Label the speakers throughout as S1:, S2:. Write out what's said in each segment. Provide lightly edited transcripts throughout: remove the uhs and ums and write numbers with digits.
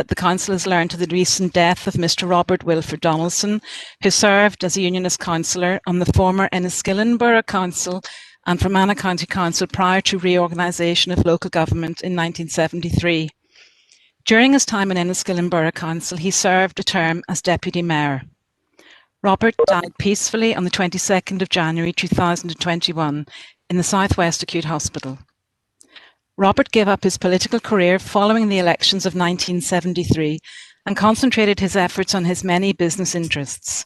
S1: that the Council has learned of the recent death of Mr Robert Wilfred Donaldson, who served as a Unionist councillor on the former Enniskillen Borough Council and Fermanagh County Council prior to reorganisation of local government in 1973. During his time in Enniskillen Borough Council, he served a term as Deputy Mayor. Robert died peacefully on the 22nd of January 2021 in the South West Acute Hospital. Robert gave up his political career following the elections of 1973 and concentrated his efforts on his many business interests.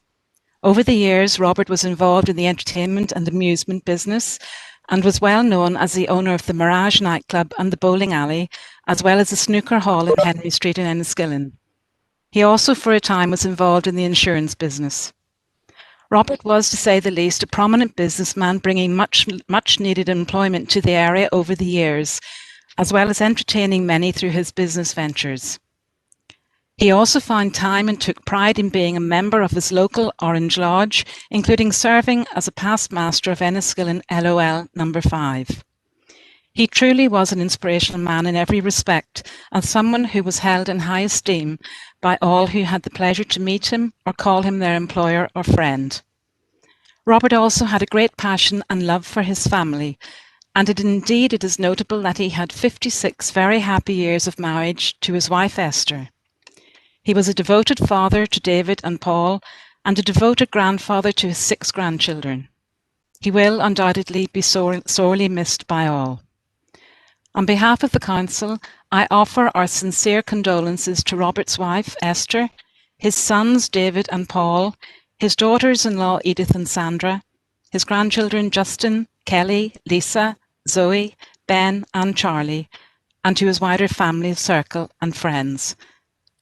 S1: Over the years, Robert was involved in the entertainment and amusement business and was well known as the owner of the Mirage nightclub and the bowling alley, as well as the snooker hall in Henry Street in Enniskillen. He also for a time was involved in the insurance business. Robert was, to say the least, a prominent businessman, bringing much needed employment to the area over the years, as well as entertaining many through his business ventures. He also found time and took pride in being a member of his local Orange Lodge, including serving as a past master of Enniskillen LOL No. 5. He truly was an inspirational man in every respect, and someone who was held in high esteem by all who had the pleasure to meet him or call him their employer or friend. Robert also had a great passion and love for his family, and it is notable that he had 56 very happy years of marriage to his wife Esther. He was a devoted father to David and Paul, and a devoted grandfather to his 6 grandchildren. He will undoubtedly be sorely missed by all. On behalf of the Council, I offer our sincere condolences to Robert's wife, Esther, his sons, David and Paul, his daughters-in-law, Edith and Sandra, his grandchildren, Justin, Kelly, Lisa, Zoe, Ben and Charlie, and to his wider family circle and friends.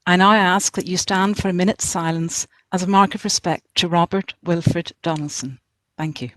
S1: I now ask that you stand for a minute's silence as a mark of respect to Robert Wilfred Donaldson. Thank you.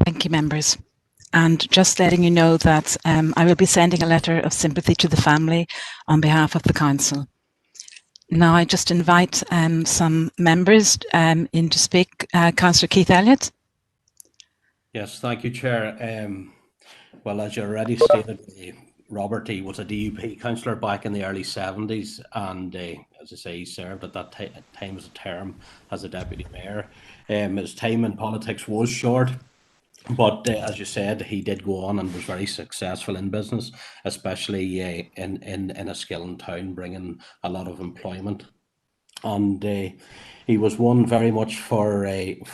S1: Thank you, members. And just letting you know that I will be sending a letter of sympathy to the family on behalf of the Council. Now I just invite some members in to speak. Councillor Keith Elliott.
S2: Yes, thank you, Chair. Well, as you already stated, Robert, he was a DUP councillor back in the early 70s, and as I say, he served at that time as a term as a deputy mayor. His time in politics was short, but as you said, he did go on and was very successful in business, especially in Enniskillen town, bringing a lot of employment. And he was one very much for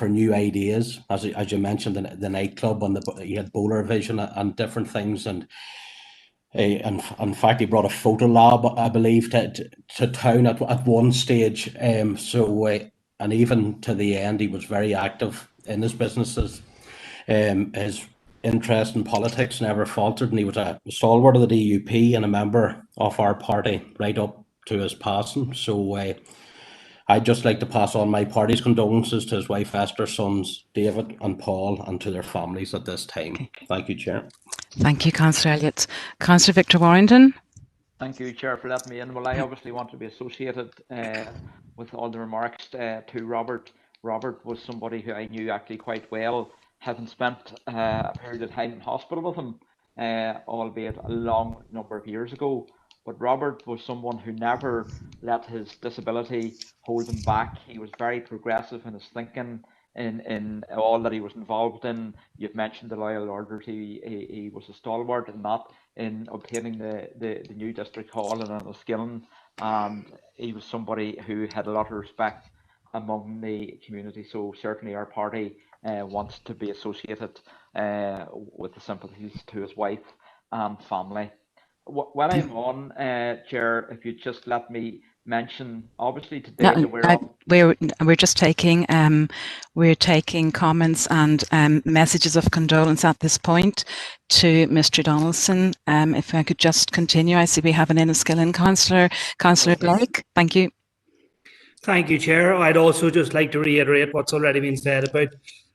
S2: new ideas, as you mentioned, the nightclub, and he had bowler vision and different things, and in fact he brought a photo lab, I believe, to town at one stage. And even to the end, he was very active in his businesses. His interest in politics never faltered, and he was a stalwart of the DUP and a member of our party right up to his passing. So I'd just like to pass on my party's condolences to his wife Esther, sons David and Paul, and to their families at this time. Thank you, Chair.
S1: Thank you, Councillor Elliott. Councillor Victor Warrington.
S3: Thank you, Chair, for letting me in. Well, I obviously want to be associated with all the remarks to Robert. Robert was somebody who I knew actually quite well, having spent a period of time in hospital with him, albeit a long number of years ago. But Robert was someone who never let his disability hold him back. He was very progressive in his thinking. in all that he was involved in. You've mentioned the loyal orders. He was a stalwart in that, in obtaining the new district hall in Enniskillen, and he was somebody who had a lot of respect among the community. So certainly our party wants to be associated with the sympathies to his wife and family. When I'm on, Chair, if you just let me mention, obviously today
S1: we're just taking we're taking comments and messages of condolence at this point to Mr. Donaldson. If I could just continue, I see we have an Enniskillen councillor, Councillor Blake. Thank you.
S4: Thank you, Chair. I'd also just like to reiterate what's already been said about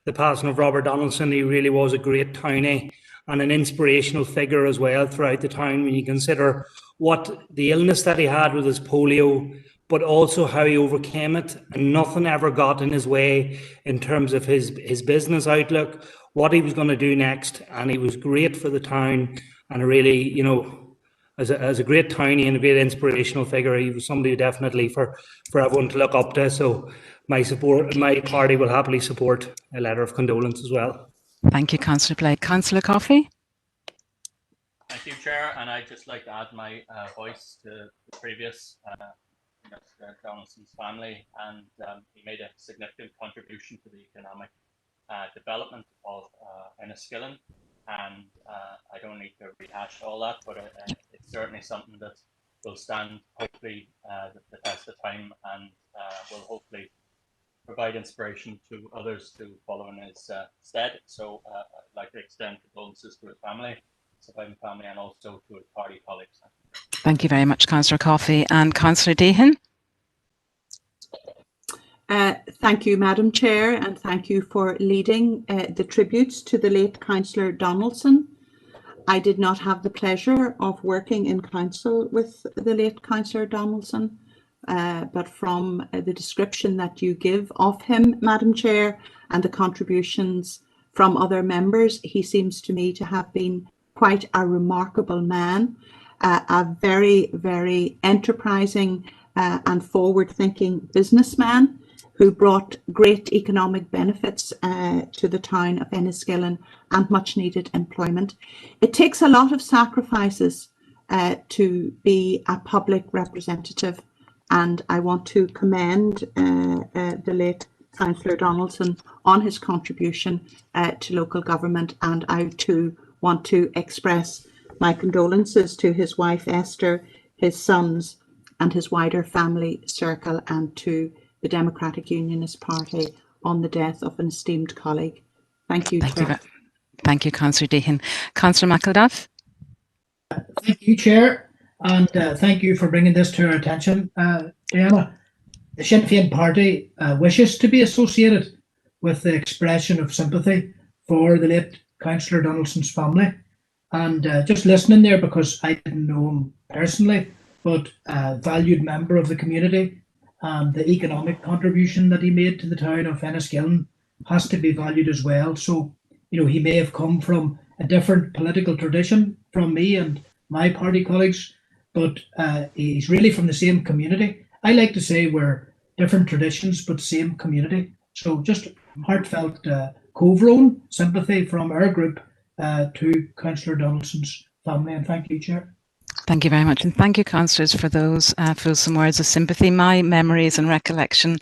S4: the passing of Robert Donaldson. He really was a great townie and an inspirational figure as well throughout the town, when you consider what the illness that he had with his polio, but also how he overcame it, and nothing ever got in his way in terms of his business outlook, what he was going to do next. And he was great for the town, and really, you know, as a great townie and a great inspirational figure, he was somebody definitely for everyone to look up to. So my party will happily support a letter of condolence as well.
S1: Thank you, Councillor Blake. Councillor Coffey.
S5: Thank you, Chair, and I'd just like to add my voice to the previous Mr. Donaldson's family, and he made a significant contribution to the economic development of Enniskillen, and I don't need to rehash all that, but it's certainly something that will stand, hopefully, the test of time, and will hopefully provide inspiration to others to follow in his stead. So I'd like to extend condolences to his family, surviving family, and also to his party colleagues.
S1: Thank you very much, Councillor Coffey. And Councillor Deehan.
S6: Thank you, Madam Chair, and thank you for leading the tributes to the late Councillor Donaldson. I did not have the pleasure of working in council with the late Councillor Donaldson, but from the description that you give of him, Madam Chair, and the contributions from other members, he seems to me to have been quite a remarkable man, a very, very enterprising and forward-thinking businessman who brought great economic benefits to the town of Enniskillen and much needed employment. It takes a lot of sacrifices to be a public representative, and I want to commend the late Councillor Donaldson on his contribution to local government, and I too want to express my condolences to his wife Esther, his sons and his wider family circle, and to the Democratic Unionist Party on the death of an esteemed colleague. Thank you, Chair.
S1: Thank you, Councillor Deehan. Councillor McElduff.
S7: Thank you, Chair, and thank you for bringing this to our attention. Diana, the Sinn Féin Party wishes to be associated with the expression of sympathy for the late Councillor Donaldson's family. And just listening there, because I didn't know him personally, but a valued member of the community, and the economic contribution that he made to the town of Enniskillen has to be valued as well. So, you know, he may have come from a different political tradition from me and my party colleagues, but he's really from the same community. I like to say we're different traditions, but same community. So just heartfelt Cove sympathy from our group to Councillor Donaldson's family, and thank you, Chair.
S1: Thank you very much, and thank you, councillors, for those fulsome words of sympathy. My memories and recollection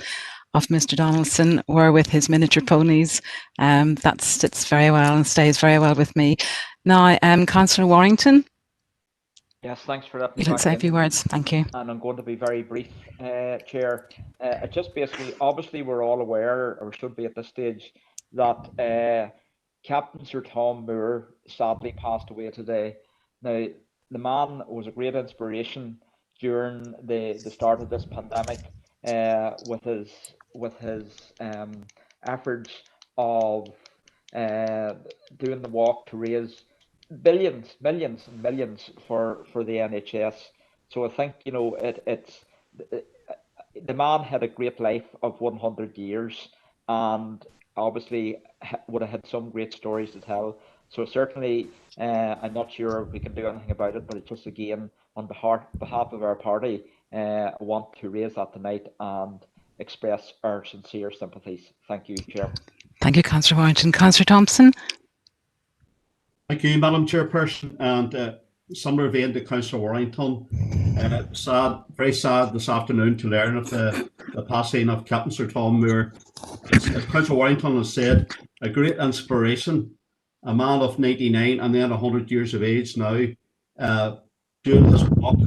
S1: of Mr. Donaldson were with his miniature ponies. That sits very well and stays very well with me. Now, Councillor Warrington.
S3: Yes, thanks for that.
S1: You can say a few words. Thank you.
S3: And I'm going to be very brief, Chair. Just basically, obviously, we're all aware, or should be at this stage, that Captain Sir Tom Moore sadly passed away today. Now, the man was a great inspiration during the start of this pandemic, with his efforts of doing the walk to raise millions and millions for the NHS. So I think, you know, the man had a great life of 100 years, and obviously would have had some great stories to tell. So certainly, I'm not sure we can do anything about it, but it's just, again, on behalf of our party, I want to raise that tonight and express our sincere sympathies. Thank you, Chair.
S1: Thank you, Councillor Warrington. Councillor Thompson.
S8: Thank you, Madam Chairperson, and similar vein to Councillor Warrington. Very sad this afternoon to learn of the passing of Captain Sir Tom Moore. As Councillor Warrington has said, a great inspiration, a man of 99 and then 100 years of age now, doing his work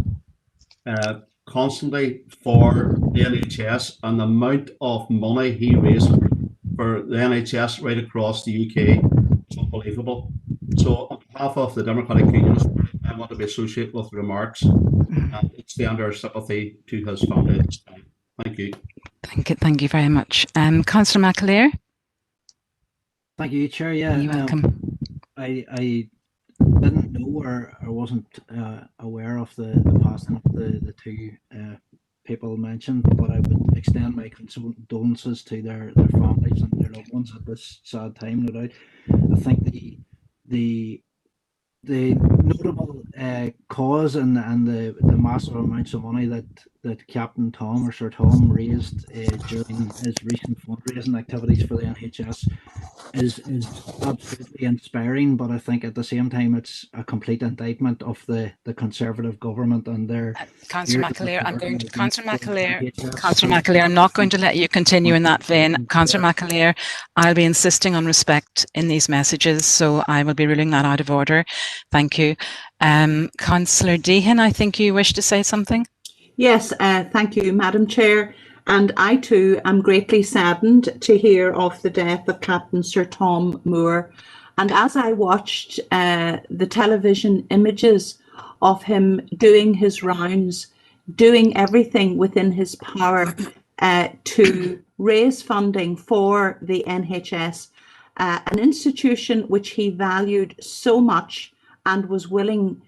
S8: constantly for the NHS, and the amount of money he raised for the NHS right across the UK is unbelievable. So on behalf of the Democratic Unionist Party, I want to be associated with the remarks and extend our sympathy to his family at this time. Thank you.
S1: Thank you very much. Councillor McAleer.
S9: Thank you, Chair. Yeah,
S1: You're welcome.
S9: I didn't know or wasn't aware of the passing of the two people mentioned, but I would extend my condolences to their families and their loved ones at this sad time, no doubt. I think the notable cause and the massive amounts of money that Captain Tom or Sir Tom raised during his recent fundraising activities for the NHS is absolutely inspiring, but I think at the same time it's a complete indictment of the Conservative government and their
S1: Councillor McAleer, I'm not going to let you continue in that vein. Councillor McAleer, I'll be insisting on respect in these messages, so I will be ruling that out of order. Thank you. Councillor Deehan, I think you wish to say something?
S6: Yes, thank you, Madam Chair. And I too am greatly saddened to hear of the death of Captain Sir Tom Moore. And as I watched the television images of him doing his rounds, doing everything within his power to raise funding for the NHS, an institution which he valued so much and was willing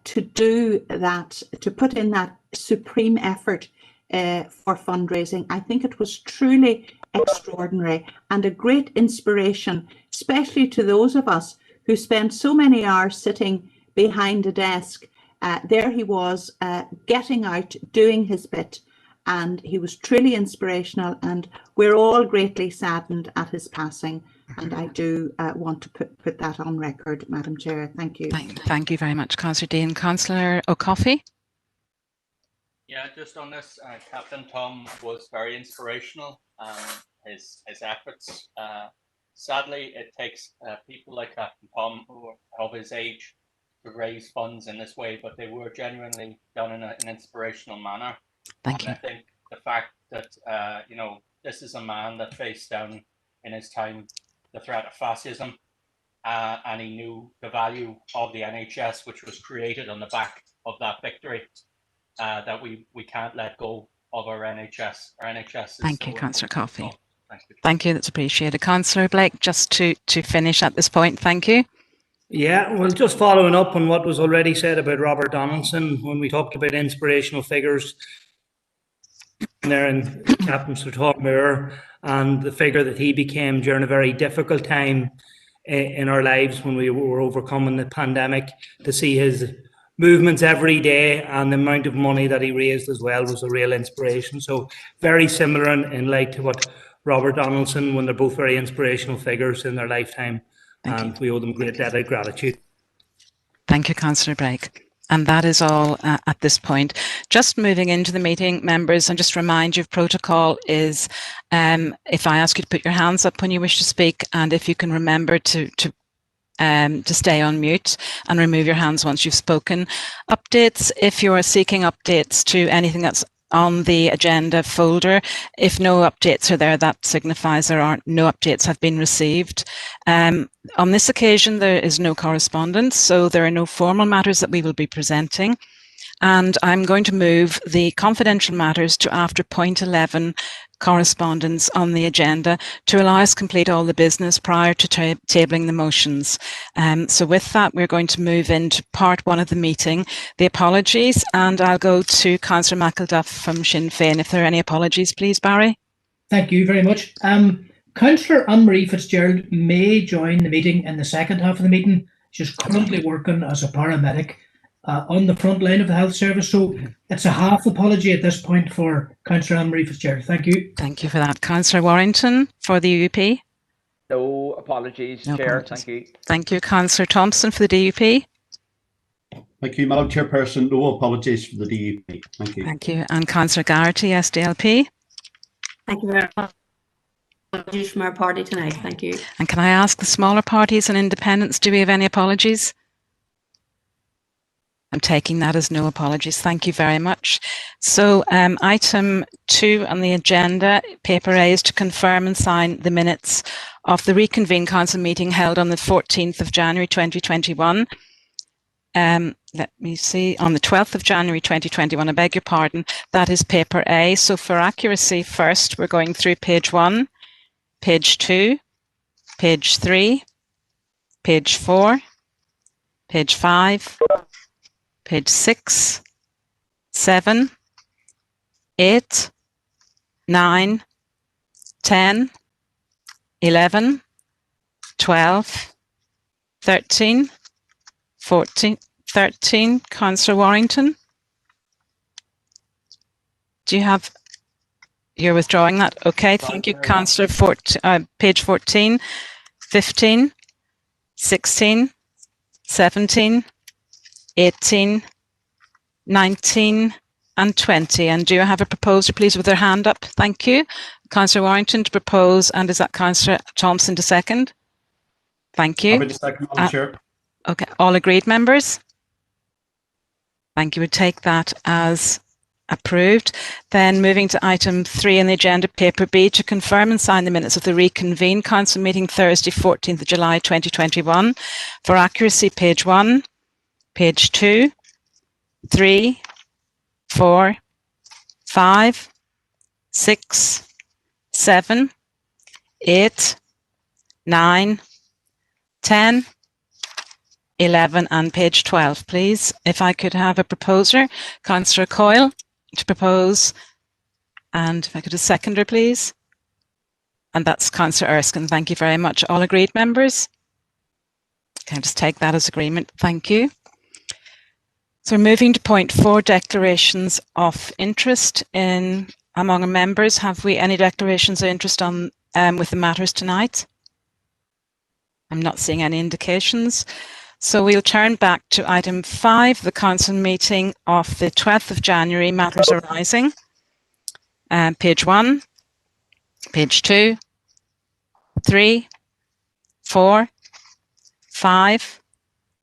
S6: to do that, to put in that supreme effort for fundraising. I think it was truly extraordinary and a great inspiration, especially to those of us who spend so many hours sitting behind a desk. There he was getting out, doing his bit, and he was truly inspirational, and we're all greatly saddened at his passing. And I do want to put that on record, Madam Chair. Thank you.
S1: Thank you very much, Councillor Dean. Councillor O'Coffey?
S5: Yeah, just on this, Captain Tom was very inspirational. His efforts. Sadly, it takes people like Captain Tom who are of his age to raise funds in this way, but they were genuinely done in an inspirational manner.
S1: Thank you.
S5: I think the fact that this is a man that faced down in his time the threat of fascism, and he knew the value of the NHS, which was created on the back of that victory. That we can't let go of our NHS. Our NHS is
S1: Thank you, Councillor Coffey.
S5: Thank
S1: you, that's appreciated. Councillor Blake, just to finish at this point, thank you.
S4: Yeah, well, just following up on what was already said about Robert Donaldson, when we talked about inspirational figures there in Captain Sir Tom Moore and the figure that he became during a very difficult time in our lives when we were overcoming the pandemic, to see his movements every day and the amount of money that he raised as well was a real inspiration. So very similar in light to what Robert Donaldson, when they're both very inspirational figures in their lifetime. And we owe them a great debt of gratitude.
S1: Thank you, Councillor Blake. And that is all at this point. Just moving into the meeting, members, and just remind you of protocol is if I ask you to put your hands up when you wish to speak, and if you can remember to stay on mute and remove your hands once you've spoken. Updates, if you are seeking updates to anything that's on the agenda folder, if no updates are there, that signifies no updates have been received. On this occasion, there is no correspondence, so there are no formal matters that we will be presenting. And I'm going to move the confidential matters to after point 11, correspondence on the agenda, to allow us to complete all the business prior to tabling the motions. So with that, we're going to move into part 1 of the meeting, the apologies, and I'll go to Councillor McElduff from Sinn Féin. If there are any apologies, please, Barry.
S7: Thank you very much. Councillor Anne-Marie Fitzgerald may join the meeting in the second half of the meeting. She's currently working as a paramedic on the front line of the health service. So it's a half apology at this point for Councillor Anne-Marie Fitzgerald. Thank you.
S1: Thank you for that. Councillor Warrington for the UP.
S3: No apologies,
S1: No
S3: Chair.
S1: apologies.
S3: Thank you.
S1: Thank you. Councillor Thompson for the DUP.
S8: Thank you, Madam Chairperson. No apologies for the DUP. Thank you.
S1: Thank you. And Councillor Garrity, SDLP.
S10: Thank you very much. Apologies from our party tonight. Thank you.
S1: And can I ask the smaller parties and independents, do we have any apologies? I'm taking that as no apologies. Thank you very much. So item 2 on the agenda, paper A, is to confirm and sign the minutes of the reconvened council meeting held on the 14th of January 2021. Let me see, on the 12th of January 2021, I beg your pardon, that is paper A. So for accuracy first, we're going through page 1, page 2, page 3, page 4, page 5, page 6, 7, 8, 9, 10, 11, 12, 13, 14, 13. Councillor Warrington, do you have, you're withdrawing that? Okay, thank you. Councillor, page 14, 15, 16, 17, 18, 19 and 20. And do you have a proposer, please, with their hand up? Thank you. Councillor Warrington to propose, and is that Councillor Thompson to second? Thank you.
S8: Happy to second, Madam Chair.
S1: Okay, all agreed, members? Thank you. We take that as approved. Then moving to item 3 on the agenda, paper B, to confirm and sign the minutes of the reconvened council meeting Thursday, 14th of July 2021. For accuracy, page 1, page 2, 3, 4, 5, 6, 7, 8, 9, 10, 11 and page 12, please. If I could have a proposer, Councillor Coyle to propose, and if I could have a seconder, please. And that's Councillor Erskine. Thank you very much. All agreed, members? Can I just take that as agreement? Thank you. So moving to point 4, declarations of interest among our members. Have we any declarations of interest on with the matters tonight? I'm not seeing any indications. So we'll turn back to item 5, the council meeting of the 12th of January, matters arising. Page 1, page 2, 3, 4, 5,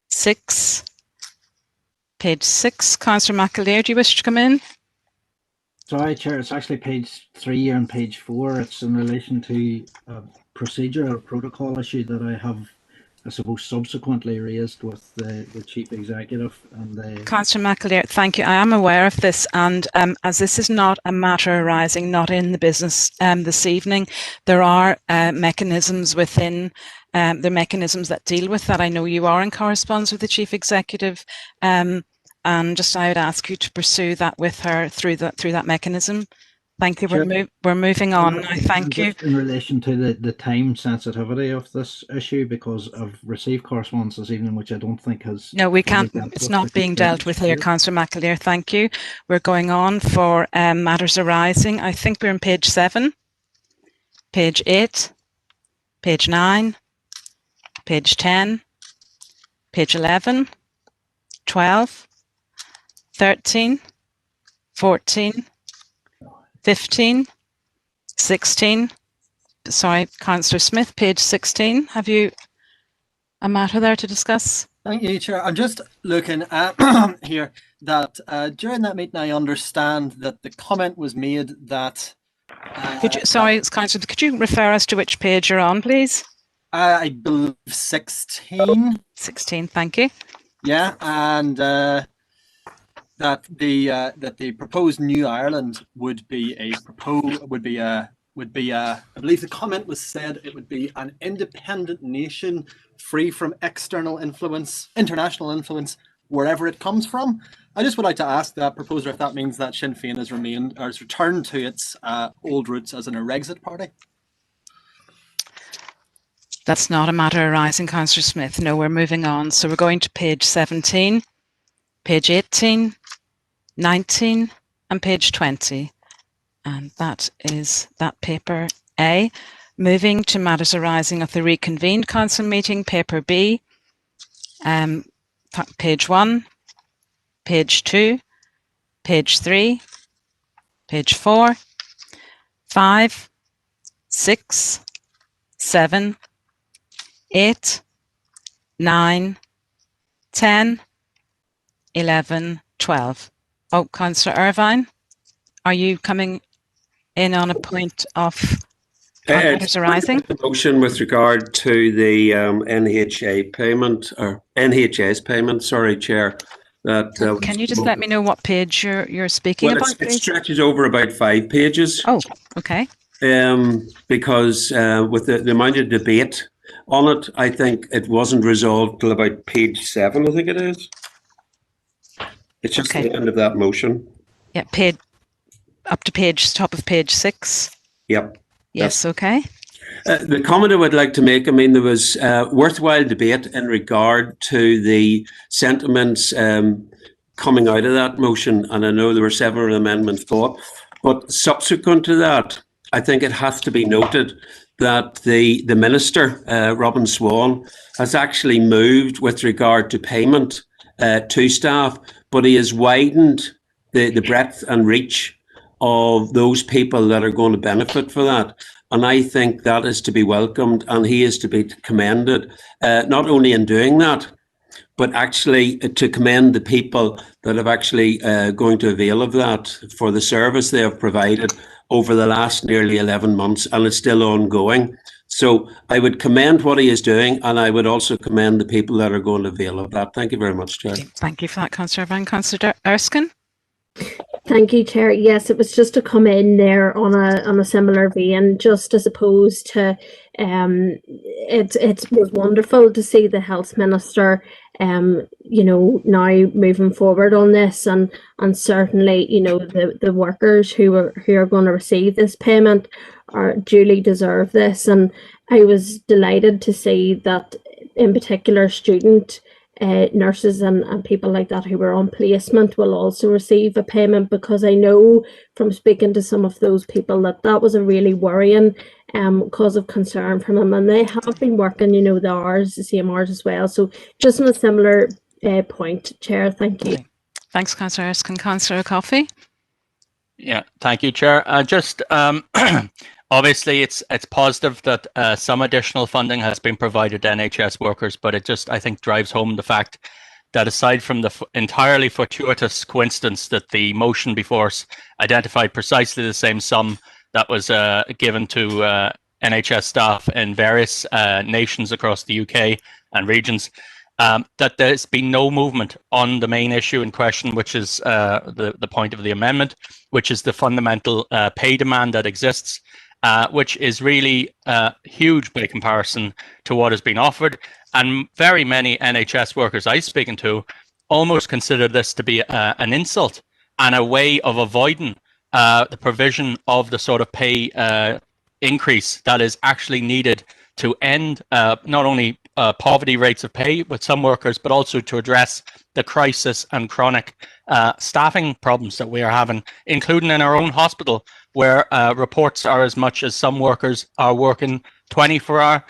S1: 6, page 6. Councillor McAleer, do you wish to come in?
S9: Sorry, Chair, it's actually page 3 and page 4. It's in relation to a procedure or protocol issue that I have, I suppose, subsequently raised with the Chief Executive and the...
S1: Councillor McAleer, thank you. I am aware of this, and as this is not a matter arising, not in the business this evening, there are mechanisms within the mechanisms that deal with that. I know you are in correspondence with the Chief Executive, and just I would ask you to pursue that with her through that mechanism. Thank you.
S9: Sure.
S1: We're moving on now. Thank you.
S9: In relation to the time sensitivity of this issue, because I've received correspondence this evening, which I don't think has...
S1: No, we can't. It's not being dealt with here, Councillor McAleer. Thank you. We're going on for matters arising. I think we're on page 7, page 8, page 9, page 10, page 11, 12, 13, 14, 15, 16, sorry, Councillor Smith, page 16. Have you a matter there to discuss?
S11: Thank you, Chair. I'm just looking at here that during that meeting, I understand that the comment was made that...
S1: sorry, Councillor, could you refer us to which page you're on, please?
S11: I believe 16.
S1: 16, thank you.
S11: Yeah, and that the proposed New Ireland would be I believe the comment was said it would be an independent nation free from external influence, international influence, wherever it comes from. I just would like to ask that proposer if that means that Sinn Féin has returned to its old roots as an Brexit party.
S1: That's not a matter arising, Councillor Smith. No, we're moving on. So we're going to page 17. page 18, 19, and page 20. And that is that paper A. Moving to matters arising of the reconvened council meeting, paper B, page 1, page 2, page 3, page 4, 5, 6, 7, 8, 9, 10, 11, 12. Oh, Councillor Irvine, are you coming in on a point of matters arising?
S12: Motion with regard to the NHA payment or NHS payment. Sorry, Chair. That
S1: Can you just let me know what page you're speaking about,
S12: it
S1: please?
S12: stretches over about 5 pages.
S1: Oh, okay.
S12: Because with the amount of debate on it, I think it wasn't resolved till about page 7. I think it is. It's just the end of that motion.
S1: Yeah, up to top of page 6.
S12: Yep.
S1: Yes, okay.
S12: The comment I would like to make, I mean, there was worthwhile debate in regard to the sentiments coming out of that motion, and I know there were several amendments brought, but subsequent to that, I think it has to be noted that the Minister, Robin Swan, has actually moved with regard to payment to staff, but he has widened the breadth and reach of those people that are going to benefit for that. And I think that is to be welcomed, and he is to be commended, not only in doing that, but actually to commend the people that have actually going to avail of that for the service they have provided over the last nearly 11 months, and it's still ongoing. So I would commend what he is doing, and I would also commend the people that are going to avail of that. Thank you very much, Chair.
S1: Thank you for that, Councillor Irvine. Councillor Erskine?
S10: Thank you, Chair. Yes, it was just to come in there on a similar vein, just as opposed to it was wonderful to see the Health Minister now moving forward on this, and certainly the workers who are going to receive this payment are duly deserve this. And I was delighted to see that in particular student nurses and people like that who were on placement will also receive a payment, because I know from speaking to some of those people that was a really worrying cause of concern from them, and they have been working the same hours as well. So just on a similar point, Chair. Thank you.
S1: Thanks, Councillor Erskine. Councillor Coffey?
S5: Yeah, thank you, Chair. Just obviously, it's positive that some additional funding has been provided to NHS workers, but it just, I think, drives home the fact that aside from the entirely fortuitous coincidence that the motion before us identified precisely the same sum that was given to NHS staff in various nations across the UK and regions, that there's been no movement on the main issue in question, which is the point of the amendment, which is the fundamental pay demand that exists, which is really huge by comparison to what has been offered. And very many NHS workers I've spoken to almost consider this to be an insult and a way of avoiding the provision of the sort of pay increase that is actually needed to end not only poverty rates of pay with some workers, but also to address the crisis and chronic staffing problems that we are having, including in our own hospital, where reports are as much as some workers are working 24-hour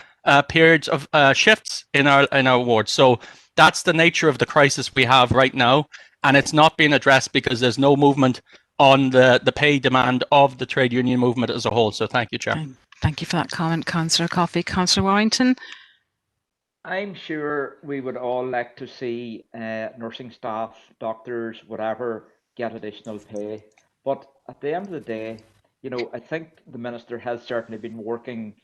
S5: periods of shifts in our wards. So that's the nature of the crisis we have right now, and it's not being addressed because there's no movement on the pay demand of the trade union movement as a whole. So thank you, Chair.
S1: Thank you for that comment, Councillor Coffey. Councillor Warrington?
S3: I'm sure we would all like to see nursing staff, doctors, whatever, get additional pay. But at the end of the day, I think the Minister has certainly been working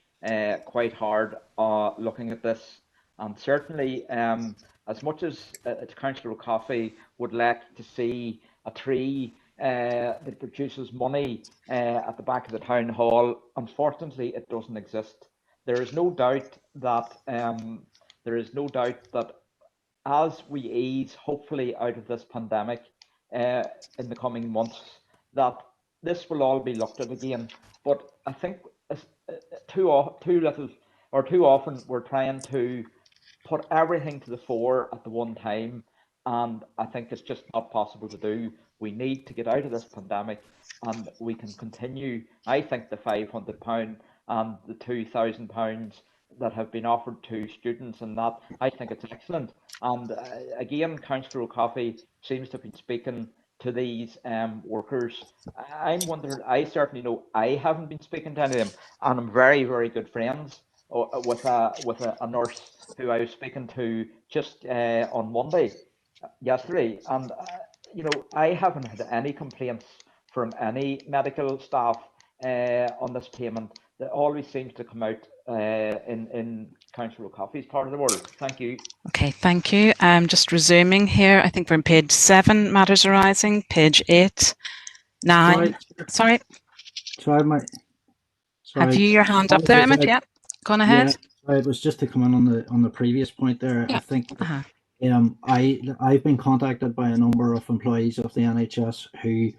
S3: quite hard looking at this. And certainly, as much as Councillor Coffey would like to see a tree that produces money at the back of the town hall, unfortunately, it doesn't exist. There is no doubt that as we ease, hopefully, out of this pandemic in the coming months, that this will all be looked at again. But I think too often we're trying to put everything to the fore at the one time. and I think it's just not possible to do. We need to get out of this pandemic, and we can continue. I think the £500 and the £2,000 that have been offered to students, and that, I think it's excellent. And again, Councillor O'Coffey seems to have been speaking to these workers. I'm wondering, I certainly know I haven't been speaking to any of them, and I'm very, very good friends with a nurse who I was speaking to just on Monday, yesterday, and you know, I haven't had any complaints from any medical staff on this payment. That always seems to come out in Councillor O'Coffey's part of the world. Thank you.
S1: Okay, thank you. Just resuming here, I think we're on page 7, matters arising, page 8, 9. Sorry. Have you your hand up there, Emmett? Yeah, go on ahead.
S9: Yeah, it was just to come in on the previous point there.
S1: Yeah.
S9: I think I've been contacted by a number of employees of the NHS who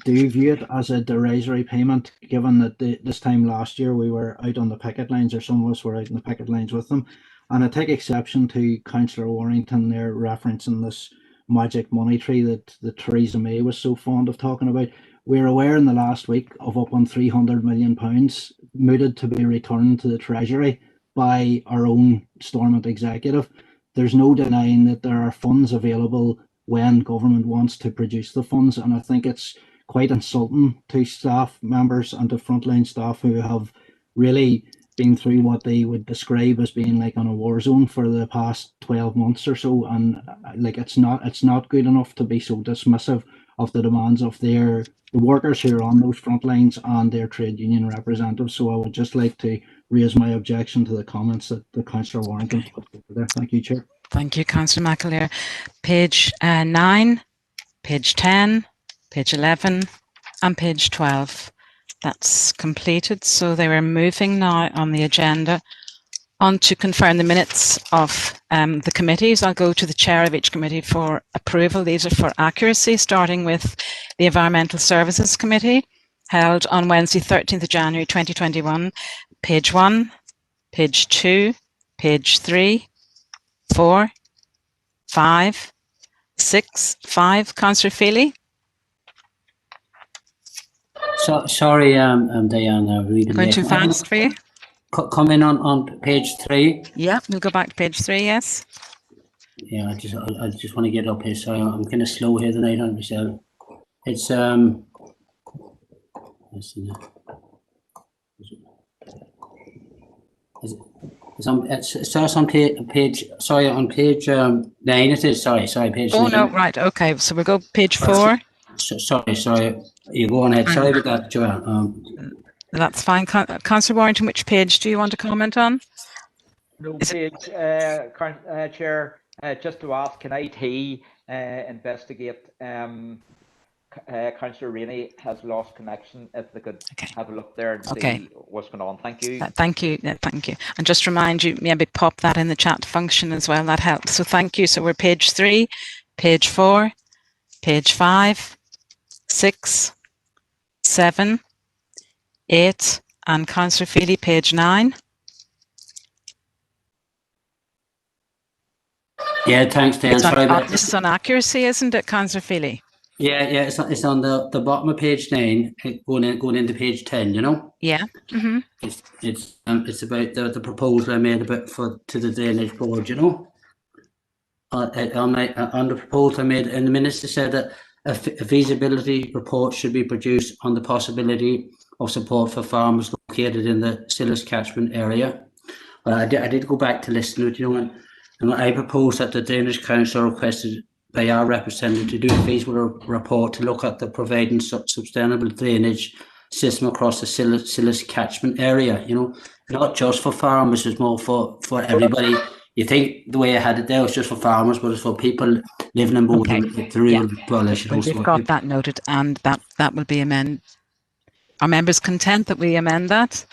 S9: do view it as a derisory payment, given that this time last year we were out on the picket lines, or some of us were out on the picket lines with them. And I take exception to Councillor Warrington there referencing this magic money tree that Theresa May was so fond of talking about. We're aware in the last week of up on £300 million mooted to be returned to the Treasury by our own Stormont executive. There's no denying that there are funds available when government wants to produce the funds, and I think it's quite insulting to staff members and to frontline staff who have really been through what they would describe as being like on a war zone for the past 12 months or so, and like it's not good enough to be so dismissive of the demands of the workers who are on those front lines and their trade union representatives. So I would just like to raise my objection to the comments that the Councillor Warrington put over there. Thank you, Chair.
S1: Thank you, Councillor McAleer. Page 9, page 10, page 11, and page 12. That's completed. So they were moving now on the agenda on to confirm the minutes of the committees. I'll go to the chair of each committee for approval. These are for accuracy, starting with the Environmental Services Committee, held on Wednesday, 13th of January 2021. Page 1, page 2, page 3, 4, 5, 6, 5. Councillor Feely.
S13: So, sorry, Diana.
S1: Going too fast for you?
S13: Come in on page 3.
S1: Yeah, we'll go back to page 3, yes.
S13: Yeah, I just want to get up here. Sorry, I'm kind of slow here tonight on myself. It's on page. Sorry, on page 9. It is. Sorry, page.
S1: Oh
S13: 9.
S1: no, right. Okay, so we'll go page 4.
S13: Sorry. You go on ahead. Sorry about that, Joanne.
S1: That's fine. Councillor Warrington, which page do you want to comment on?
S3: No page, Chair. Just to ask, can IT investigate? Councillor Rainey has lost connection. If they could have a look there and see what's going on. Thank you.
S1: Thank you. Thank you. And just remind you, maybe pop that in the chat function as well. That helps. So thank you. So we're page 3, page 4, page 5, 6, 7, 8, and Councillor Feely, page 9.
S13: Yeah, thanks, Dan.
S1: This is on accuracy, isn't it, Councillor Feely?
S13: Yeah, it's on the bottom of page 9, going into page 10. You know.
S1: Yeah. Mm-hmm.
S13: It's about the proposal I made to the drainage board. You know. On the proposal I made, and the minister said that a feasibility report should be produced on the possibility of support for farmers located in the Sillis catchment area. Well, I did go back to listen to it, you know, and I proposed that the Drainage Council requested by our representative to do a feasibility report to look at the providing sustainable drainage system across the Sillis catchment area, you know, not just for farmers, it's more for everybody. You think the way I had it there was just for farmers, but it's for people living in both the rural dwellers.
S1: Well, we've got that noted, and that will be amended. Are members content that we amend that?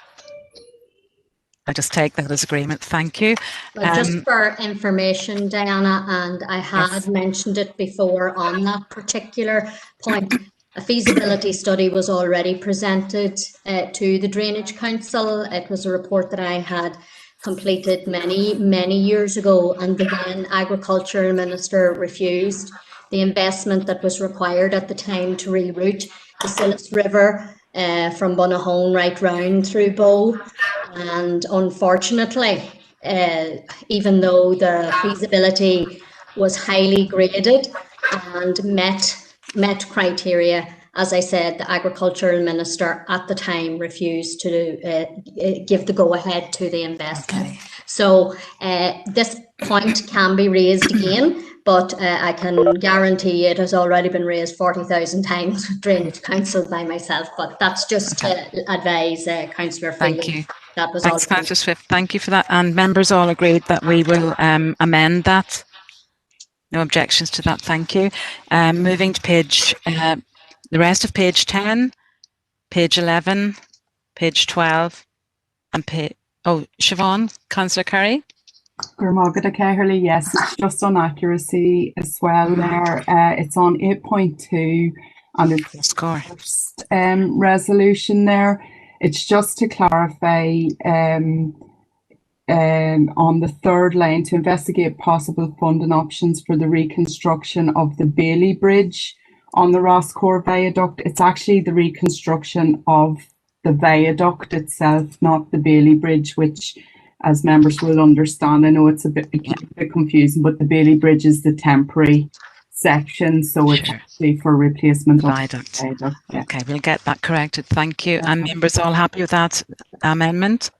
S1: I just take that as agreement. Thank you.
S14: Well, just for information, Diana, and I had mentioned it before on that particular point, a feasibility study was already presented to the Drainage Council. It was a report that I had completed many years ago, and the then Agriculture Minister refused the investment that was required at the time to reroute the Sillis River from Bunahone right round through Bow. And unfortunately, even though the feasibility was highly graded and met criteria, as I said, the Agricultural Minister at the time refused to give the go-ahead to the investment. Okay. So this point can be raised again, but I can guarantee it has already been raised 40,000 times with Drainage Council by myself, but that's just to advise Councillor Freeland.
S1: Thank you.
S14: That was
S1: Thanks,
S14: all.
S1: Councillor Swift. Thank you for that. And members all agreed that we will amend that. No objections to that. Thank you. Moving to page, the rest of page 10, page 11, page 12, and page. Oh, Siobhan, Councillor Curry.
S15: Yes, it's just on accuracy as well there. It's on 8.2 and it's the first resolution there. It's just to clarify on the third line, to investigate possible funding options for the reconstruction of the Bailey Bridge on the Roscoe Viaduct. It's actually the reconstruction of the viaduct itself, not the Bailey Bridge, which, as members will understand, I know it's a bit confusing, but the Bailey Bridge is the temporary section, so it's actually for replacement of
S1: viaduct.
S15: Viaduct. Yeah.
S1: Okay, we'll get that corrected. Thank you. And members all happy with that amendment?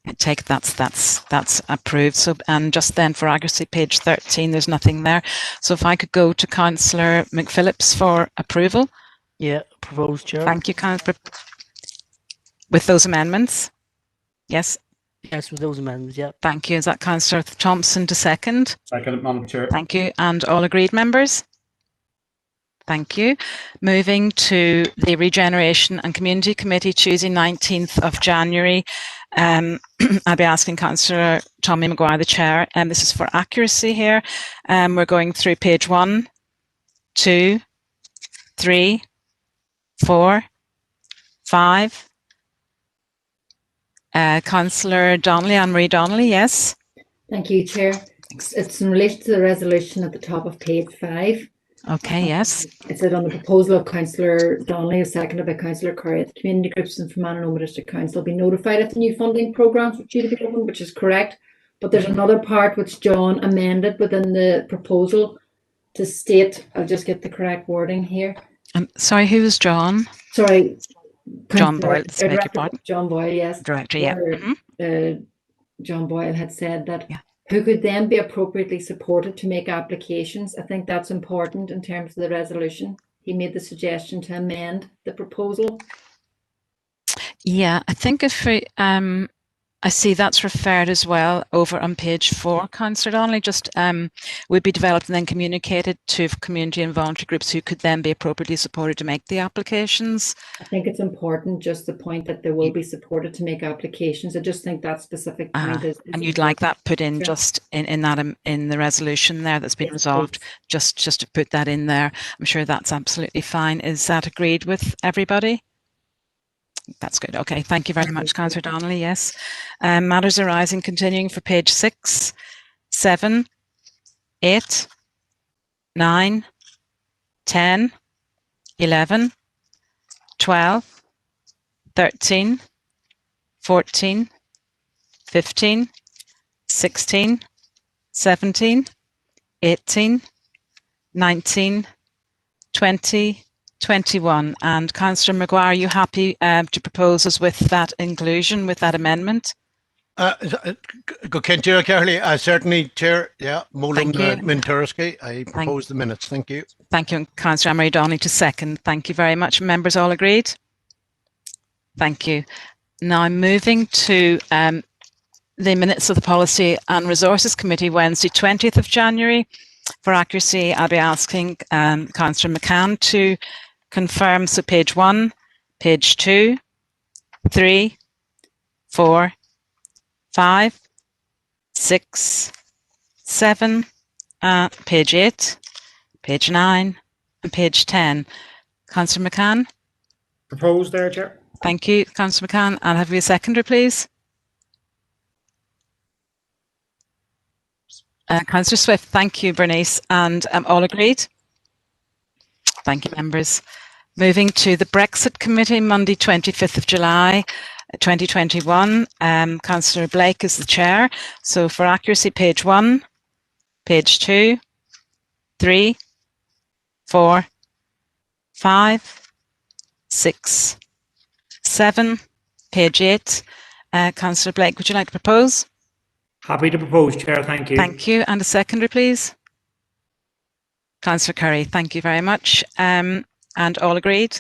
S1: I take that's approved. So, and just then for accuracy, page 13, there's nothing there. So if I could go to Councillor McPhillips for approval.
S16: Yeah, proposed, Chair.
S1: Thank you, Councillor. With those amendments? Yes.
S16: Yes, with those amendments, yeah.
S1: Thank you. Is that Councillor Thompson to second?
S8: Second, Madam Chair.
S1: Thank you. And all agreed members? Thank you. Moving to the Regeneration and Community Committee, Tuesday 19th of January. I'll be asking Councillor Tommy Maguire, the Chair, and this is for accuracy here. We're going through page 1, 2, 3, 4, 5. Councillor Donnelly, Anne-Marie Donnelly, yes.
S17: Thank you, Chair. It's in relation to the resolution at the top of page 5.
S1: Okay, yes.
S17: It said on the proposal of Councillor Donnelly, seconded by Councillor Curry, the community groups and Fermanagh and Omagh District Council be notified of the new funding programmes which are due to be opened, which is correct. But there's another part which John amended within the proposal to state, I'll just get the correct wording here.
S1: Sorry, who was John?
S17: Sorry.
S1: John Boyle, beg your pardon.
S17: John Boyle, yes.
S1: Director, yeah.
S17: John Boyle had said that who could then be appropriately supported to make applications. I think that's important in terms of the resolution. He made the suggestion to amend the proposal.
S1: Yeah, I think if we, I see that's referred as well over on page 4, Councillor Donnelly, just would be developed and then communicated to community and voluntary groups who could then be appropriately supported to make the applications.
S17: I think it's important just the point that they will be supported to make applications. I just think that specific point is
S1: and you'd like that put in just in that in the resolution there that's been resolved, just to put that in there. I'm sure that's absolutely fine. Is that agreed with everybody? That's good. Okay, thank you very much, Councillor Donnelly. Yes. Matters arising continuing for page 6, 7, 8, 9, 10, 11, 12, 13, 14, 15, 16, 17, 18, 19, 20, 21. And Councillor Maguire, are you happy to propose us with that inclusion, with that amendment?
S18: Go Chair Carley, certainly, Chair. Yeah, Molan Minturski. I propose the minutes. Thank you.
S1: Thank you, Councillor Anne-Marie Donnelly to second. Thank you very much. Members all agreed? Thank you. Now I'm moving to the minutes of the Policy and Resources Committee, Wednesday 20th of January. For accuracy, I'll be asking Councillor McCann to confirm. So page 1, page 2, 3, 4, 5, 6, 7, page 8, page 9, and page 10. Councillor McCann?
S4: Proposed there, Chair.
S1: Thank you, Councillor McCann. And have we a seconder, please? Councillor Swift, thank you, Bernice. And all agreed? Thank you, members. Moving to the Brexit Committee, Monday 25th of July 2021. Councillor Blake is the chair. So for accuracy, page 1, page 2, 3, 4, 5, 6, 7, page 8. Councillor Blake, would you like to propose?
S4: Happy to propose, Chair. Thank you.
S1: Thank you. And a seconder, please. Councillor Curry, thank you very much. And all agreed?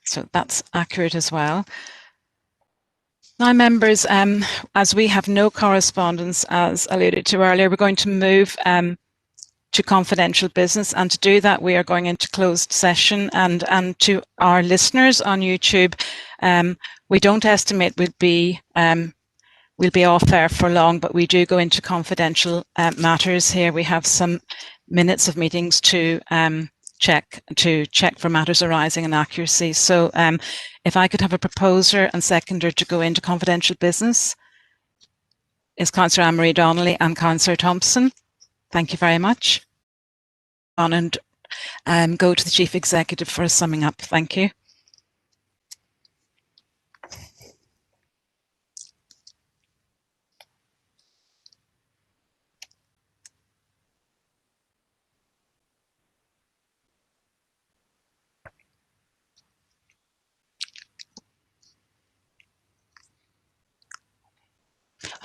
S1: So that's accurate as well. Now, members, as we have no correspondence, as alluded to earlier, we're going to move to confidential business, and to do that we are going into closed session. And to our listeners on YouTube, we don't estimate we'll be off there for long, but we do go into confidential matters here. We have some minutes of meetings to check for matters arising in accuracy. So if I could have a proposer and seconder to go into confidential business, is Councillor Anne-Marie Donnelly and Councillor Thompson. Thank you very much. On and go to the Chief Executive for a summing up. Thank you.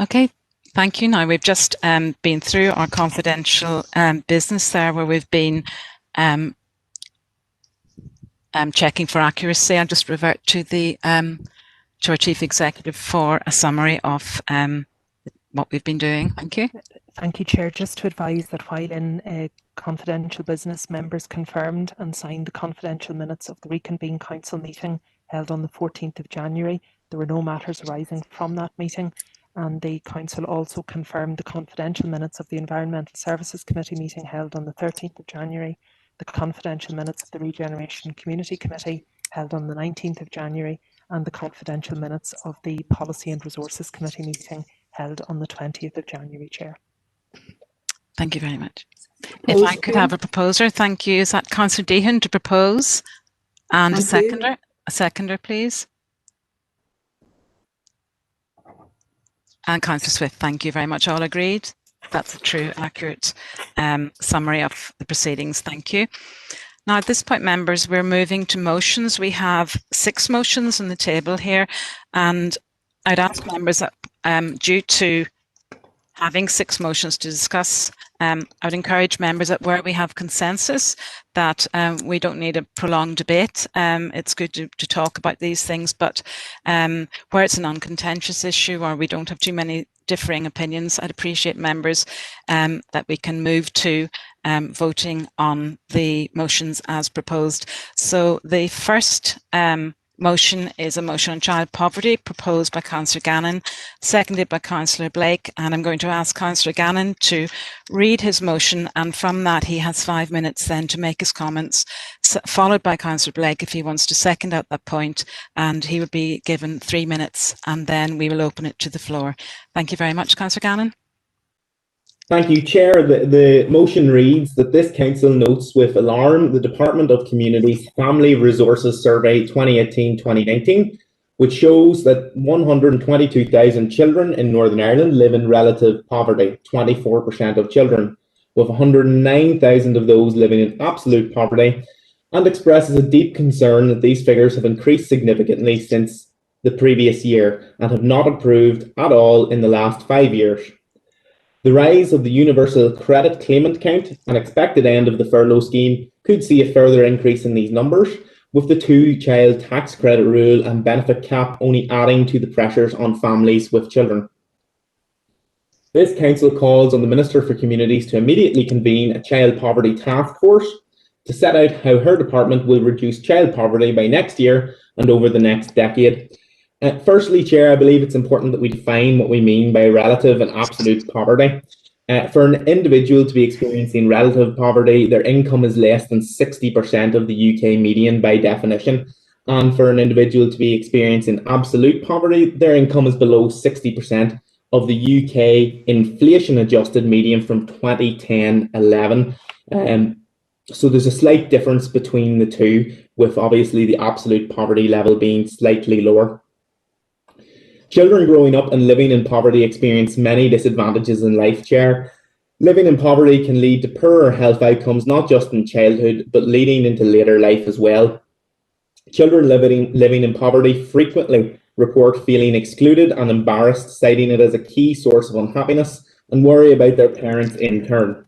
S1: Okay, thank you. Now we've just been through our confidential business there, where we've been checking for accuracy. I'll just revert to the to our Chief Executive for a summary of what we've been doing. Thank you.
S19: Thank you, Chair. Just to advise that while in confidential business, members confirmed and signed the confidential minutes of the reconvened council meeting held on the 14th of January. There were no matters arising from that meeting. And the Council also confirmed the confidential minutes of the Environmental Services Committee meeting held on the 13th of January, the confidential minutes of the Regeneration Community Committee held on the 19th of January, and the confidential minutes of the Policy and Resources Committee meeting held on the 20th of January, Chair.
S1: Thank you very much. If I could have a proposer, thank you. Is that Councillor Dehan to propose? And a seconder? A seconder, please. And Councillor Swift, thank you very much. All agreed? That's a true, accurate summary of the proceedings. Thank you. Now, at this point, members, we're moving to motions. We have 6 motions on the table here, and I'd ask members that due to having 6 motions to discuss, I would encourage members that where we have consensus, that we don't need a prolonged debate. It's good to talk about these things, but where it's a non-contentious issue or we don't have too many differing opinions, I'd appreciate members that we can move to voting on the motions as proposed. So the first motion is a motion on child poverty proposed by Councillor Gannon, seconded by Councillor Blake, and I'm going to ask Councillor Gannon to read his motion, and from that he has 5 minutes then to make his comments, followed by Councillor Blake if he wants to second at that point, and he would be given 3 minutes, and then we will open it to the floor. Thank you very much, Councillor Gannon.
S20: Thank you, Chair. The motion reads that this council notes with alarm the Department of Community's Family Resources Survey 2018-2019, which shows that 122,000 children in Northern Ireland live in relative poverty, 24% of children, with 109,000 of those living in absolute poverty, and expresses a deep concern that these figures have increased significantly since the previous year and have not improved at all in the last 5 years. The rise of the universal credit claimant count and expected end of the furlough scheme could see a further increase in these numbers, with the 2-child tax credit rule and benefit cap only adding to the pressures on families with children. This council calls on the Minister for Communities to immediately convene a child poverty task force to set out how her department will reduce child poverty by next year and over the next decade. Firstly, Chair, I believe it's important that we define what we mean by relative and absolute poverty. For an individual to be experiencing relative poverty, their income is less than 60% of the UK median by definition. And for an individual to be experiencing absolute poverty, their income is below 60% of the UK inflation-adjusted median from 2010-11. So there's a slight difference between the two, with obviously the absolute poverty level being slightly lower. Children growing up and living in poverty experience many disadvantages in life, Chair. Living in poverty can lead to poorer health outcomes, not just in childhood, but leading into later life as well. Children living in poverty frequently report feeling excluded and embarrassed, citing it as a key source of unhappiness, and worry about their parents in turn.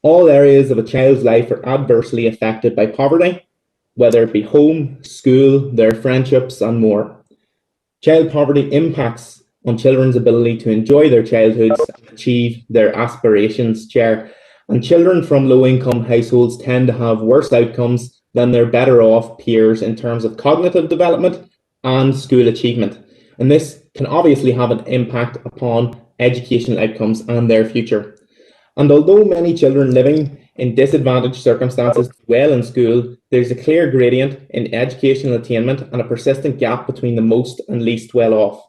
S20: All areas of a child's life are adversely affected by poverty, whether it be home, school, their friendships, and more. Child poverty impacts on children's ability to enjoy their childhoods and achieve their aspirations, Chair. And children from low-income households tend to have worse outcomes than their better-off peers in terms of cognitive development and school achievement. And this can obviously have an impact upon educational outcomes and their future. And although many children living in disadvantaged circumstances do well in school, there's a clear gradient in educational attainment and a persistent gap between the most and least well off.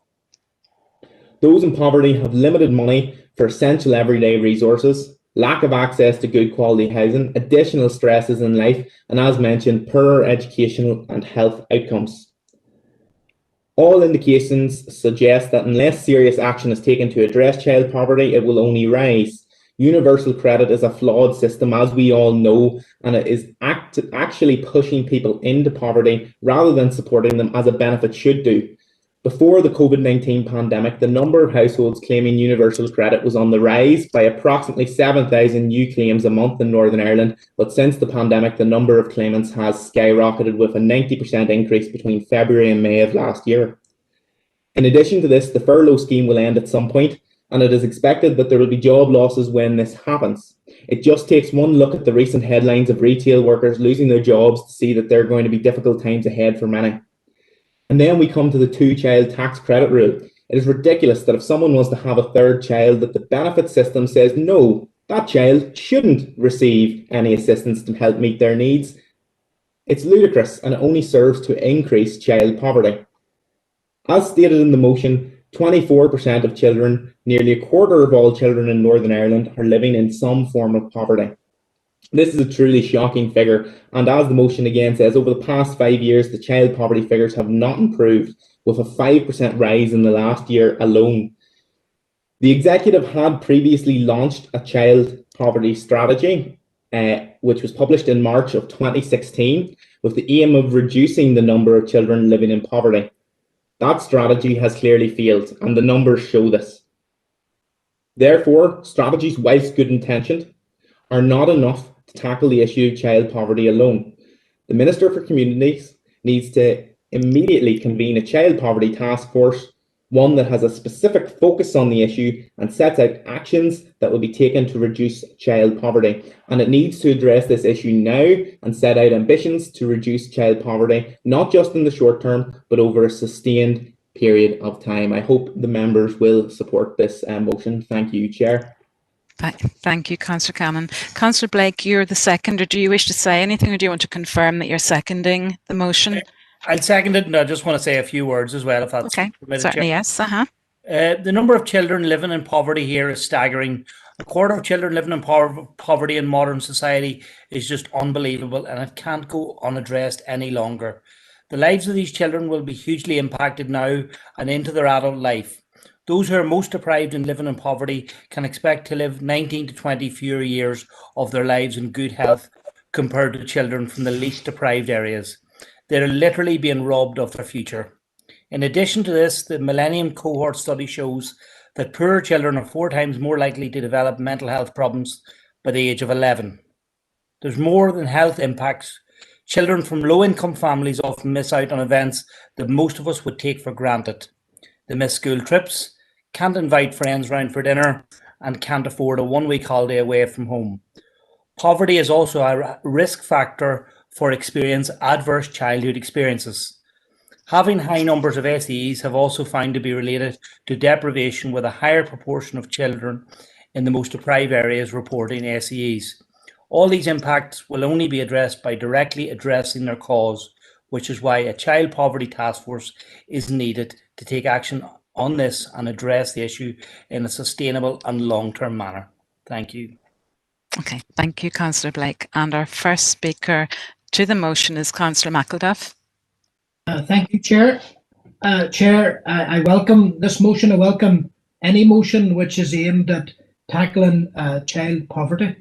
S20: Those in poverty have limited money for essential everyday resources, lack of access to good quality housing, additional stresses in life, and as mentioned, poorer educational and health outcomes. All indications suggest that unless serious action is taken to address child poverty, it will only rise. Universal credit is a flawed system, as we all know, and it is actually pushing people into poverty rather than supporting them as a benefit should do. Before the COVID-19 pandemic, the number of households claiming universal credit was on the rise by approximately 7,000 new claims a month in Northern Ireland, but since the pandemic, the number of claimants has skyrocketed with a 90% increase between February and May of last year. In addition to this, the furlough scheme will end at some point, and it is expected that there will be job losses when this happens. It just takes one look at the recent headlines of retail workers losing their jobs to see that there are going to be difficult times ahead for many. And then we come to the two-child tax credit rule. It is ridiculous that if someone wants to have a third child, that the benefit system says no, that child shouldn't receive any assistance to help meet their needs. It's ludicrous, and it only serves to increase child poverty. As stated in the motion, 24% of children, nearly a quarter of all children in Northern Ireland, are living in some form of poverty. This is a truly shocking figure, and as the motion again says, over the past 5 years, the child poverty figures have not improved, with a 5% rise in the last year alone. The executive had previously launched a child poverty strategy, which was published in March of 2016, with the aim of reducing the number of children living in poverty. That strategy has clearly failed, and the numbers show this. Therefore, strategies, whilst good intentioned, are not enough to tackle the issue of child poverty alone. The Minister for Communities needs to immediately convene a child poverty task force, one that has a specific focus on the issue and sets out actions that will be taken to reduce child poverty. And it needs to address this issue now and set out ambitions to reduce child poverty, not just in the short term, but over a sustained period of time. I hope the members will support this motion. Thank you, Chair.
S1: Thank you, Councillor Cannon. Councillor Blake, you're the seconder. Do you wish to say anything, or do you want to confirm that you're seconding the motion?
S4: I'll second it, and I just want to say a few words as well, if that's
S1: okay.
S4: Permitted,
S1: Certainly,
S4: Chair.
S1: yes.
S4: The number of children living in poverty here is staggering. A quarter of children living in poverty in modern society is just unbelievable, and it can't go unaddressed any longer. The lives of these children will be hugely impacted now and into their adult life. Those who are most deprived and living in poverty can expect to live 19 to 20 fewer years of their lives in good health compared to children from the least deprived areas. They're literally being robbed of their future. In addition to this, the Millennium Cohort study shows that poorer children are 4 times more likely to develop mental health problems by the age of 11. There's more than health impacts. Children from low-income families often miss out on events that most of us would take for granted. They miss school trips, can't invite friends round for dinner, and can't afford a 1-week holiday away from home. Poverty is also a risk factor for experience adverse childhood experiences. Having high numbers of SEs have also found to be related to deprivation, with a higher proportion of children in the most deprived areas reporting SEs. All these impacts will only be addressed by directly addressing their cause, which is why a child poverty task force is needed to take action on this and address the issue in a sustainable and long-term manner. Thank you.
S1: Okay, thank you, Councillor Blake. And our first speaker to the motion is Councillor McElduff.
S7: Thank you, Chair. Chair, I welcome this motion. I welcome any motion which is aimed at tackling child poverty.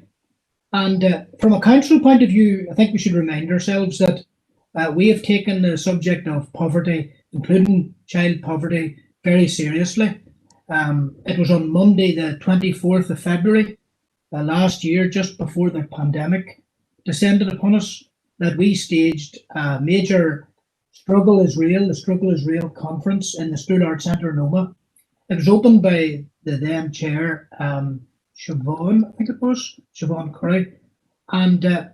S7: And from a council point of view, I think we should remind ourselves that we have taken the subject of poverty, including child poverty, very seriously. It was on Monday, the 24th of February last year, just before the pandemic descended upon us, that we staged a major Struggle is Real, the Struggle is Real conference in the School Arts Centre in Omagh. It was opened by the then chair, Siobhan, I think it was, Siobhan Curry. And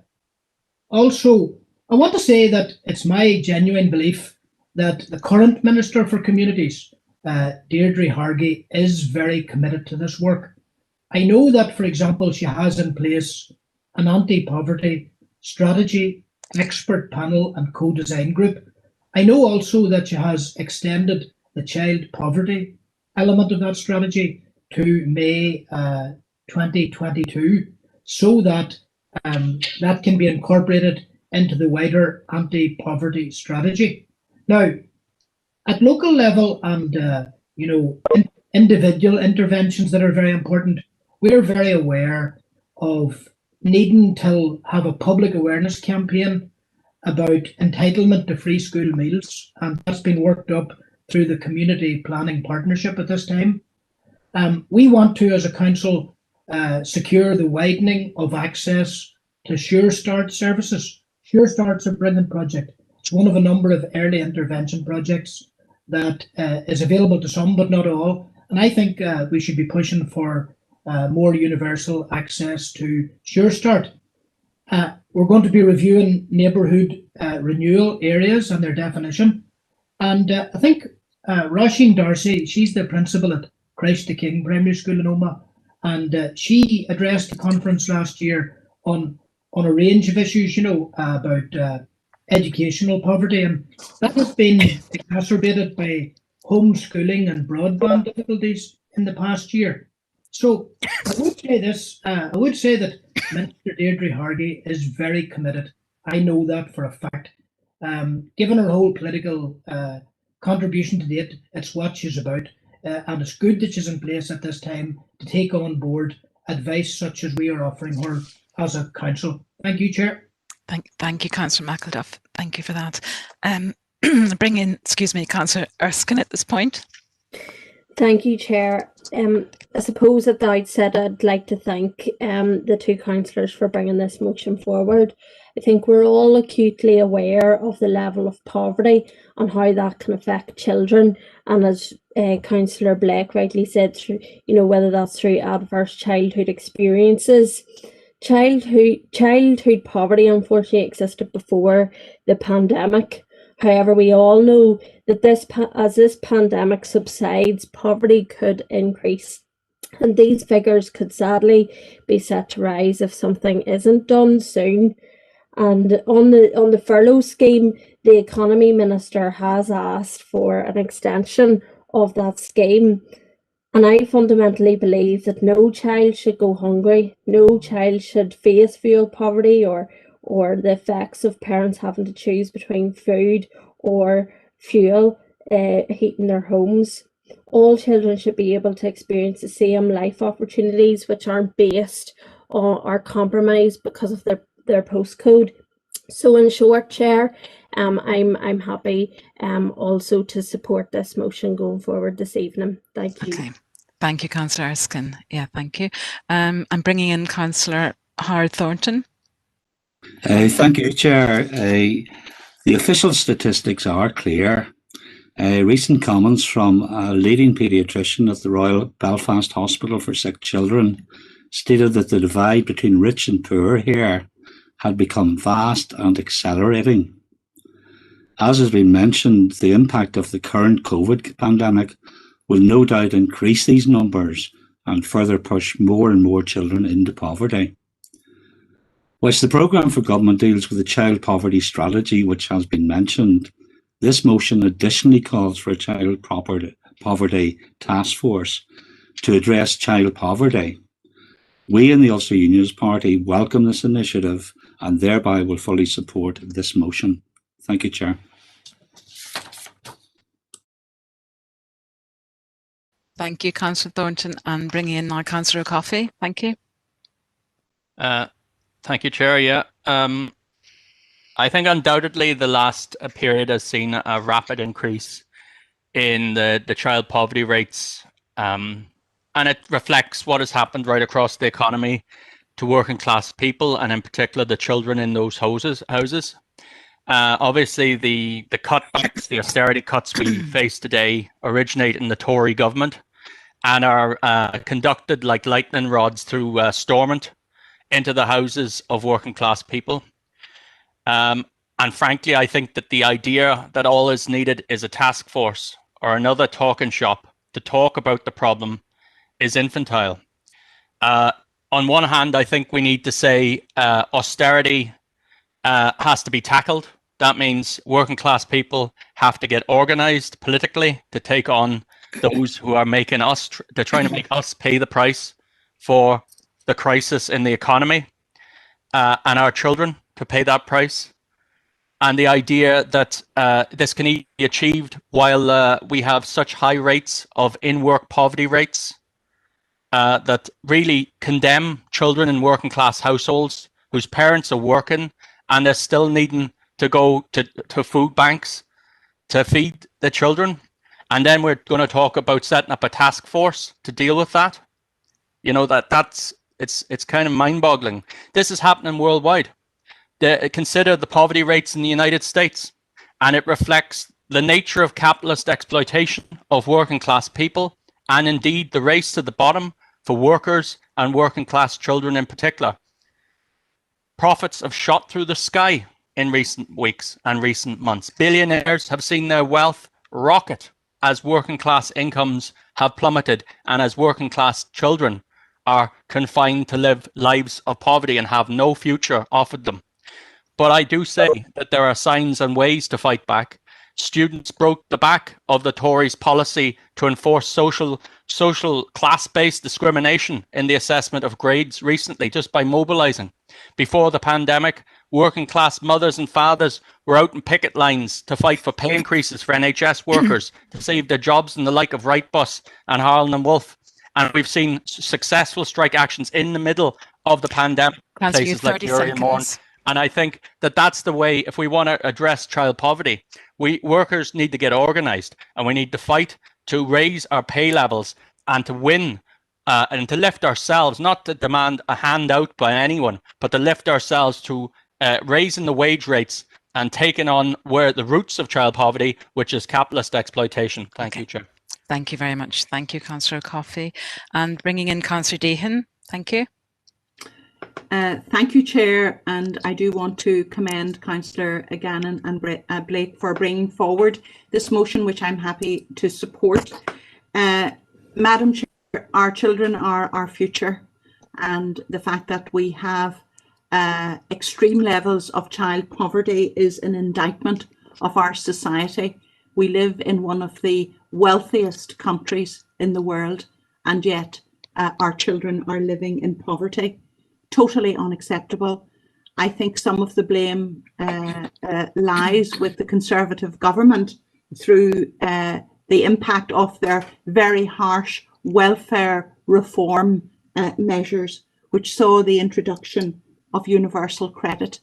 S7: also, I want to say that it's my genuine belief that the current Minister for Communities, Deirdre Hargey, is very committed to this work. I know that, for example, she has in place an anti-poverty strategy, expert panel and co-design group. I know also that she has extended the child poverty element of that strategy to May 2022, so that that can be incorporated into the wider anti-poverty strategy. Now, at local level and individual interventions that are very important, we're very aware of needing to have a public awareness campaign about entitlement to free school meals, and that's been worked up through the Community Planning Partnership at this time. We want to, as a council, secure the widening of access to Sure Start services. Sure Start's a brilliant project. It's one of a number of early intervention projects that is available to some, but not all. And I think we should be pushing for more universal access to Sure Start. We're going to be reviewing neighbourhood renewal areas and their definition. And I think Roisin Darcy, she's the principal at Christ the King Primary School in Omagh, and she addressed the conference last year on a range of issues, about educational poverty, and that has been exacerbated by homeschooling and broadband difficulties in the past year. So I would say this, I would say that Minister Deirdre Hargey is very committed. I know that for a fact. Given her whole political contribution to date, it's what she's about. And it's good that she's in place at this time to take on board advice such as we are offering her as a council. Thank you, Chair.
S1: Thank you, Councillor McElduff. Thank you for that. Bring in, Councillor Erskine at this point.
S10: Thank you, Chair. I suppose at the outset, I'd like to thank the two councillors for bringing this motion forward. I think we're all acutely aware of the level of poverty and how that can affect children. And as Councillor Blake rightly said, through, whether that's through adverse childhood experiences. Childhood poverty unfortunately existed before the pandemic. However, we all know that as this pandemic subsides, poverty could increase. And these figures could sadly be set to rise if something isn't done soon. And on the furlough scheme, the Economy Minister has asked for an extension of that scheme. And I fundamentally believe that no child should go hungry, no child should face fuel poverty or the effects of parents having to choose between food or fuel heating their homes. All children should be able to experience the same life opportunities which aren't based on or compromised because of their postcode. So in short, Chair, I'm happy also to support this motion going forward this evening. Thank you.
S1: Okay. Thank you, Councillor Erskine. Yeah, thank you. I'm bringing in Councillor Howard Thornton.
S21: Thank you, Chair. The official statistics are clear. Recent comments from a leading paediatrician at the Royal Belfast Hospital for Sick Children stated that the divide between rich and poor here had become vast and accelerating. As has been mentioned, the impact of the current COVID pandemic will no doubt increase these numbers and further push more and more children into poverty. Whilst the programme for government deals with the child poverty strategy, which has been mentioned, this motion additionally calls for a child Poverty Task Force to address child poverty. We in the Ulster Unionist Party welcome this initiative and thereby will fully support this motion. Thank you, Chair.
S1: Thank you, Councillor Thornton, and bringing in now Councillor Coffey. Thank you.
S5: Thank you, Chair. Yeah, I think undoubtedly the last period has seen a rapid increase in the child poverty rates, and it reflects what has happened right across the economy to working class people, and in particular the children in those houses. Obviously, the cutbacks, the austerity cuts we face today originate in the Tory government and are conducted like lightning rods through Stormont into the houses of working class people. And frankly, I think that the idea that all is needed is a task force or another talking shop to talk about the problem is infantile. On one hand, I think we need to say austerity has to be tackled. That means working class people have to get organized politically to take on those who are making us, they're trying to make us pay the price for the crisis in the economy, and our children to pay that price. And the idea that this can be achieved while we have such high rates of in-work poverty rates that really condemn children in working class households whose parents are working and they're still needing to go to food banks to feed the children. And then we're going to talk about setting up a task force to deal with that. You know, it's kind of mind-boggling. This is happening worldwide. Consider the poverty rates in the United States, and it reflects the nature of capitalist exploitation of working class people, and indeed the race to the bottom for workers and working class children in particular. Profits have shot through the sky in recent weeks and recent months. Billionaires have seen their wealth rocket as working class incomes have plummeted and as working class children are confined to live lives of poverty and have no future offered them. But I do say that there are signs and ways to fight back. Students broke the back of the Tories' policy to enforce social class-based discrimination in the assessment of grades recently, just by mobilising. Before the pandemic, working class mothers and fathers were out in picket lines to fight for pay increases for NHS workers to save their jobs in the like of Wrightbus and Harland and Wolff. And we've seen successful strike actions in the middle of the pandemic, places like Uri and Mourne. And I think that that's the way, if we want to address child poverty, we workers need to get organised and we need to fight to raise our pay levels and to win and to lift ourselves, not to demand a handout by anyone, but to lift ourselves to raising the wage rates and taking on where the roots of child poverty, which is capitalist exploitation. Thank you, Chair.
S1: Thank you very much. Thank you, Councillor Coffey. And bringing in Councillor Deehan. Thank you.
S6: Thank you, Chair, and I do want to commend Councillor Gannon and Blake for bringing forward this motion, which I'm happy to support. Madam Chair, our children are our future, and the fact that we have extreme levels of child poverty is an indictment of our society. We live in one of the wealthiest countries in the world, and yet our children are living in poverty. Totally unacceptable. I think some of the blame lies with the Conservative government through the impact of their very harsh welfare reform measures, which saw the introduction of universal credit,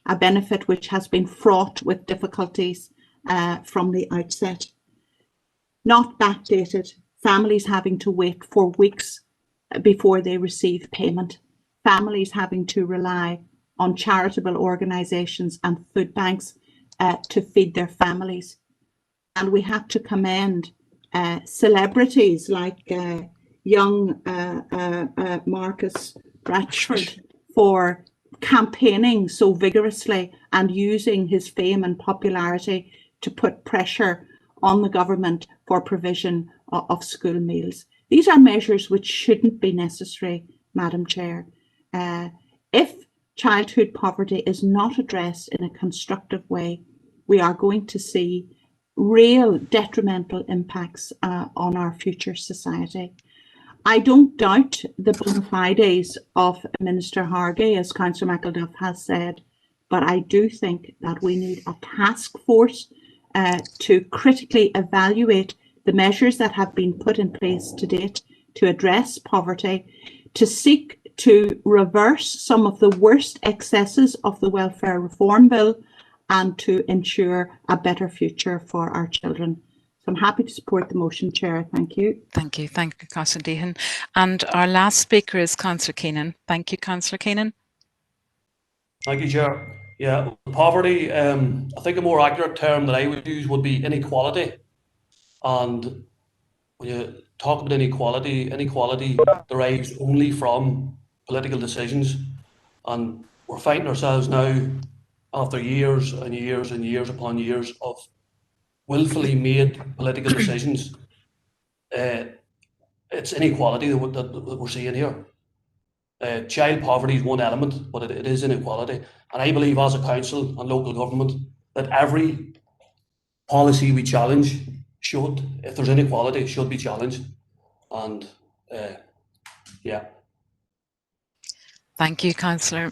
S6: a benefit which has been fraught with difficulties from the outset. Not backdated, families having to wait for weeks before they receive payment. Families having to rely on charitable organisations and food banks to feed their families. And we have to commend celebrities like young Marcus Bratchford for campaigning so vigorously and using his fame and popularity to put pressure on the government for provision of school meals. These are measures which shouldn't be necessary, Madam Chair. If childhood poverty is not addressed in a constructive way, we are going to see real detrimental impacts on our future society. I don't doubt the bona fides of Minister Hargay, as Councillor McElduff has said, but I do think that we need a task force to critically evaluate the measures that have been put in place to date to address poverty, to seek to reverse some of the worst excesses of the Welfare Reform Bill, and to ensure a better future for our children. So I'm happy to support the motion, Chair. Thank you.
S1: Thank you. Thank you, Councillor Deehan. And our last speaker is Councillor Keenan. Thank you, Councillor Keenan.
S2: Thank you, Chair. Yeah, poverty, I think a more accurate term that I would use would be inequality. And when you talk about inequality derives only from political decisions. And we're finding ourselves now, after years and years and years upon years of willfully made political decisions, it's inequality that we're seeing here. Child poverty is one element, but it is inequality. And I believe as a council and local government that every policy we challenge should, if there's inequality, should be challenged. And yeah.
S1: Thank you, Councillor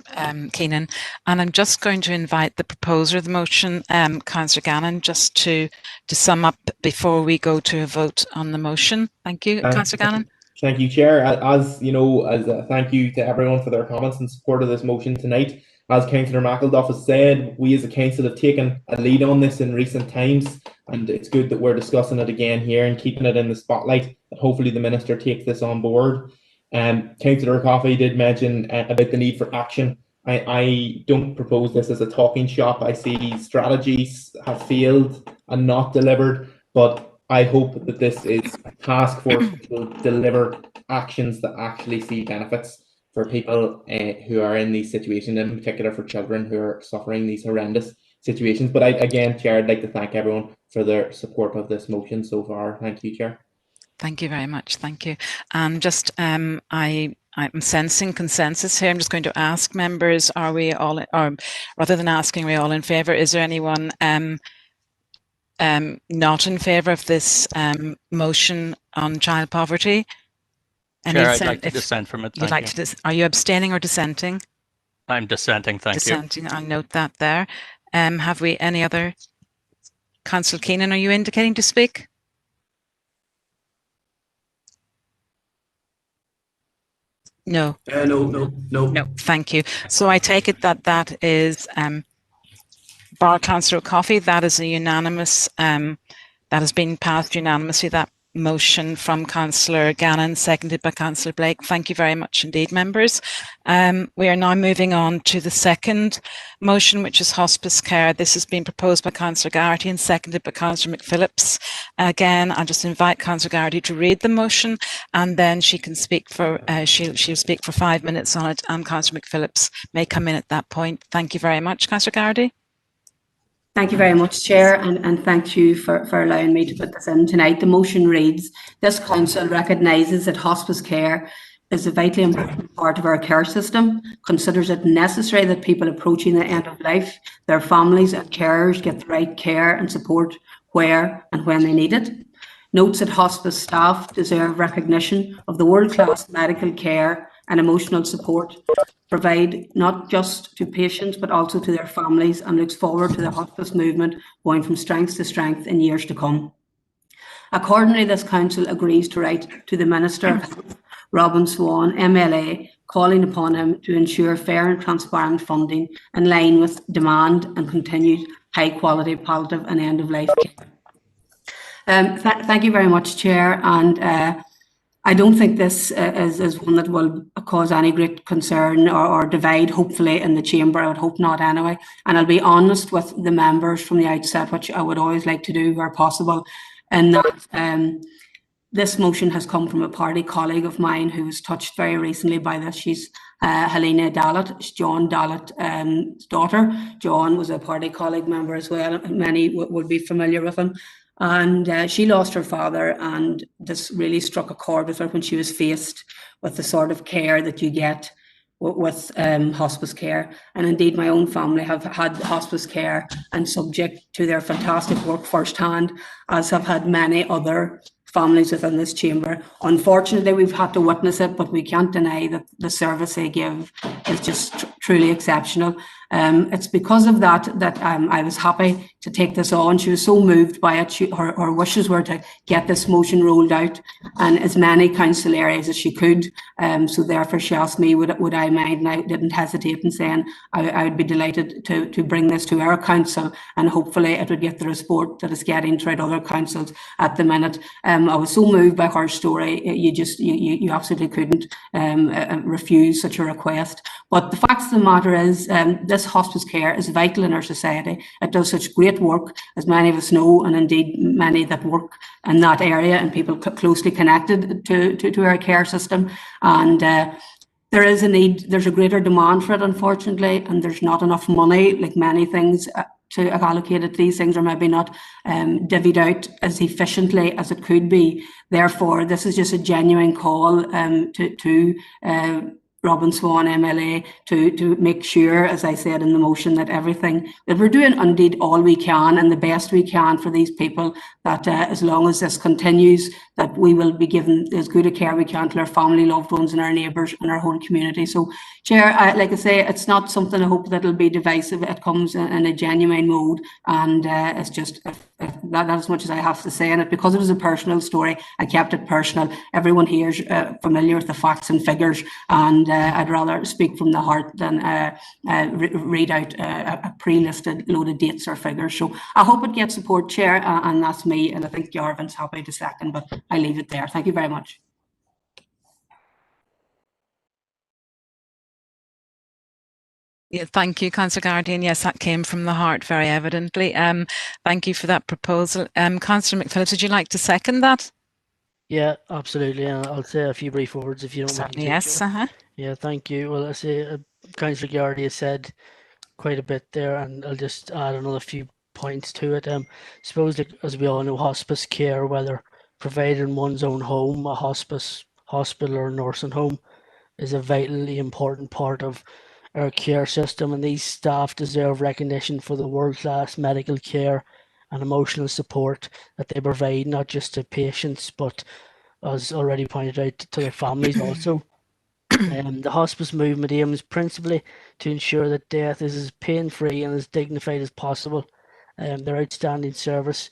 S1: Keenan. And I'm just going to invite the proposer of the motion, Councillor Gannon, just to sum up before we go to a vote on the motion. Thank you, Councillor Gannon.
S20: Thank you, Chair. As you know, as a thank you to everyone for their comments in support of this motion tonight. As Councillor McElduff has said, we as a council have taken a lead on this in recent times, and it's good that we're discussing it again here and keeping it in the spotlight. And hopefully the Minister takes this on board. Councillor Coffey did mention about the need for action. I don't propose this as a talking shop. I see strategies have failed and not delivered, but I hope that this is a task force that will deliver actions that actually see benefits for people who are in these situations, in particular for children who are suffering these horrendous situations. But again, Chair, I'd like to thank everyone for their support of this motion so far. Thank you, Chair.
S1: Thank you very much. Thank you. And just I'm sensing consensus here. I'm just going to ask members, are we all, or rather than asking, are we all in favour? Is there anyone not in favour of this motion on child poverty?
S5: Chair, I'd like to dissent from it.
S1: You'd like to are you abstaining or dissenting?
S5: I'm dissenting, thank you.
S1: Dissenting, I'll note that there. Have we any other? Councillor Keenan, are you indicating to speak? No.
S2: No.
S1: Thank you. So I take it that that is bar Councillor Coffey. That is a unanimous. That has been passed unanimously. That motion from Councillor Gannon, seconded by Councillor Blake. Thank you very much indeed, members. We are now moving on to the second motion, which is hospice care. This has been proposed by Councillor Garrity and seconded by Councillor McPhillips. Again, I'll just invite Councillor Garrity to read the motion, and then she can speak for she'll speak for 5 minutes on it, and Councillor McPhillips may come in at that point. Thank you very much, Councillor Garrity.
S22: Thank you very much, Chair, and thank you for allowing me to put this in tonight. The motion reads, this council recognises that hospice care is a vitally important part of our care system, considers it necessary that people approaching the end of life, their families and carers get the right care and support where and when they need it, notes that hospice staff deserve recognition of the world-class medical care and emotional support provide not just to patients but also to their families, and looks forward to the hospice movement going from strength to strength in years to come. Accordingly, this council agrees to write to the Minister of Health, Robin Swan, MLA, calling upon him to ensure fair and transparent funding in line with demand and continued high quality palliative and end of life care. Thank you very much, Chair, and I don't think this is one that will cause any great concern or divide, hopefully, in the chamber. I would hope not anyway. And I'll be honest with the members from the outset, which I would always like to do where possible, and that this motion has come from a party colleague of mine who was touched very recently by this. She's Helena Dallatt, John Dallatt's daughter. John was a party colleague member as well. Many would be familiar with him. And she lost her father, and this really struck a chord with her when she was faced with the sort of care that you get with hospice care, and indeed my own family have had hospice care and subject to their fantastic work firsthand, as have had many other families within this chamber. Unfortunately, we've had to witness it, but we can't deny that the service they give is just truly exceptional. It's because of that that I was happy to take this on. She was so moved by it. Her wishes were to get this motion rolled out in as many council areas as she could. So therefore she asked me would I mind, and I didn't hesitate in saying I would be delighted to bring this to our council, and hopefully it would get the support that it's getting throughout other councils at the minute. I was so moved by her story. You absolutely couldn't refuse such a request. But the fact of the matter is, this hospice care is vital in our society. It does such great work, as many of us know, and indeed many that work in that area and people closely connected to our care system. And there is a need, there's a greater demand for it, unfortunately, and there's not enough money, like many things, to allocate it. These things are maybe not divvied out as efficiently as it could be. Therefore, this is just a genuine call to Robin Swan MLA to make sure, as I said in the motion, that everything that we're doing, indeed all we can and the best we can for these people, that as long as this continues, that we will be given as good a care we can to our family, loved ones and our neighbours and our whole community. So Chair, like I say, it's not something I hope that'll be divisive. It comes in a genuine mode, and it's just that as much as I have to say in it, because it was a personal story, I kept it personal. Everyone here is familiar with the facts and figures, and I'd rather speak from the heart than read out a pre-listed load of dates or figures. So I hope it gets support, Chair, and that's me, and I think Jarvin's happy to second, but I leave it there. Thank you very much.
S1: Yeah, thank you, Councillor Guardian. Yes, that came from the heart very evidently. Thank you for that proposal. Councillor McPhillips, would you like to second that?
S16: Yeah, absolutely. And I'll say a few brief words if you don't mind.
S1: Yes.
S16: Yeah, thank you. Well, I say Councillor Gardy has said quite a bit there, and I'll just add another few points to it. Suppose, like, as we all know, hospice care, whether provided in one's own home, a hospice, hospital, or nursing home, is a vitally important part of our care system, and these staff deserve recognition for the world-class medical care and emotional support that they provide, not just to patients, but, as already pointed out, to their families also. The hospice movement aims principally to ensure that death is as pain-free and as dignified as possible. Their outstanding services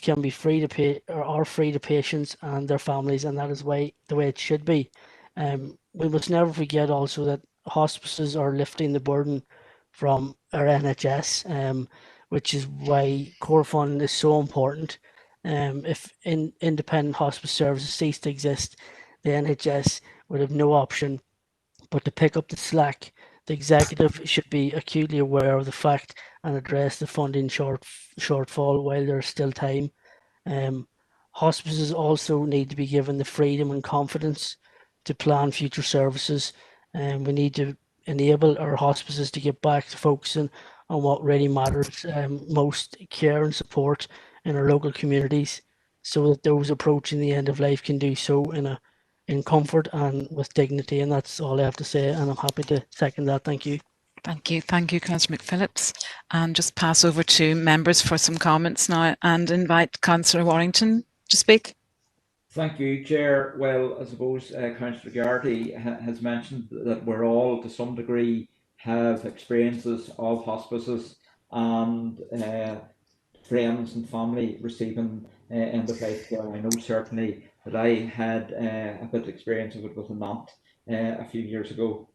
S16: can be free to pay, or are free to patients and their families, and that is the way it should be. We must never forget also that hospices are lifting the burden from our NHS, which is why core funding is so important. If independent hospice services cease to exist, the NHS would have no option but to pick up the slack. The executive should be acutely aware of the fact and address the funding shortfall while there is still time. Hospices also need to be given the freedom and confidence to plan future services, and we need to enable our hospices to get back to focusing on what really matters most: care and support in our local communities, so that those approaching the end of life can do so in comfort and with dignity. And that's all I have to say, and I'm happy to second that. Thank you.
S1: Thank you, Councillor McPhillips. And just pass over to members for some comments now, and invite Councillor Warrington to speak.
S3: Thank you, Chair. Well, I suppose Councillor Garrity has mentioned that we're all, to some degree, have experiences of hospices and friends and family receiving end-of-life care. I know certainly that I had a bit of experience of it with an aunt a few years ago.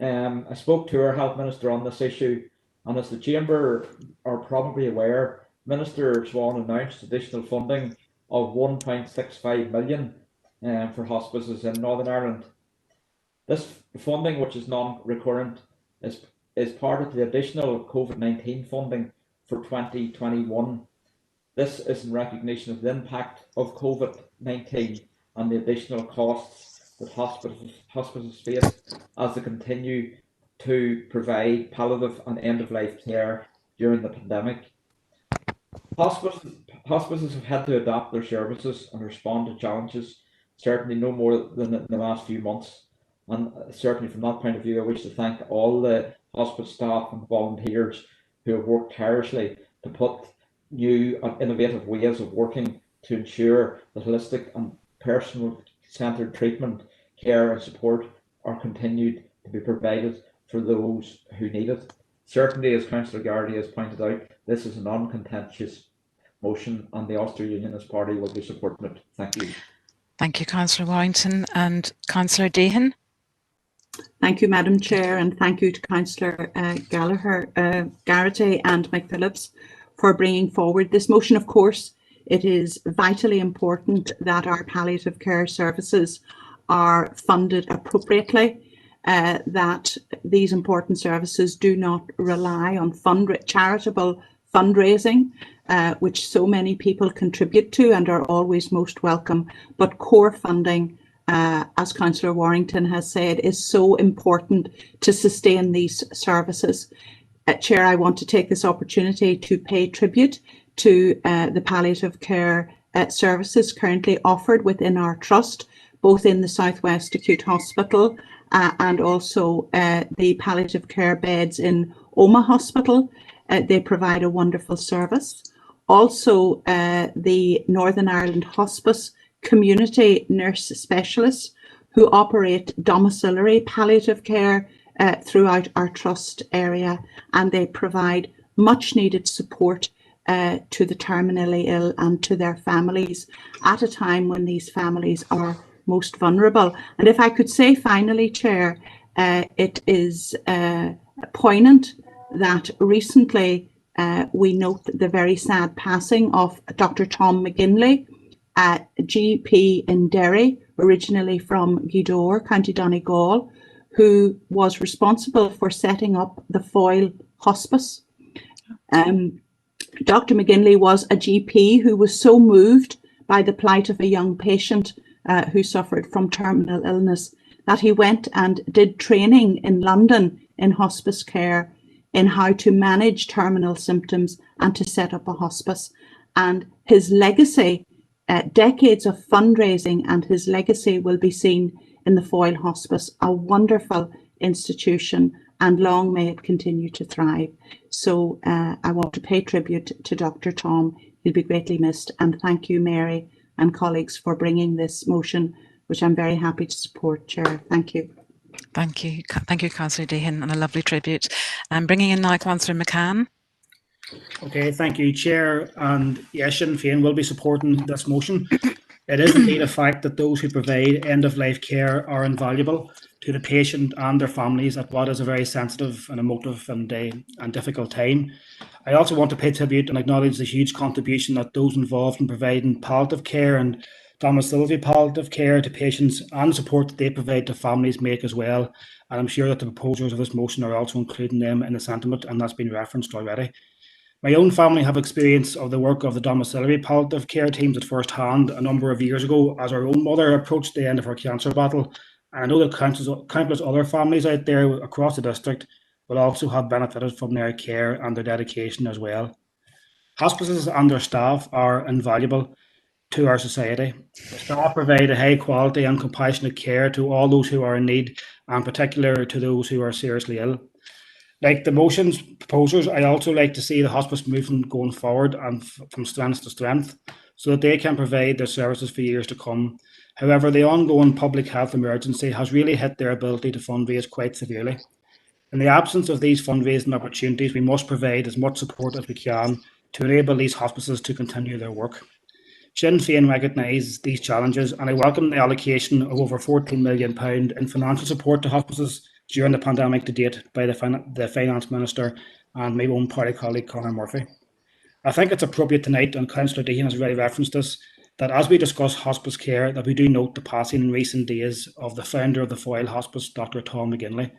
S3: I spoke to our Health Minister on this issue, and as the Chamber are probably aware, Minister Swan announced additional funding of 1.65 million for hospices in Northern Ireland. This funding, which is non-recurrent, is part of the additional COVID-19 funding for 2021. This is in recognition of the impact of COVID-19 and the additional costs that hospices face as they continue to provide palliative and end-of-life care during the pandemic. Hospices have had to adapt their services and respond to challenges, certainly no more than in the last few months. And certainly from that point of view, I wish to thank all the hospice staff and volunteers who have worked tirelessly to put new and innovative ways of working to ensure that holistic and personal-centred treatment, care and support are continued to be provided for those who need it. Certainly, as Councillor Gardaí has pointed out, this is a non-contentious motion and the Ulster Unionist Party will be supporting it. Thank you.
S1: Thank you, Councillor Warrington. And Councillor Dehan.
S6: Thank you, Madam Chair, and thank you to Councillor Gallagher, Garrity and McPhillips for bringing forward this motion. Of course, it is vitally important that our palliative care services are funded appropriately, that these important services do not rely on charitable fundraising, which so many people contribute to and are always most welcome, but core funding, as Councillor Warrington has said, is so important to sustain these services. Chair, I want to take this opportunity to pay tribute to the palliative care services currently offered within our trust, both in the South West Acute Hospital and also the palliative care beds in Omagh Hospital. They provide a wonderful service. Also, the Northern Ireland Hospice community nurse specialists who operate domiciliary palliative care throughout our trust area, and they provide much needed support to the terminally ill and to their families at a time when these families are most vulnerable. And if I could say finally, Chair, it is poignant that recently we note the very sad passing of Dr. Tom McGinley, a GP in Derry, originally from Gweedore, County Donegal, who was responsible for setting up the Foyle Hospice. Dr. McGinley was a GP who was so moved by the plight of a young patient who suffered from terminal illness that he went and did training in London in hospice care in how to manage terminal symptoms and to set up a hospice. And his legacy, decades of fundraising, and his legacy will be seen in the Foyle Hospice, a wonderful institution, and long may it continue to thrive. So I want to pay tribute to Dr. Tom. He'll be greatly missed. And thank you, Mary and colleagues, for bringing this motion, which I'm very happy to support, Chair. Thank you.
S1: Thank you. Thank you, Councillor Dehan, and a lovely tribute. I'm bringing in now Councillor McCann.
S4: Okay, thank you, Chair. And yes, Sinn Féin will be supporting this motion. It is indeed a fact that those who provide end-of-life care are invaluable to the patient and their families at what is a very sensitive and emotive and difficult time. I also want to pay tribute and acknowledge the huge contribution that those involved in providing palliative care and domiciliary palliative care to patients and support that they provide to families make as well. And I'm sure that the proposers of this motion are also including them in the sentiment, and that's been referenced already. My own family have experience of the work of the domiciliary palliative care teams at first hand a number of years ago as our own mother approached the end of her cancer battle. And I know that countless other families out there across the district will also have benefited from their care and their dedication as well. Hospices and their staff are invaluable to our society. The staff provide a high quality and compassionate care to all those who are in need, and particularly to those who are seriously ill. Like the motion's proposers, I also like to see the hospice movement going forward and from strength to strength so that they can provide their services for years to come. However, the ongoing public health emergency has really hit their ability to fundraise quite severely. In the absence of these fundraising opportunities, we must provide as much support as we can to enable these hospices to continue their work. Sinn Féin recognise these challenges, and I welcome the allocation of over £14 million in financial support to hospices during the pandemic to date by the Finance Minister and my own party colleague Conor Murphy. I think it's appropriate tonight, and Councillor Dehan has already referenced this, that as we discuss hospice care, that we do note the passing in recent days of the founder of the Foyle Hospice, Dr. Tom McGinley.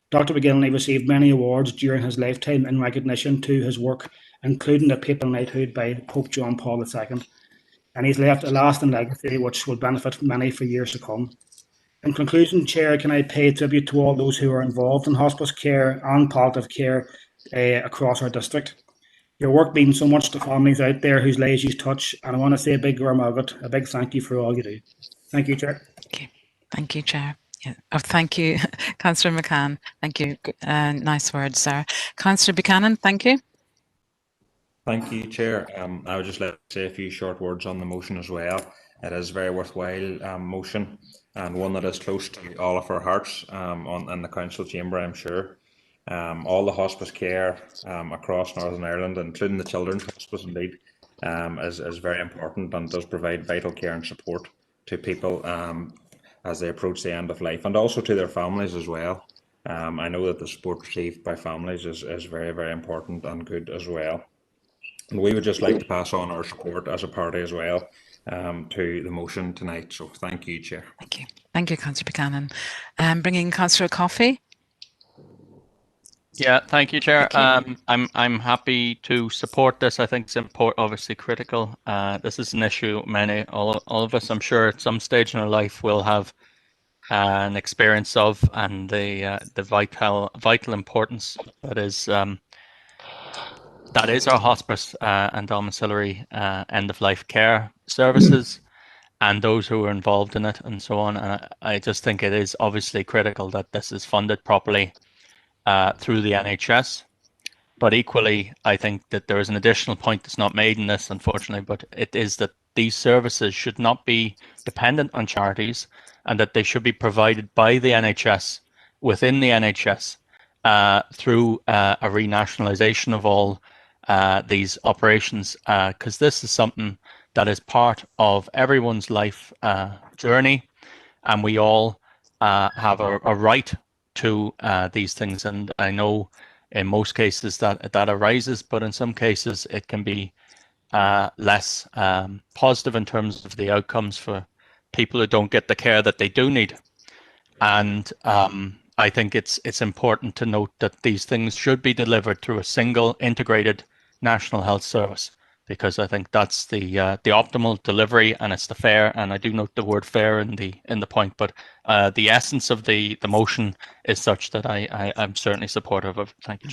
S4: Dr. McGinley received many awards during his lifetime in recognition to his work, including a papal knighthood by Pope John Paul II. And he's left a lasting legacy which will benefit many for years to come. In conclusion, Chair, can I pay tribute to all those who are involved in hospice care and palliative care across our district. Your work means so much to families out there whose lives you touch, and I want to say a big thank you for all you do. Thank you, Chair.
S1: Okay. Thank you, Chair. Yeah. Oh, thank you, Councillor McCann. Thank you. Nice words, sir. Councillor Buchanan, thank you.
S11: Thank you, Chair. I would just like to say a few short words on the motion as well. It is a very worthwhile motion, and one that is close to all of our hearts in the Council chamber, I'm sure. All the hospice care across Northern Ireland, including the Children's Hospice indeed, is very important and does provide vital care and support to people as they approach the end of life, and also to their families as well. I know that the support received by families is very, very important and good as well. And we would just like to pass on our support as a party as well to the motion tonight. So thank you, Chair.
S1: Thank you. Thank you, Councillor Buchanan. Bringing Councillor Coffey.
S5: Yeah, thank you, Chair. I'm happy to support this. I think it's obviously critical. This is an issue all of us, I'm sure, at some stage in our life will have an experience of, and the vital importance that is our hospice and domiciliary end of life care services and those who are involved in it and so on. And I just think it is obviously critical that this is funded properly through the NHS. But equally, I think that there is an additional point that's not made in this, unfortunately, but it is that these services should not be dependent on charities, and that they should be provided by the NHS within the NHS through a renationalisation of all these operations, because this is something that is part of everyone's life journey, and we all have a right to these things. And I know in most cases that arises, but in some cases it can be less positive in terms of the outcomes for people who don't get the care that they do need. And I think it's important to note that these things should be delivered through a single integrated National Health Service, because I think that's the optimal delivery, and it's the fair. And I do note the word fair in the point, but the essence of the motion is such that I'm certainly supportive of. Thank you.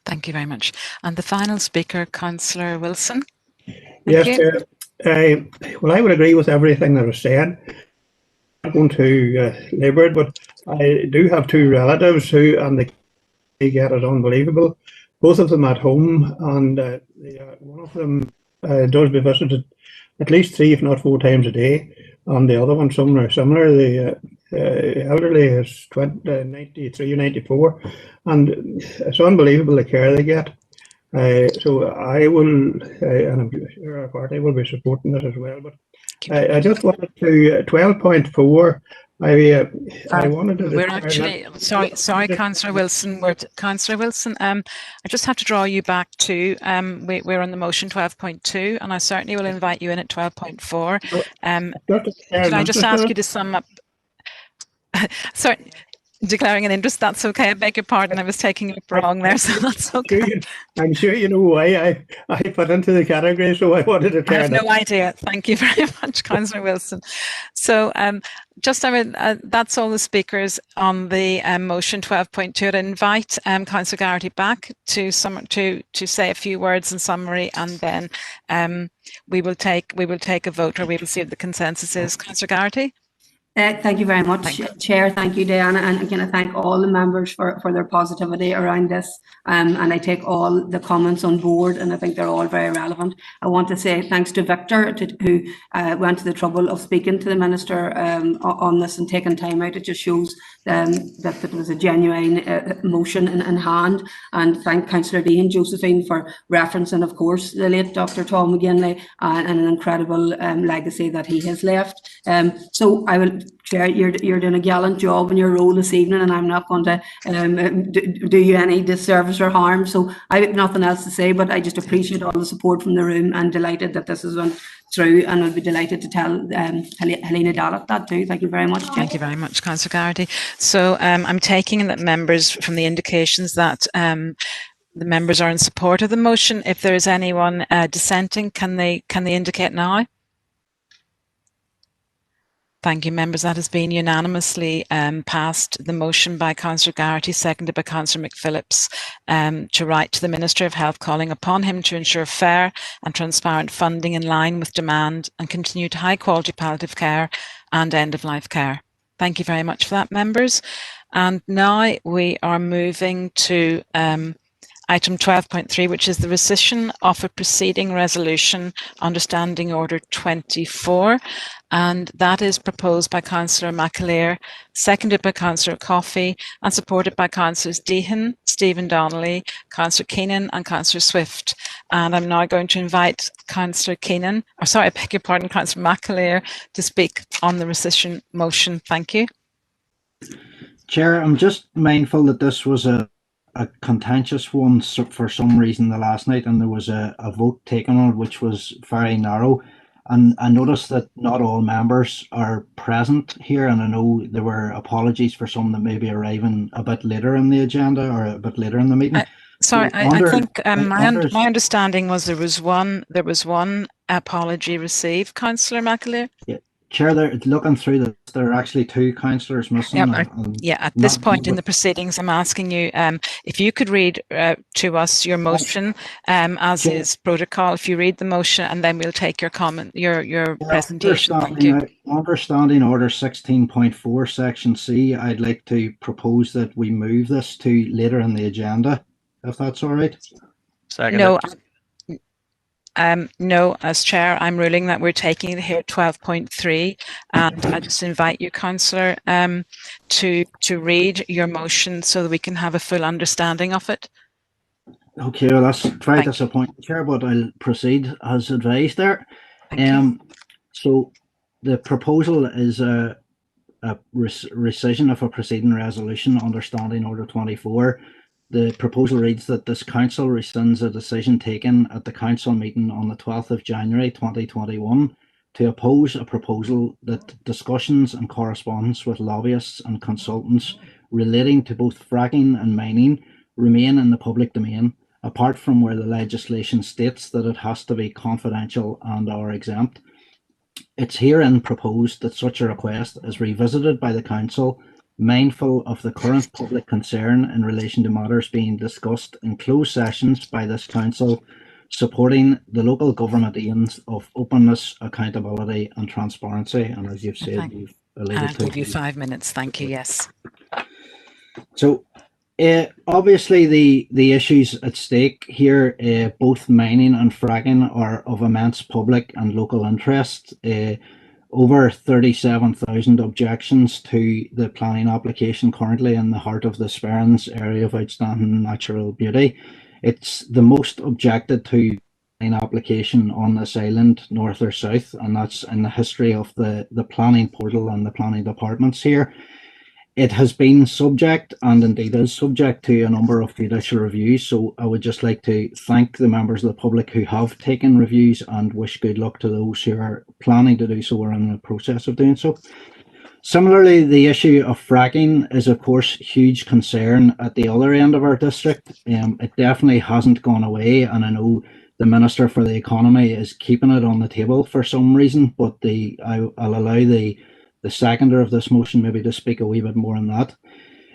S1: Thank you very much. And the final speaker, Councillor Wilson.
S4: Yes, Chair. Well, I would agree with everything that was said. I'm not going to labour it, but I do have two relatives and they get it unbelievable. Both of them at home, and one of them does be visited at least 3, if not 4 times a day, and the other one similar. The elderly is 93 or 94, and it's unbelievable the care they get. So I will, and I'm sure our party will be supporting this as well. But I just wanted to 12.4. I wanted to.
S1: We're actually sorry, Councillor Wilson. Councillor Wilson. I just have to draw you back to we're on the motion 12.2, and I certainly will invite you in at 12.4. Could I just ask you to sum up? Sorry. Declaring an interest, that's okay. I beg your pardon, I was taking it wrong there, so that's okay.
S4: I'm sure you know why I put into the category, so I wanted to turn
S1: I have no idea. Thank you very much, Councillor Wilson. So that's all the speakers on the motion 12.2. I'd invite Councillor Garrity back to say a few words in summary, and then we will take a vote, or we will see what the consensus is. Councillor Garrity.
S22: Thank you very much, Chair. Thank you, Diana. And again, I thank all the members for their positivity around this. And I take all the comments on board, and I think they're all very relevant. I want to say thanks to Victor, who went to the trouble of speaking to the Minister on this and taking time out. It just shows that there was a genuine motion in hand. And thank Councillor Dee and Josephine for referencing, of course, the late Dr. Tom McGinley and an incredible legacy that he has left. So I will, Chair, you're doing a gallant job in your role this evening, and I'm not going to do you any disservice or harm. So I have nothing else to say, but I just appreciate all the support from the room, and delighted that this has went through, and I'll be delighted to tell Helena Dallock that too. Thank you very much, Chair.
S1: Thank you very much, Councillor Garrity. So I'm taking that members, from the indications that the members are in support of the motion. If there is anyone dissenting, can they indicate now? Thank you, members. That has been unanimously passed. The motion by Councillor Garrity, seconded by Councillor McPhillips, to write to the Minister of Health, calling upon him to ensure fair and transparent funding in line with demand and continued high quality palliative care and end of life care. Thank you very much for that, members. And now we are moving to item 12.3, which is the rescission of a preceding resolution under Standing Order 24. And that is proposed by Councillor McAleer, seconded by Councillor Coffey, and supported by Councillors Deehan, Stephen Donnelly, Councillor Keenan, and Councillor Swift. And I'm now going to invite Councillor Keenan, or sorry, I beg your pardon, Councillor McAleer, to speak on the rescission motion. Thank you.
S9: Chair, I'm just mindful that this was a contentious one for some reason the last night, and there was a vote taken on it which was very narrow. And I noticed that not all members are present here, and I know there were apologies for some that may be arriving a bit later in the agenda or a bit later in the meeting.
S1: Sorry, I think my understanding was there was one apology received, Councillor McAleer.
S9: Yeah. Chair, looking through this, there are actually two councillors missing.
S1: At this point in the proceedings, I'm asking you if you could read to us your motion as is protocol. If you read the motion, and then we'll take your comment, your presentation. Thank you.
S9: Under Standing Order 16.4, Section C, I'd like to propose that we move this to later in the agenda, if that's all right.
S1: No. No, as chair, I'm ruling that we're taking it here at 12.3, and I just invite you, councillor, to read your motion so that we can have a full understanding of it.
S9: Okay, well, that's very disappointing, chair, but I'll proceed as advised there. So the proposal is a rescission of a preceding resolution under Standing Order 24. The proposal reads that this council rescinds a decision taken at the council meeting on the 12th of January 2021 to oppose a proposal that discussions and correspondence with lobbyists and consultants relating to both fracking and mining remain in the public domain, apart from where the legislation states that it has to be confidential and/or exempt. It's herein proposed that such a request is revisited by the council, mindful of the current public concern in relation to matters being discussed in closed sessions by this council, supporting the local government aims of openness, accountability and transparency. And as you've said, you've alluded
S1: I'll give you 5 minutes. Thank you. Yes.
S9: So obviously the issues at stake here, both mining and fracking, are of immense public and local interest. Over 37,000 objections to the planning application currently in the heart of the Sperrins area of outstanding natural beauty. It's the most objected to planning application on this island, north or south, and that's in the history of the planning portal and the planning departments here. It has been subject, and indeed is subject, to a number of judicial reviews, so I would just like to thank the members of the public who have taken reviews and wish good luck to those who are planning to do so or in the process of doing so. Similarly, the issue of fracking is of course huge concern at the other end of our district. It definitely hasn't gone away, and I know the Minister for the Economy is keeping it on the table for some reason, but I'll allow the seconder of this motion maybe to speak a wee bit more on that.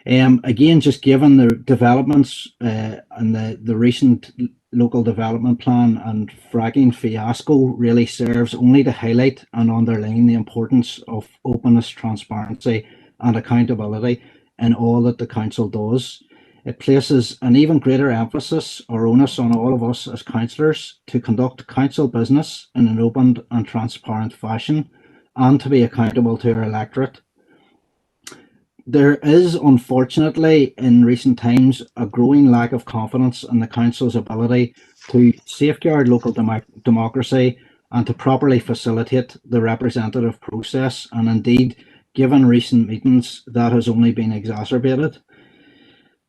S9: Again, just given the developments and the recent local development plan and fracking fiasco really serves only to highlight and underline the importance of openness, transparency and accountability in all that the council does. It places an even greater emphasis or onus on all of us as councillors to conduct council business in an open and transparent fashion, and to be accountable to our electorate. There is, unfortunately, in recent times, a growing lack of confidence in the council's ability to safeguard local democracy and to properly facilitate the representative process, and indeed, given recent meetings, that has only been exacerbated.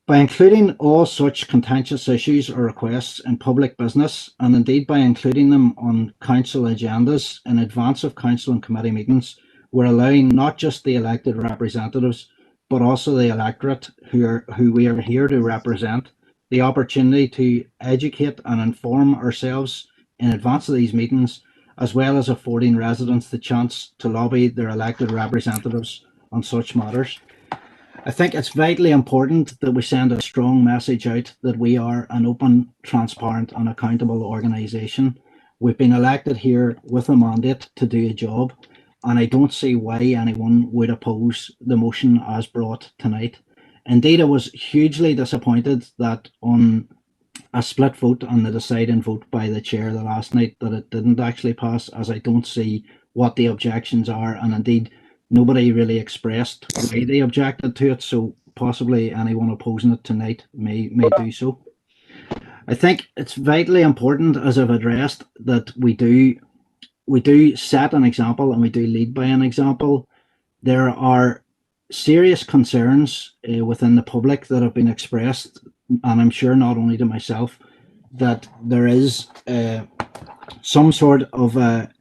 S9: By including all such contentious issues or requests in public business, and indeed by including them on council agendas in advance of council and committee meetings, we're allowing not just the elected representatives, but also the electorate who we are here to represent, the opportunity to educate and inform ourselves in advance of these meetings, as well as affording residents the chance to lobby their elected representatives on such matters. I think it's vitally important that we send a strong message out that we are an open, transparent and accountable organisation. We've been elected here with a mandate to do a job, and I don't see why anyone would oppose the motion as brought tonight. Indeed, I was hugely disappointed that on a split vote on the deciding vote by the chair the last night that it didn't actually pass, as I don't see what the objections are, and indeed nobody really expressed why they objected to it, so possibly anyone opposing it tonight may do so. I think it's vitally important, as I've addressed, that we do set an example and we do lead by an example. There are serious concerns within the public that have been expressed, and I'm sure not only to myself, that there is some sort of a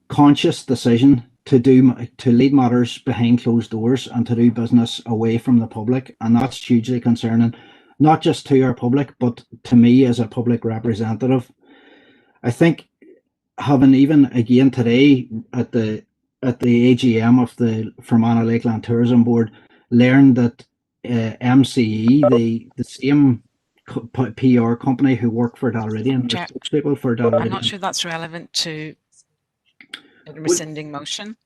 S9: conscious decision to lead matters behind closed doors and to do business away from the public, and that's hugely concerning, not just to our public, but to me as a public representative. I think having even again today at the AGM of the Fermanagh Lakeland Tourism Board learned that MCE, the same PR company who work for Dalridian, the spokespeople for Dalridian.
S1: I'm not sure that's relevant to the rescinding motion.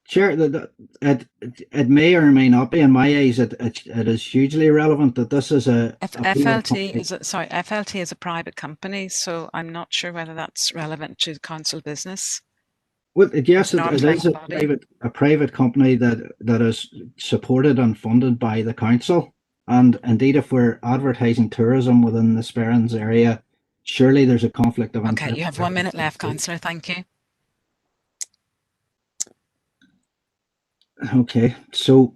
S9: Sure, it may or may not be. In my eyes, it is hugely relevant that this is
S1: FLT is a private company, so I'm not sure whether that's relevant to council business.
S9: Well, yes, it is a private company that is supported and funded by the council. And indeed, if we're advertising tourism within the Sperrins area, surely there's a conflict of interest.
S1: Okay, you have 1 minute left, Councillor. Thank you.
S9: Okay, so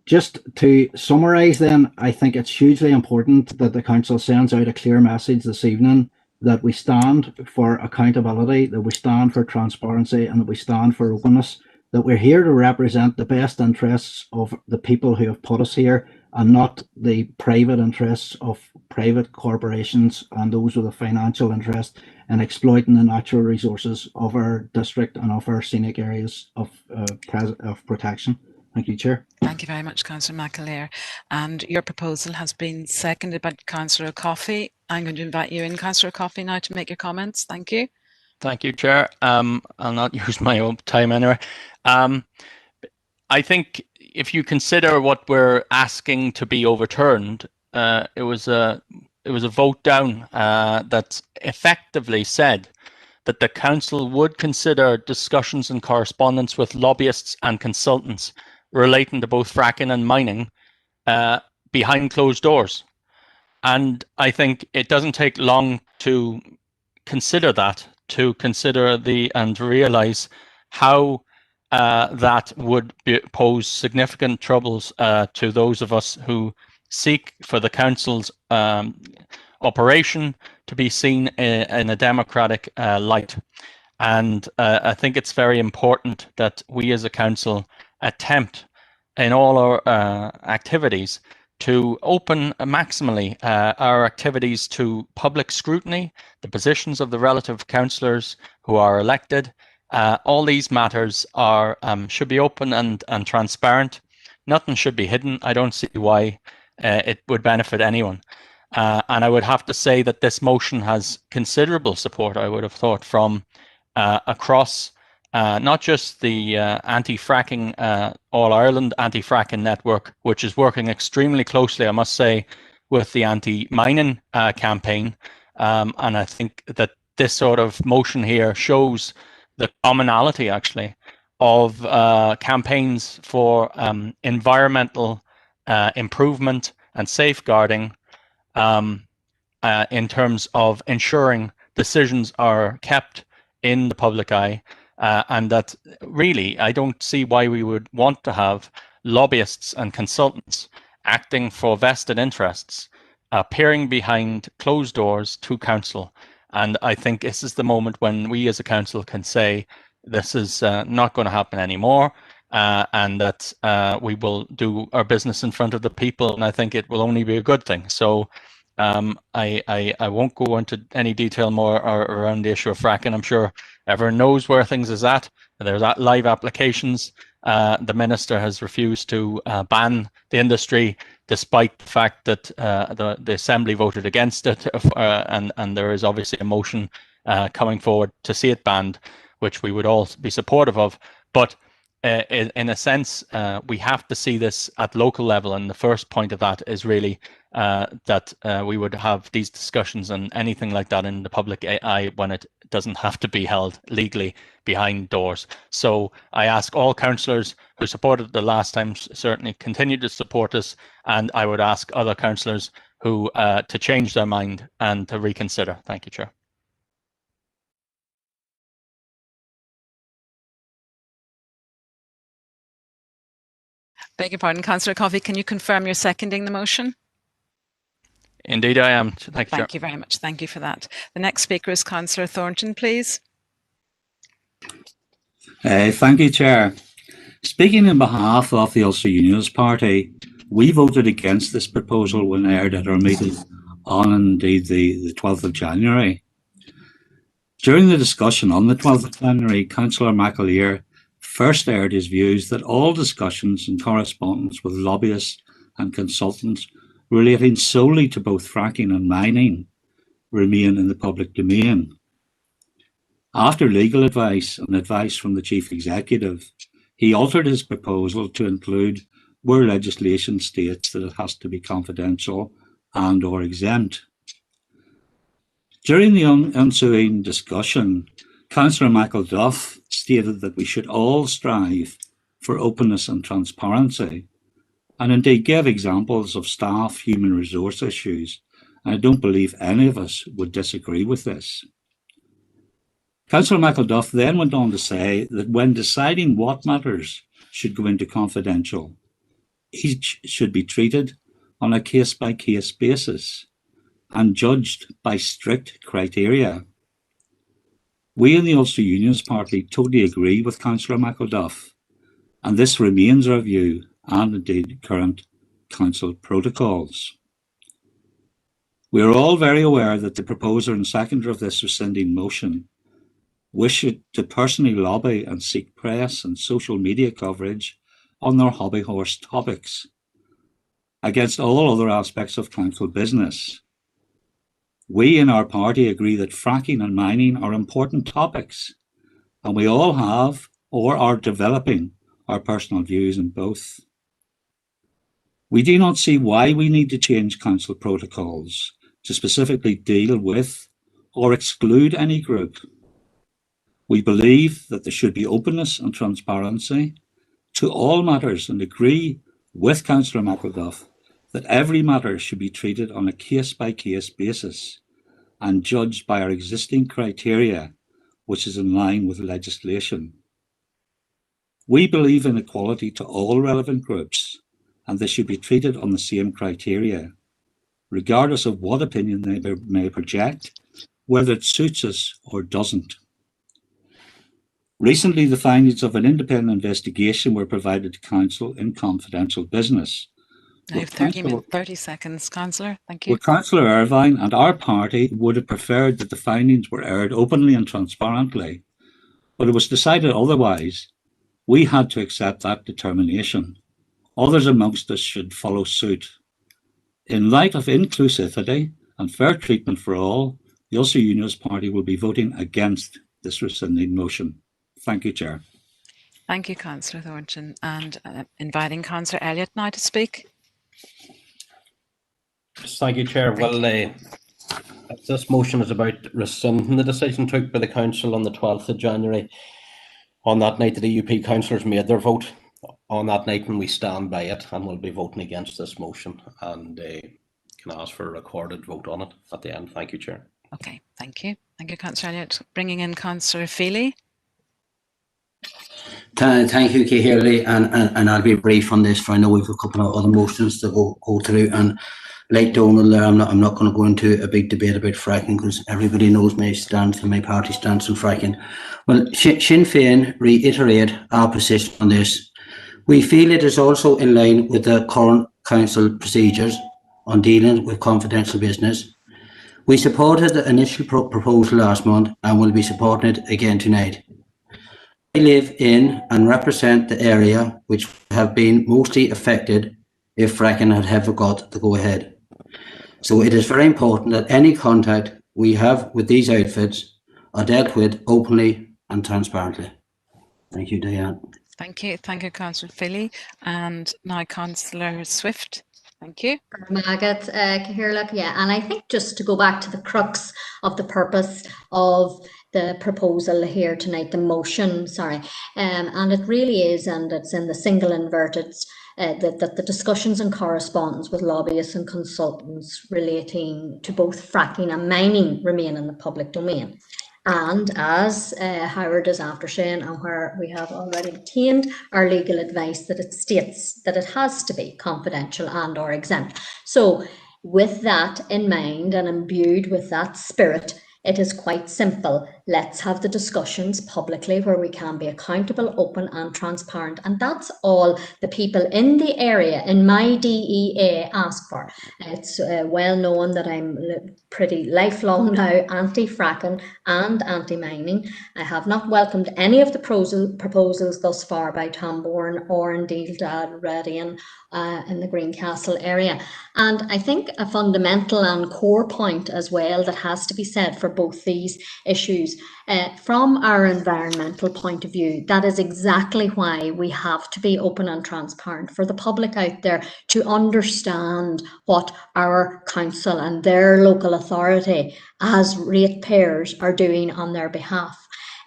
S9: just to summarise then, I think it's hugely important that the council sends out a clear message this evening that we stand for accountability, that we stand for transparency, and that we stand for openness, that we're here to represent the best interests of the people who have put us here and not the private interests of private corporations and those with a financial interest in exploiting the natural resources of our district and of our scenic areas of protection. Thank you, Chair.
S1: Thank you very much, Councillor McAleer. And your proposal has been seconded by Councillor Coffey. I'm going to invite you in, Councillor Coffey, now to make your comments. Thank you.
S5: Thank you, Chair. I'll not use my own time anyway. I think if you consider what we're asking to be overturned, it was a vote down that effectively said that the council would consider discussions and correspondence with lobbyists and consultants relating to both fracking and mining behind closed doors. And I think it doesn't take long to consider that, and realize how that would pose significant troubles to those of us who seek for the council's operation to be seen in a democratic light. And I think it's very important that we as a council attempt in all our activities to open maximally our activities to public scrutiny, the positions of the relative councillors who are elected. All these matters are should be open and transparent. Nothing should be hidden. I don't see why it would benefit anyone. And I would have to say that this motion has considerable support, I would have thought, from across not just the anti-fracking, All Ireland anti-fracking network, which is working extremely closely, I must say, with the anti-mining campaign. And I think that this sort of motion here shows the commonality, actually, of campaigns for environmental improvement and safeguarding in terms of ensuring decisions are kept in the public eye, and that really I don't see why we would want to have lobbyists and consultants acting for vested interests appearing behind closed doors to council. And I think this is the moment when we as a council can say this is not going to happen anymore, and that we will do our business in front of the people, and I think it will only be a good thing. So I won't go into any detail more around the issue of fracking. I'm sure everyone knows where things is at. There's live applications. The minister has refused to ban the industry, despite the fact that the Assembly voted against it, and there is obviously a motion coming forward to see it banned. which we would all be supportive of. But in a sense, we have to see this at local level, and the first point of that is really that we would have these discussions and anything like that in the public eye when it doesn't have to be held legally behind doors. So I ask all councillors who supported the last time certainly continue to support us, and I would ask other councillors who to change their mind and to reconsider. Thank you, Chair.
S1: Beg your pardon, Councillor Coffey, can you confirm you're seconding the motion?
S5: Indeed, I am. Thank you, Chair.
S1: Thank you very much. Thank you for that. The next speaker is Councillor Thornton, please.
S21: Thank you, Chair. Speaking on behalf of the Ulster Unionist Party, we voted against this proposal when aired at our meeting on indeed the 12th of January. During the discussion on the 12th of January, Councillor McAleer first aired his views that all discussions and correspondence with lobbyists and consultants relating solely to both fracking and mining remain in the public domain. After legal advice and advice from the Chief Executive, he altered his proposal to include where legislation states that it has to be confidential and or exempt. During the ensuing discussion, Councillor McElduff stated that we should all strive for openness and transparency, and indeed gave examples of staff human resource issues, and I don't believe any of us would disagree with this. Councillor McElduff then went on to say that when deciding what matters should go into confidential, each should be treated on a case-by-case basis and judged by strict criteria. We in the Ulster Unionist Party totally agree with Councillor McElduff, and this remains our view and indeed current council protocols. We are all very aware that the proposer and seconder of this rescinding motion wish to personally lobby and seek press and social media coverage on their hobby horse topics against all other aspects of council business. We in our party agree that fracking and mining are important topics, and we all have or are developing our personal views in both. We do not see why we need to change council protocols to specifically deal with or exclude any group. We believe that there should be openness and transparency to all matters and agree with Councillor McElduff that every matter should be treated on a case-by-case basis and judged by our existing criteria, which is in line with legislation. We believe in equality to all relevant groups, and they should be treated on the same criteria, regardless of what opinion they may project, whether it suits us or doesn't. Recently, the findings of an independent investigation were provided to Council in confidential business.
S1: I have 30 seconds, Councillor. Thank you.
S21: Well, Councillor Irvine and our party would have preferred that the findings were aired openly and transparently, but it was decided otherwise. We had to accept that determination. Others amongst us should follow suit. In light of inclusivity and fair treatment for all, the Ulster Unionist Party will be voting against this rescinding motion. Thank you, Chair.
S1: Thank you, Councillor Thornton. And inviting Councillor Elliott now to speak.
S12: Thank you, Chair. Well, this motion is about rescinding the decision took by the Council on the 12th of January. On that night, the DUP councillors made their vote on that night, and we stand by it, and we'll be voting against this motion, and can ask for a recorded vote on it at the end. Thank you, Chair.
S1: Okay, thank you. Thank you, Councillor Elliott. Bringing in Councillor Feely.
S13: Thank you, Keirley, and I'll be brief on this, for I know we've a couple of other motions to go through, and like Donald there, I'm not going to go into a big debate about fracking because everybody knows my stance and my party stance on fracking. Well, Sinn Féin reiterate our position on this. We feel it is also in line with the current council procedures on dealing with confidential business. We supported the initial proposal last month and will be supporting it again tonight. I live in and represent the area which have been mostly affected if fracking had ever got the go-ahead. So it is very important that any contact we have with these outfits are dealt with openly and transparently. Thank you, Diane.
S1: Thank you, Councillor Philly, and now Councillor Swift. Thank you.
S14: Maggot, yeah, and I think just to go back to the crux of the purpose of the proposal here tonight, the motion, sorry, and it really is, and it's in the single inverted, that the discussions and correspondence with lobbyists and consultants relating to both fracking and mining remain in the public domain. And as Howard is after saying, and where we have already obtained our legal advice, that it states that it has to be confidential and or exempt. So with that in mind and imbued with that spirit, it is quite simple. Let's have the discussions publicly where we can be accountable, open and transparent. And that's all the people in the area, in my DEA, ask for. It's well known that I'm pretty lifelong now anti-fracking and anti-mining. I have not welcomed any of the proposals thus far by Tambourne or indeed Radian in the Greencastle area. And I think a fundamental and core point as well that has to be said for both these issues, from our environmental point of view, that is exactly why we have to be open and transparent for the public out there to understand what our council and their local authority as ratepayers are doing on their behalf.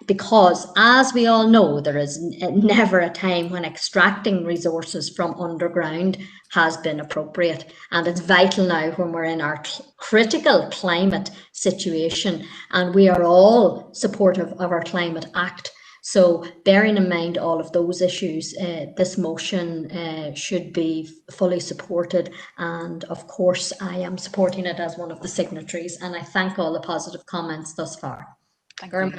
S14: Because as we all know, there is never a time when extracting resources from underground has been appropriate. And it's vital now when we're in our critical climate situation, and we are all supportive of our Climate Act. So bearing in mind all of those issues, this motion should be fully supported. And of course, I am supporting it as one of the signatories. And I thank all the positive comments thus far.
S1: Thank you.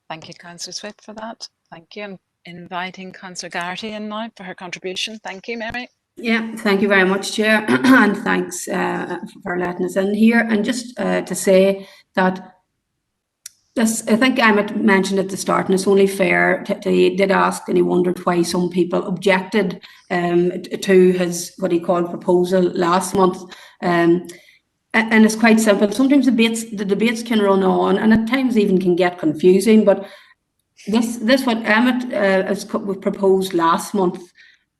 S1: Thank you, Councillor Swift, for that. Thank you. I'm inviting Councillor Garrity in now for her contribution. Thank you, Mary.
S22: Yeah, thank you very much, Chair, and thanks for letting us in here. And just to say that this, I think Emmett mentioned at the start, and it's only fair, he did ask and he wondered why some people objected to his, what he called, proposal last month. And it's quite simple. Sometimes the debates can run on, and at times even can get confusing. But this what Emmett has proposed last month,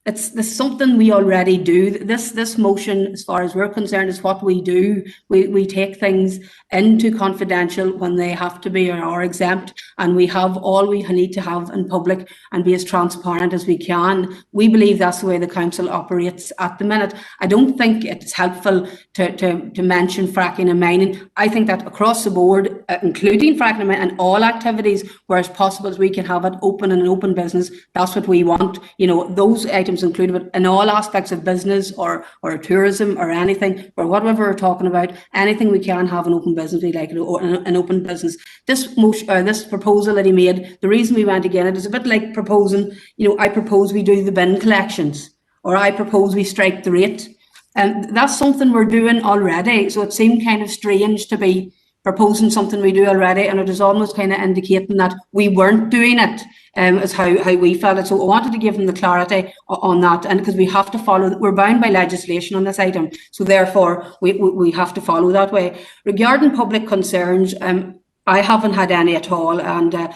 S22: it's something we already do. This motion, as far as we're concerned, is what we do. We take things into confidential when they have to be or are exempt, and we have all we need to have in public and be as transparent as we can. We believe that's the way the council operates at the minute. I don't think it's helpful to mention fracking and mining. I think that across the board, including fracking and mining and all activities where it's possible we can have it open and an open business, that's what we want. You know, those items included, but in all aspects of business or tourism or anything, or whatever we're talking about, anything we can have an open business, we like an open business. This motion, this proposal that he made, the reason we went again, it is a bit like proposing, you know, I propose we do the bin collections, or I propose we strike the rate. And that's something we're doing already. So it seemed kind of strange to be proposing something we do already, and it is almost kind of indicating that we weren't doing it, is how we felt it. So I wanted to give them the clarity on that, and because we have to follow, we're bound by legislation on this item, so therefore we have to follow that way. Regarding public concerns, I haven't had any at all, and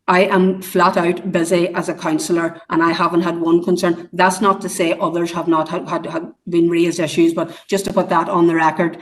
S22: I am flat out busy as a councillor, and I haven't had one concern. That's not to say others have not had been raised issues, but just to put that on the record.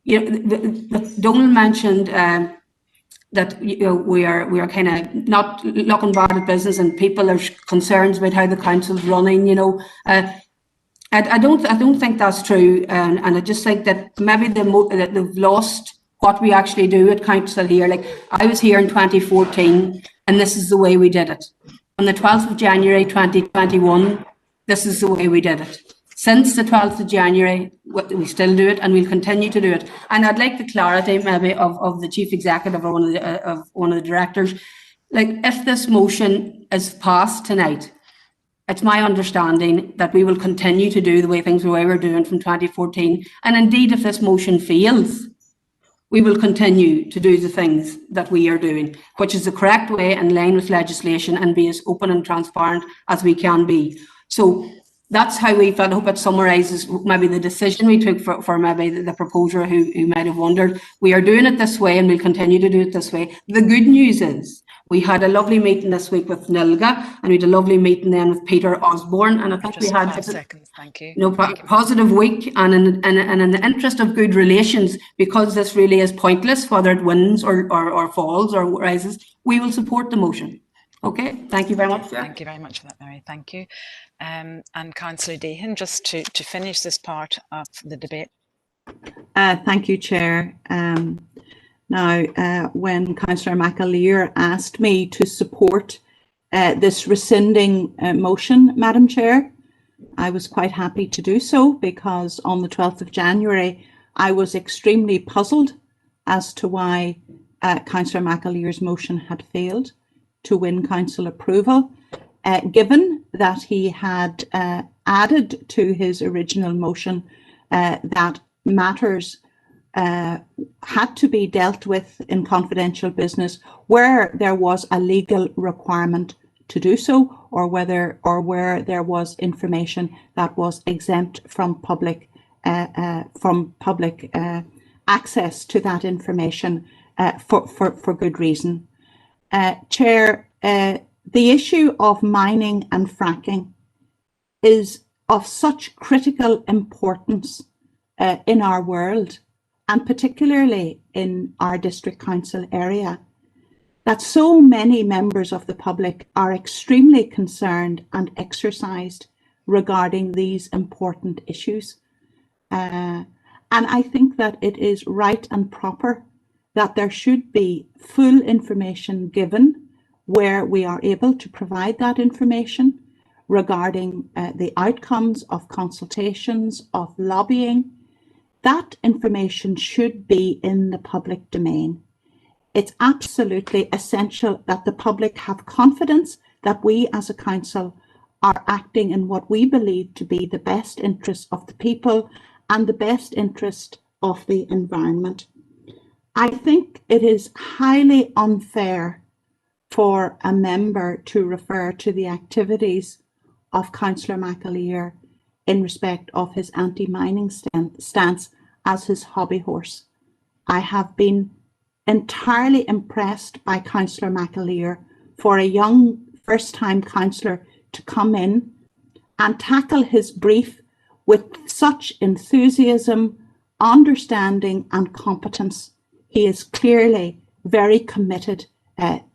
S22: You know, Donald mentioned that, you know, we are kind of not looking bad at business, and people are concerns about how the council's running. You know, I don't think that's true, and I just think that maybe they've lost what we actually do at council here. Like, I was here in 2014, and this is the way we did it. On the 12th of January 2021, this is the way we did it. Since the 12th of January, we still do it, and we'll continue to do it. And I'd like the clarity maybe of the chief executive or one of the directors. Like, if this motion is passed tonight, it's my understanding that we will continue to do the way we're doing from 2014. And indeed, if this motion fails, we will continue to do the things that we are doing, which is the correct way, in line with legislation, and be as open and transparent as we can be. So that's how we felt. I hope it summarises maybe the decision we took for maybe the proposer who might have wondered. We are doing it this way, and we'll continue to do it this way. The good news is We had a lovely meeting this week with Nilga, and we had a lovely meeting then with Peter Osborne, and I think we had
S1: 5 seconds, thank you.
S22: Positive week, and in the interest of good relations, because this really is pointless, whether it wins or falls or rises, we will support the motion. Okay, thank you very much.
S1: Thank you very much for that, Mary. Thank you. And Councillor Deehan, just to finish this part of the debate.
S6: Thank you, Chair. Now, when Councillor McAleer asked me to support this rescinding motion, Madam Chair, I was quite happy to do so, because on the 12th of January, I was extremely puzzled as to why Councillor McAleer's motion had failed to win council approval, given that he had added to his original motion that matters had to be dealt with in confidential business where there was a legal requirement to do so, or where there was information that was exempt from public access to that information for good reason. Chair, the issue of mining and fracking is of such critical importance in our world, and particularly in our district council area, that so many members of the public are extremely concerned and exercised regarding these important issues. And I think that it is right and proper that there should be full information given where we are able to provide that information regarding the outcomes of consultations, of lobbying. That information should be in the public domain. It's absolutely essential that the public have confidence that we as a council are acting in what we believe to be the best interest of the people and the best interest of the environment. I think it is highly unfair for a member to refer to the activities of Councillor McAleer in respect of his anti-mining stance as his hobby horse. I have been entirely impressed by Councillor McAleer for a young first-time councillor to come in and tackle his brief with such enthusiasm, understanding and competence. He is clearly very committed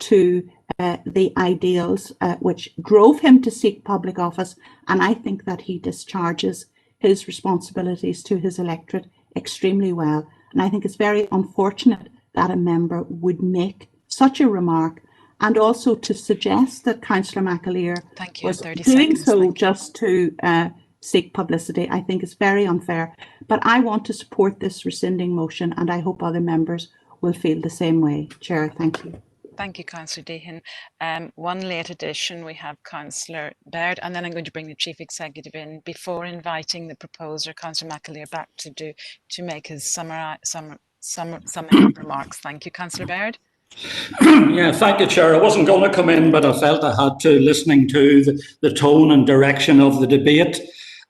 S6: to the ideals which drove him to seek public office, and I think that he discharges his responsibilities to his electorate extremely well. And I think it's very unfortunate that a member would make such a remark, and also to suggest that Councillor McAleer was doing so just to seek publicity. I think it's very unfair, but I want to support this rescinding motion, and I hope other members will feel the same way. Chair, thank you.
S1: Thank you, Councillor Deehan. One late addition, we have Councillor Baird, and then I'm going to bring the Chief Executive in before inviting the proposer, Councillor McAleer, back to make his summing remarks. Thank you, Councillor Baird.
S21: Yeah, thank you, Chair. I wasn't going to come in, but I felt I had to, listening to the tone and direction of the debate.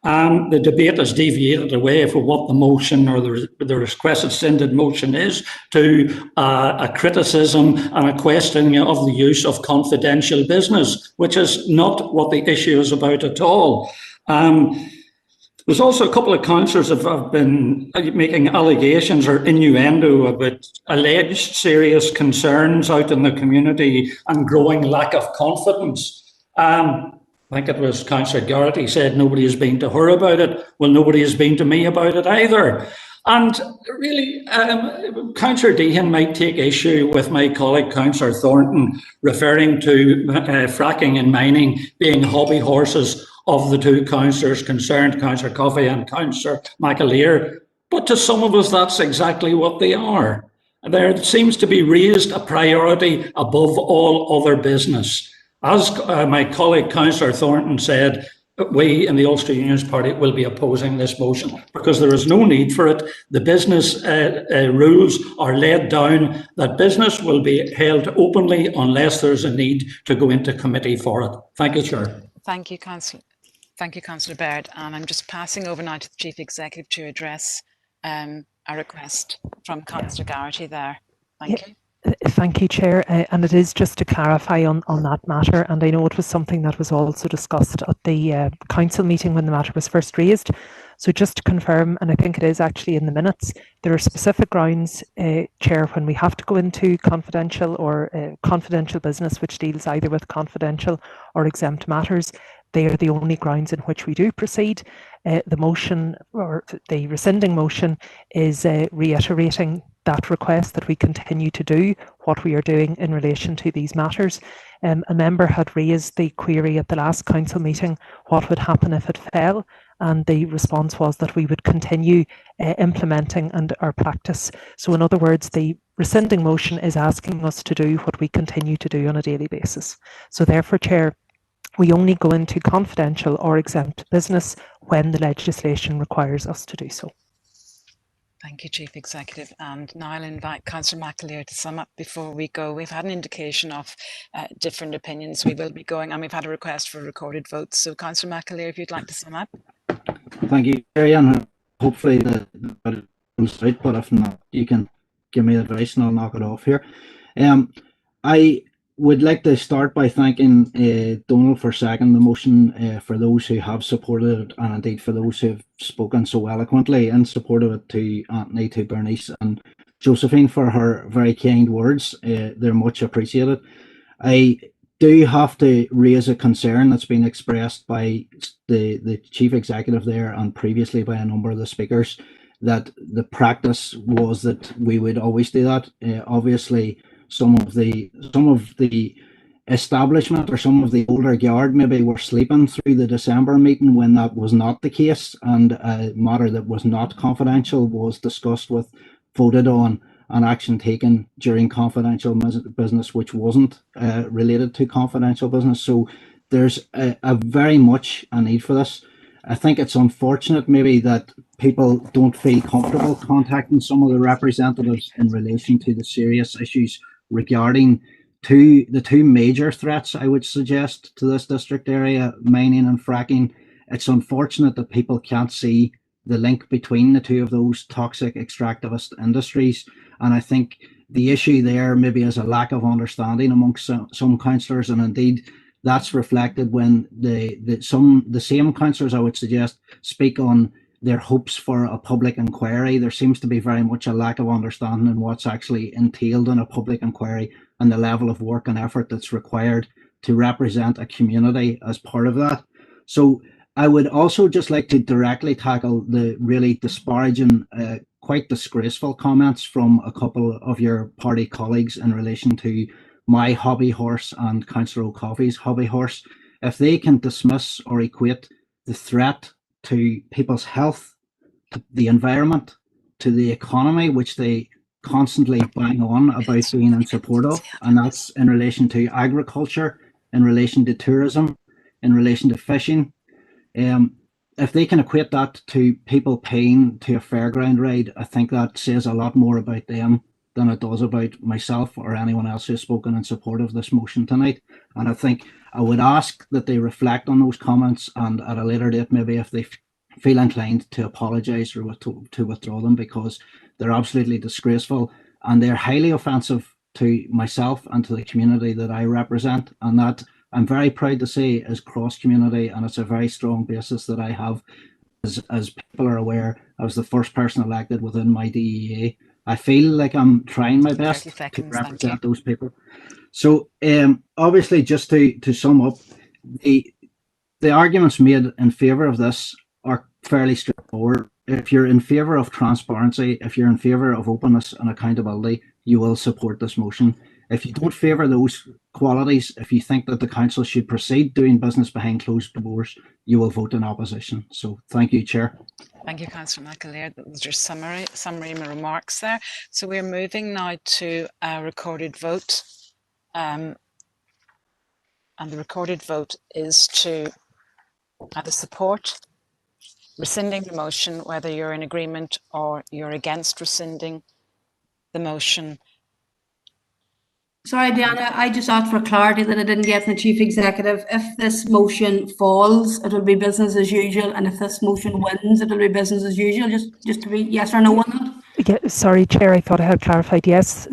S21: The debate has deviated away from what the motion or the requested rescinded motion is, to a criticism and a questioning of the use of confidential business, which is not what the issue is about at all. There's also a couple of councillors that have been making allegations or innuendo about alleged serious concerns out in the community and growing lack of confidence. I think it was Councillor Garrity said nobody has been to her about it. Well, nobody has been to me about it either. And really, Councillor Deehan might take issue with my colleague Councillor Thornton referring to fracking and mining being hobby horses of the two councillors concerned, Councillor Coffey and Councillor McAleer. But to some of us, that's exactly what they are. There seems to be raised a priority above all other business. As my colleague Councillor Thornton said, we in the Ulster Unionist Party will be opposing this motion because there is no need for it. The business rules are laid down that business will be held openly unless there's a need to go into committee for it. Thank you, Chair.
S1: Thank you, Councillor. Thank you, Councillor Baird. And I'm just passing over now to the Chief Executive to address a request from Councillor Garrity there. Thank you.
S19: Thank you, Chair. And it is just to clarify on that matter, and I know it was something that was also discussed at the council meeting when the matter was first raised. So just to confirm, and I think it is actually in the minutes, there are specific grounds, Chair, when we have to go into confidential or confidential business which deals either with confidential or exempt matters. They are the only grounds in which we do proceed. The motion, or the rescinding motion, is reiterating that request that we continue to do what we are doing in relation to these matters. A member had raised the query at the last council meeting, what would happen if it fell? And the response was that we would continue implementing and our practice. So in other words, the rescinding motion is asking us to do what we continue to do on a daily basis. So therefore, Chair, we only go into confidential or exempt business when the legislation requires us to do so.
S1: Thank you, Chief Executive. And now I'll invite Councillor McAleer to sum up before we go. We've had an indication of different opinions. We will be going, and we've had a request for recorded votes. So Councillor McAleer, if you'd like to sum up.
S9: Thank you, Terry, and hopefully the comes out, but if not, you can give me advice and I'll knock it off here. I would like to start by thanking Donald for seconding the motion, for those who have supported it, and indeed for those who have spoken so eloquently in support of it, to Anthony, to Bernice and Josephine for her very kind words. They're much appreciated. I do have to raise a concern that's been expressed by the Chief Executive there and previously by a number of the speakers, that the practice was that we would always do that. Obviously, some of the establishment or some of the older guard maybe were sleeping through the December meeting when that was not the case, and a matter that was not confidential was discussed with, voted on, and action taken during confidential business which wasn't related to confidential business. So there's a very much a need for this. I think it's unfortunate maybe that people don't feel comfortable contacting some of the representatives in relation to the serious issues regarding the two major threats, I would suggest, to this district area, mining and fracking. It's unfortunate that people can't see the link between the two of those toxic extractivist industries. And I think the issue there maybe is a lack of understanding amongst some councillors, and indeed that's reflected when the same councillors, I would suggest, speak on their hopes for a public inquiry. There seems to be very much a lack of understanding in what's actually entailed in a public inquiry and the level of work and effort that's required to represent a community as part of that. So I would also just like to directly tackle the really disparaging, quite disgraceful comments from a couple of your party colleagues in relation to my hobby horse and Councillor O'Coffey's hobby horse. If they can dismiss or equate the threat to people's health, to the environment, to the economy, which they constantly bang on about being in support of, and that's in relation to agriculture, in relation to tourism, in relation to fishing. If they can equate that to people paying to a fairground ride, I think that says a lot more about them than it does about myself or anyone else who's spoken in support of this motion tonight. And I think I would ask that they reflect on those comments, and at a later date, maybe if they feel inclined, to apologise or to withdraw them, because they're absolutely disgraceful and they're highly offensive to myself and to the community that I represent, and that I'm very proud to say is cross-community, and it's a very strong basis that I have. As people are aware, I was the first person elected within my DEA. I feel like I'm trying my best to represent those people. So obviously, just to sum up, the arguments made in favour of this are fairly straightforward. If you're in favour of transparency, if you're in favour of openness and accountability, you will support this motion. If you don't favour those qualities, if you think that the council should proceed doing business behind closed doors, you will vote in opposition. So thank you, Chair.
S1: Thank you, Councillor McAleer. That was your summary remarks there. So we're moving now to a recorded vote. And the recorded vote is to either support rescinding the motion, whether you're in agreement or you're against rescinding the motion.
S22: Sorry, Diana, I just asked for clarity that I didn't get from the Chief Executive. If this motion falls, it'll be business as usual, and if this motion wins, it'll be business as usual. Just to be yes or no on that.
S19: Sorry, Chair, I thought I had clarified. Yes,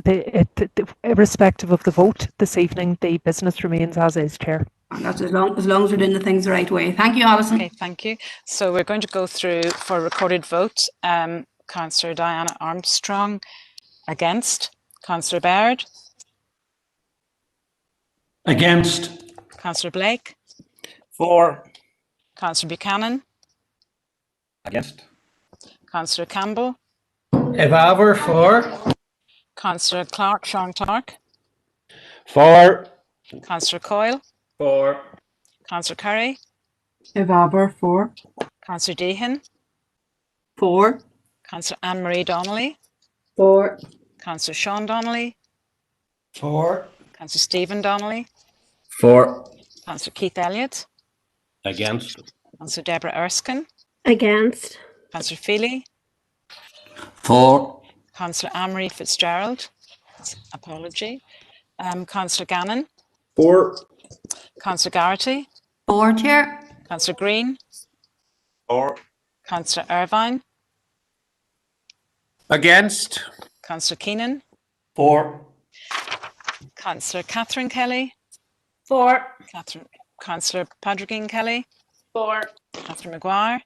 S19: irrespective of the vote this evening, the business remains as is, Chair.
S22: That's as long as we're doing the things the right way. Thank you, Alison.
S1: Okay, thank you. So we're going to go through for recorded vote. Councillor Diana Armstrong against. Councillor Baird.
S21: Against.
S1: Councillor Blake.
S21: For.
S1: Councillor Buchanan.
S11: Against.
S1: Councillor Campbell.
S21: Evaver for.
S1: Councillor Clark, Sean Clark.
S21: For.
S1: Councillor Coyle.
S21: For.
S1: Councillor Curry.
S6: Evaver for.
S1: Councillor Deehan.
S6: For.
S1: Councillor Anne-Marie Donnelly.
S17: For.
S1: Councillor Sean Donnelly.
S21: For.
S1: Councillor Stephen Donnelly.
S12: For.
S1: Councillor Keith Elliott.
S12: Against.
S1: Councillor Deborah Erskine.
S10: Against.
S1: Councillor Feely.
S13: For.
S1: Councillor Anne-Marie Fitzgerald. Apology. Councillor Gannon.
S20: For.
S1: Councillor Garrity.
S22: For, Chair.
S1: Councillor Green.
S21: For.
S1: Councillor Irvine.
S21: Against.
S1: Councillor Keenan.
S2: For.
S1: Councillor Catherine Kelly.
S17: For.
S1: Councillor Padraigeen Kelly.
S17: For.
S1: Councillor Maguire.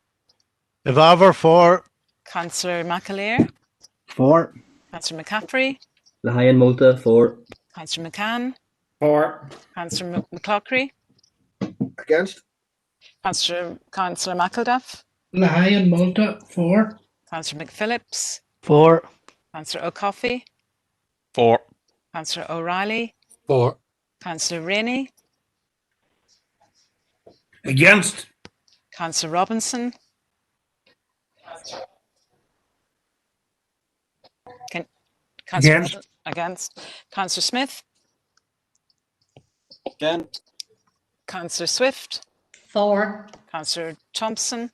S18: Evaver for.
S1: Councillor McAleer.
S9: For.
S1: Councillor McCaffrey.
S8: Lahayan Multa for.
S1: Councillor McCann.
S21: For.
S1: Councillor McClockery.
S21: Against.
S1: Councillor McElduff.
S7: Lahayan Multa for.
S1: Councillor McPhillips.
S16: For.
S1: Councillor O'Coffey.
S11: For.
S1: Councillor O'Reilly.
S21: For.
S1: Councillor Rainey.
S21: Against.
S1: Councillor Robinson.
S21: Against.
S1: Against. Councillor Smith.
S21: Against.
S1: Councillor Swift.
S14: For.
S1: Councillor Thompson.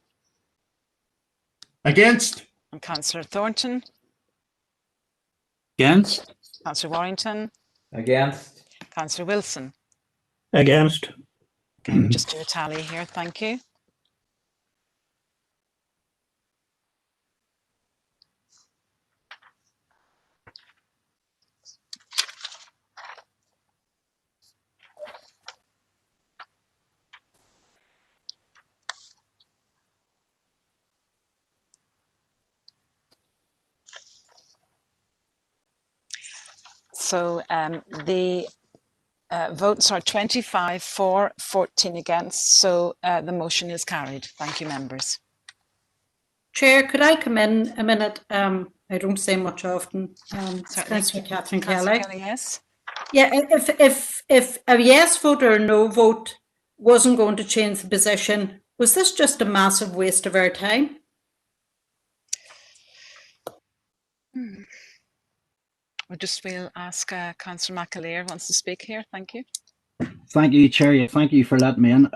S21: Against.
S1: And Councillor Thornton.
S21: Against.
S1: Councillor Warrington.
S8: Against.
S1: Councillor Wilson.
S21: Against.
S1: Just do a tally here, thank you. So the votes are 25 for, 14 against. So the motion is carried. Thank you, members.
S15: Chair, could I come in a minute? I don't say much often. Councillor Catherine Kelly.
S1: Yes.
S15: Yeah, if a yes vote or a no vote wasn't going to change the position, was this just a massive waste of our time?
S1: We'll ask Councillor McAleer wants to speak here. Thank you.
S9: Thank you, Chair. Thank you for letting me in.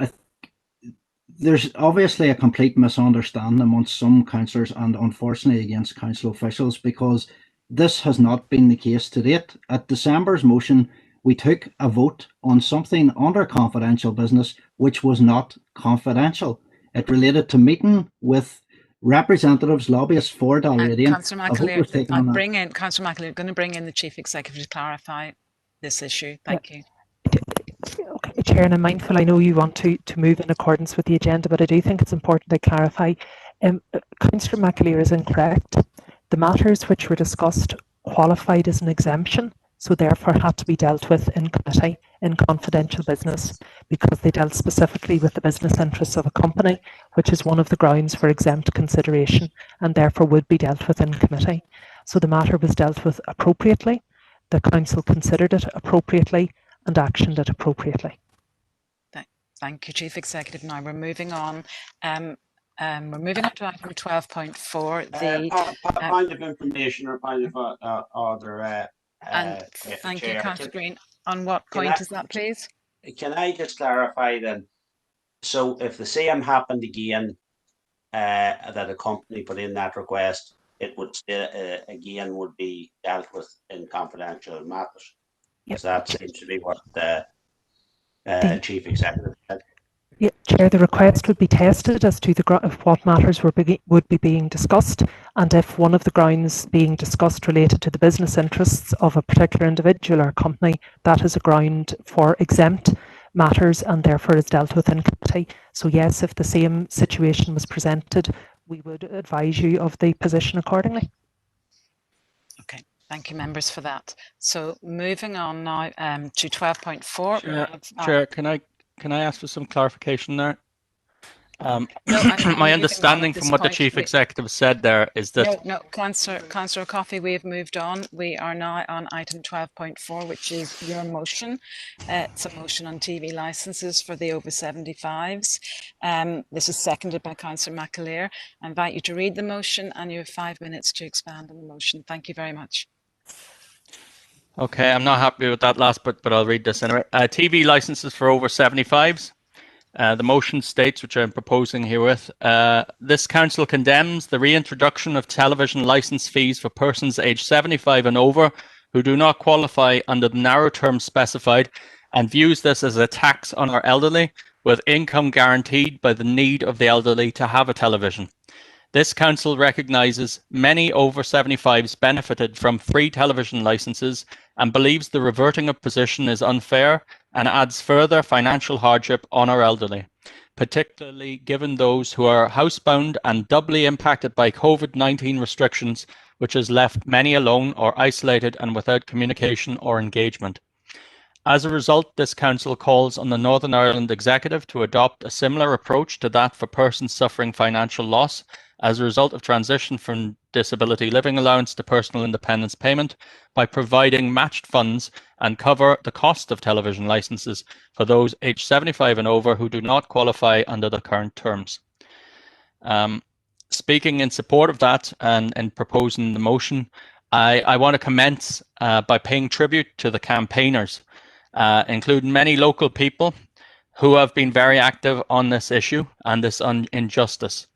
S9: There's obviously a complete misunderstanding amongst some councillors and unfortunately against council officials, because this has not been the case to date. At December's motion, we took a vote on something under confidential business which was not confidential. It related to meeting with representatives, lobbyists for Dalradian.
S1: Councillor McAleer, Councillor McAleer, going to bring in the Chief Executive to clarify this issue. Thank you.
S19: Okay, Chair, and I'm mindful, I know you want to move in accordance with the agenda, but I do think it's important to clarify. Councillor McAleer is incorrect. The matters which were discussed qualified as an exemption, so therefore had to be dealt with in committee in confidential business, because they dealt specifically with the business interests of a company, which is one of the grounds for exempt consideration, and therefore would be dealt with in committee. So the matter was dealt with appropriately, the council considered it appropriately and actioned it appropriately.
S1: Thank you, Chief Executive. Now we're moving on. We're moving on to item 12.4. The
S23: point of information or point of order.
S1: And thank you, Councillor Green. On what point is that, please?
S23: Can I just clarify then? So if the same happened again, that a company put in that request, it would again would be dealt with in confidential matters. Because that seems to be what the Chief Executive said.
S19: Yeah, Chair, the request would be tested as to what matters would be being discussed, and if one of the grounds being discussed related to the business interests of a particular individual or company, that is a ground for exempt matters and therefore is dealt with in committee. So yes, if the same situation was presented, we would advise you of the position accordingly.
S1: Okay, thank you, members, for that. So moving on now to 12.4.
S3: Chair, can I ask for some clarification there?
S1: No,
S3: my understanding from what the Chief Executive said there is that...
S1: No, Councillor Coffey, we have moved on. We are now on item 12.4, which is your motion. It's a motion on TV licences for the over 75s. This is seconded by Councillor McAleer. I invite you to read the motion and you have 5 minutes to expand on the motion. Thank you very much.
S3: Okay, I'm not happy with that last bit, but I'll read this anyway. TV licences for over 75s. The motion states, which I'm proposing herewith, this council condemns the reintroduction of television licence fees for persons aged 75 and over who do not qualify under the narrow terms specified, and views this as a tax on our elderly, with income guaranteed by the need of the elderly to have a television. This council recognises many over 75s benefited from free television licences and believes the reverting of position is unfair and adds further financial hardship on our elderly, particularly given those who are housebound and doubly impacted by COVID-19 restrictions, which has left many alone or isolated and without communication or engagement. As a result, this council calls on the Northern Ireland Executive to adopt a similar approach to that for persons suffering financial loss as a result of transition from disability living allowance to personal independence payment by providing matched funds and cover the cost of television licences for those aged 75 and over who do not qualify under the current terms. Speaking in support of that and proposing the motion, I want to commence by paying tribute to the campaigners, including many local people who have been very active on this issue and this injustice.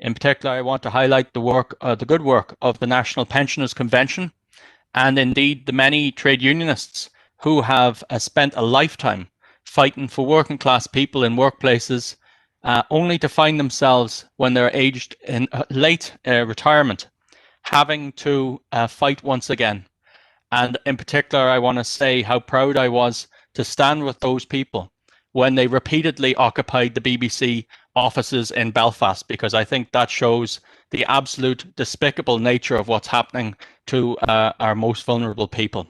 S3: In particular, I want to highlight the good work of the National Pensioners Convention and indeed the many trade unionists who have spent a lifetime fighting for working class people in workplaces only to find themselves when they're aged in late retirement having to fight once again. And in particular, I want to say how proud I was to stand with those people when they repeatedly occupied the BBC offices in Belfast, because I think that shows the absolute despicable nature of what's happening to our most vulnerable people.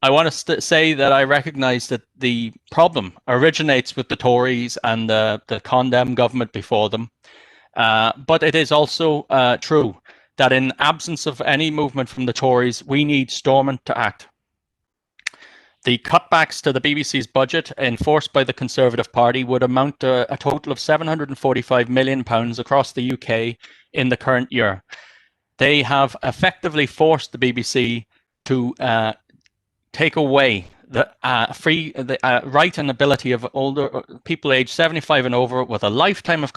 S3: I want to say that I recognise that the problem originates with the Tories and the condemned government before them, but it is also true that in absence of any movement from the Tories, we need Stormont to act. The cutbacks to the BBC's budget enforced by the Conservative Party would amount to a total of £745 million across the UK in the current year. They have effectively forced the BBC to take away the right and ability of older people aged 75 and over with a lifetime of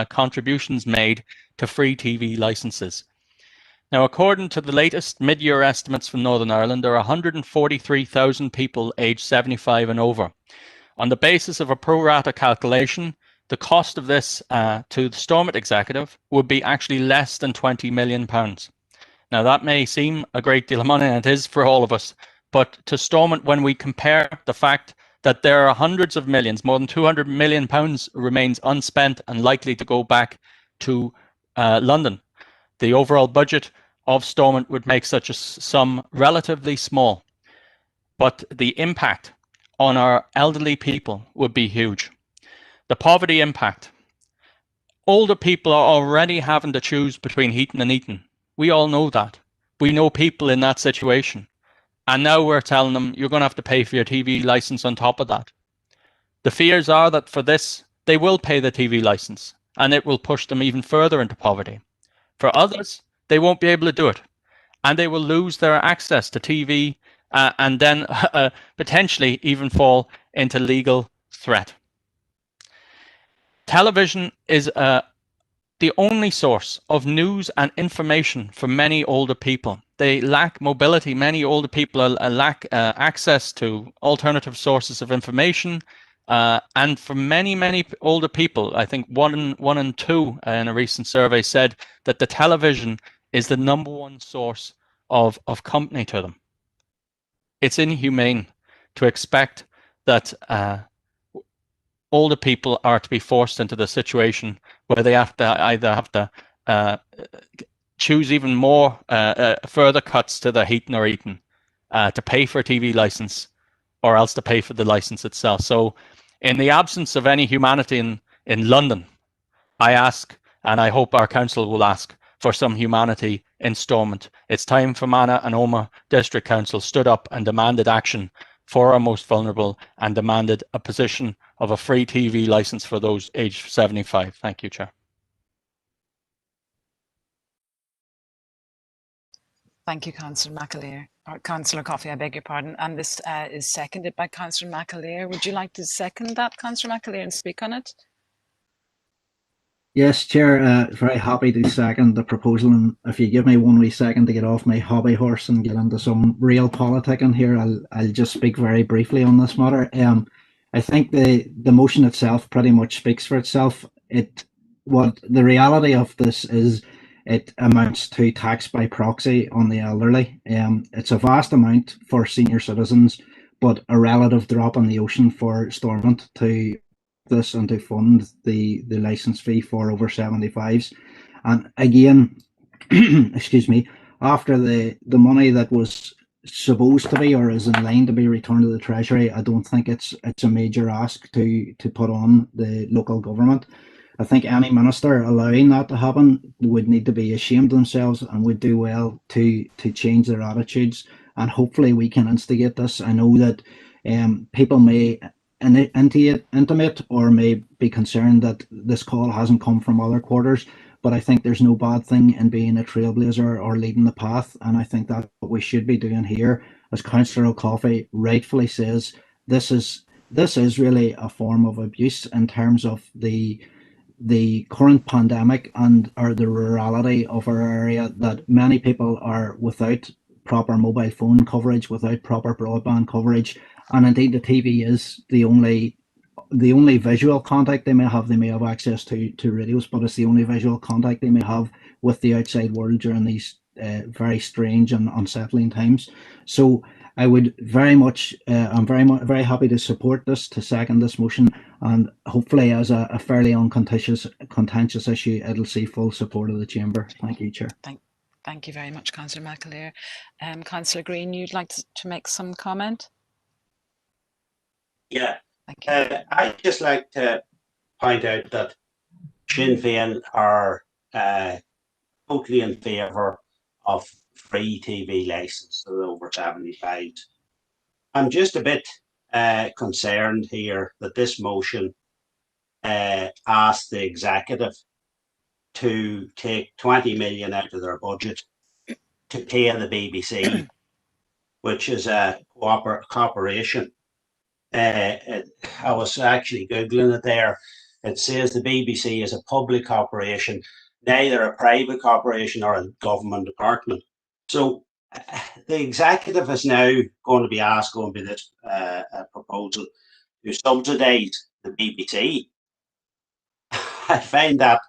S3: contributions made to free TV licences. Now, according to the latest mid-year estimates from Northern Ireland, there are 143,000 people aged 75 and over. On the basis of a pro rata calculation, the cost of this to the Stormont Executive would be actually less than £20 million. Now, that may seem a great deal of money, and it is for all of us, but to Stormont, when we compare the fact that there are hundreds of millions, more than £200 million remains unspent and likely to go back to London, the overall budget of Stormont would make such a sum relatively small, but the impact on our elderly people would be huge. The poverty impact. Older people are already having to choose between heating and eating. We all know that. We know people in that situation. And now we're telling them you're going to have to pay for your TV license on top of that. The fears are that for this, they will pay the TV license and it will push them even further into poverty. For others, they won't be able to do it, and they will lose their access to TV and then potentially even fall into legal threat. Television is the only source of news and information for many older people. They lack mobility. Many older people lack access to alternative sources of information, And for many older people, I think one in two in a recent survey said that the television is the #1 source of company to them. It's inhumane to expect that older people are to be forced into the situation where they have to either choose even more further cuts to their heating or eating to pay for a TV license, or else to pay for the license itself. So in the absence of any humanity in London, I ask, and I hope our council will ask, for some humanity in Stormont. It's time for Mana and Omagh District Council stood up and demanded action for our most vulnerable and demanded a position of a free TV license for those aged 75. Thank you, Chair.
S1: Thank you, Councillor McAleer, or Councillor Coffey, I beg your pardon. And this is seconded by Councillor McAleer. Would you like to second that, Councillor McAleer, and speak on it?
S9: Yes, Chair, very happy to second the proposal, and if you give me 1 wee second to get off my hobby horse and get into some real politicking here, I'll just speak very briefly on this matter. I think the motion itself pretty much speaks for itself. What the reality of this is, it amounts to tax by proxy on the elderly. It's a vast amount for senior citizens, but a relative drop in the ocean for Stormont to this and to fund the license fee for over 75s. And again, excuse me, after the money that was supposed to be or is in line to be returned to the Treasury, I don't think it's a major ask to put on the local government. I think any minister allowing that to happen would need to be ashamed of themselves and would do well to change their attitudes, and hopefully we can instigate this. I know that people may intimate or may be concerned that this call hasn't come from other quarters, but I think there's no bad thing in being a trailblazer or leading the path, and I think that's what we should be doing here. As Councillor O'Coffey rightfully says, this is really a form of abuse in terms of the current pandemic and or the rurality of our area, that many people are without proper mobile phone coverage, without proper broadband coverage, and indeed the TV is the only visual contact they may have. They may have access to radios, but it's the only visual contact they may have with the outside world during these very strange and unsettling times. So I would very much, I'm very happy to support this, to second this motion, and hopefully as a fairly contentious issue, it'll see full support of the Chamber. Thank you, Chair.
S1: Thank you very much, Councillor McAleer. Councillor Green, you'd like to make some comment?
S23: Yeah, I'd just like to point out that Sinn Féin are totally in favour of free TV licence to over 75. I'm just a bit concerned here that this motion asks the executive to take 20 million out of their budget to pay the BBC, which is a corporation. I was actually Googling it there. It says the BBC is a public corporation, neither a private corporation or a government department. So the executive is now going to be asked, going to be this proposal to subsidise the BBC. I find that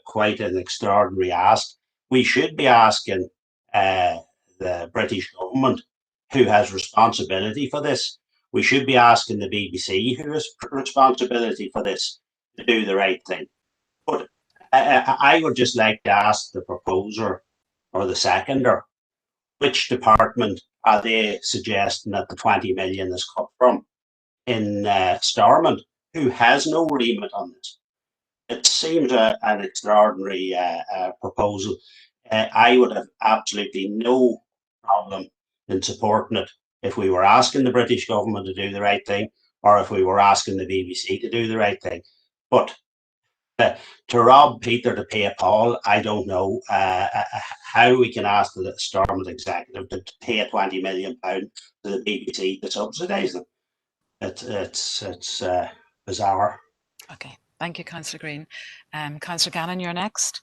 S23: quite an extraordinary ask. We should be asking the British government, who has responsibility for this. We should be asking the BBC, who has responsibility for this, to do the right thing. But I would just like to ask the proposer or the seconder, which department are they suggesting that the 20 million is cut from in Stormont, who has no remit on this? It seems an extraordinary proposal. I would have absolutely no problem in supporting it if we were asking the British government to do the right thing, or if we were asking the BBC to do the right thing. But to rob Peter to pay Paul, I don't know how we can ask the Stormont executive to pay £20 million to the BBC to subsidise them. It's bizarre.
S1: Okay, thank you, Councillor Green. Councillor Gannon, you're next.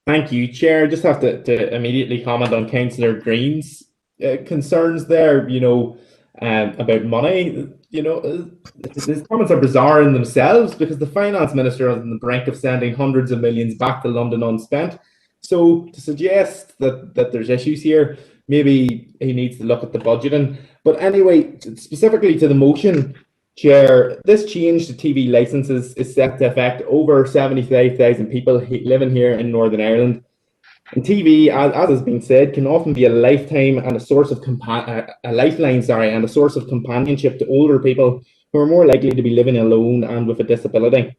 S20: Thank you, Chair. I just have to immediately comment on Councillor Green's concerns there. You know, about money. You know, these comments are bizarre in themselves because the finance minister is on the brink of sending hundreds of millions back to London unspent. So to suggest that there's issues here, maybe he needs to look at the budgeting. But anyway, specifically to the motion, Chair, this change to TV licenses is set to affect over 75,000 people living here in Northern Ireland. And TV, as has been said, can often be a lifetime and a source of a lifeline, and a source of companionship to older people who are more likely to be living alone and with a disability.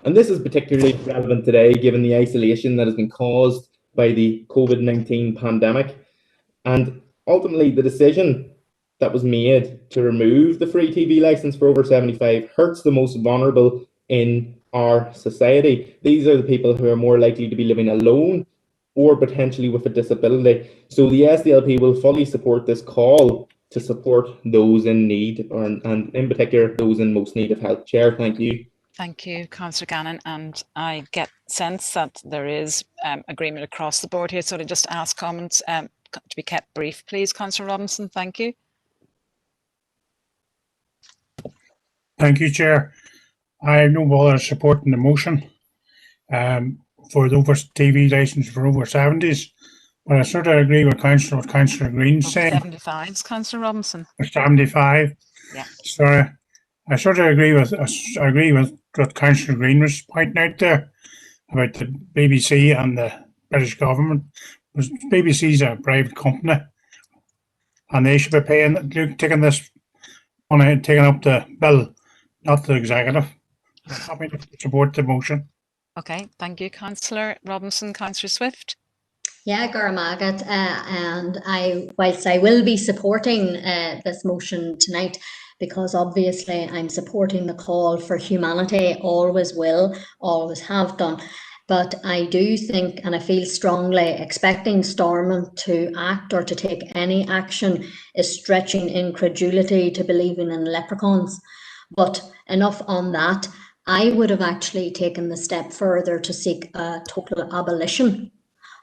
S20: And this is particularly relevant today, given the isolation that has been caused by the COVID-19 pandemic. And ultimately, the decision that was made to remove the free TV license for over 75 hurts the most vulnerable in our society. These are the people who are more likely to be living alone or potentially with a disability. So the SDLP will fully support this call to support those in need, and in particular, those in most need of help. Chair, thank you.
S1: Thank you, Councillor Gannon, and I get sense that there is agreement across the board here, so to just ask comments to be kept brief, please. Councillor Robinson, thank you.
S4: Thank you, Chair. I have no bother supporting the motion for the over TV licence for over 70s, but I sort of agree with Councillor Green's saying.
S1: 75s, Councillor Robinson.
S4: 75.
S1: Yeah.
S4: Sorry, I sort of agree with what Councillor Green was pointing out there about the BBC and the British government. Because BBC's a private company, and they should be taking this money, taking up the bill, not the executive. I'm happy to support the motion.
S1: Okay, thank you, Councillor Robinson. Councillor Swift.
S14: Yeah, Garamagat, and whilst I will be supporting this motion tonight, because obviously I'm supporting the call for humanity, always will, always have done. But I do think, and I feel strongly, expecting Stormont to act or to take any action is stretching incredulity to believing in leprechauns. But enough on that. I would have actually taken the step further to seek a total abolition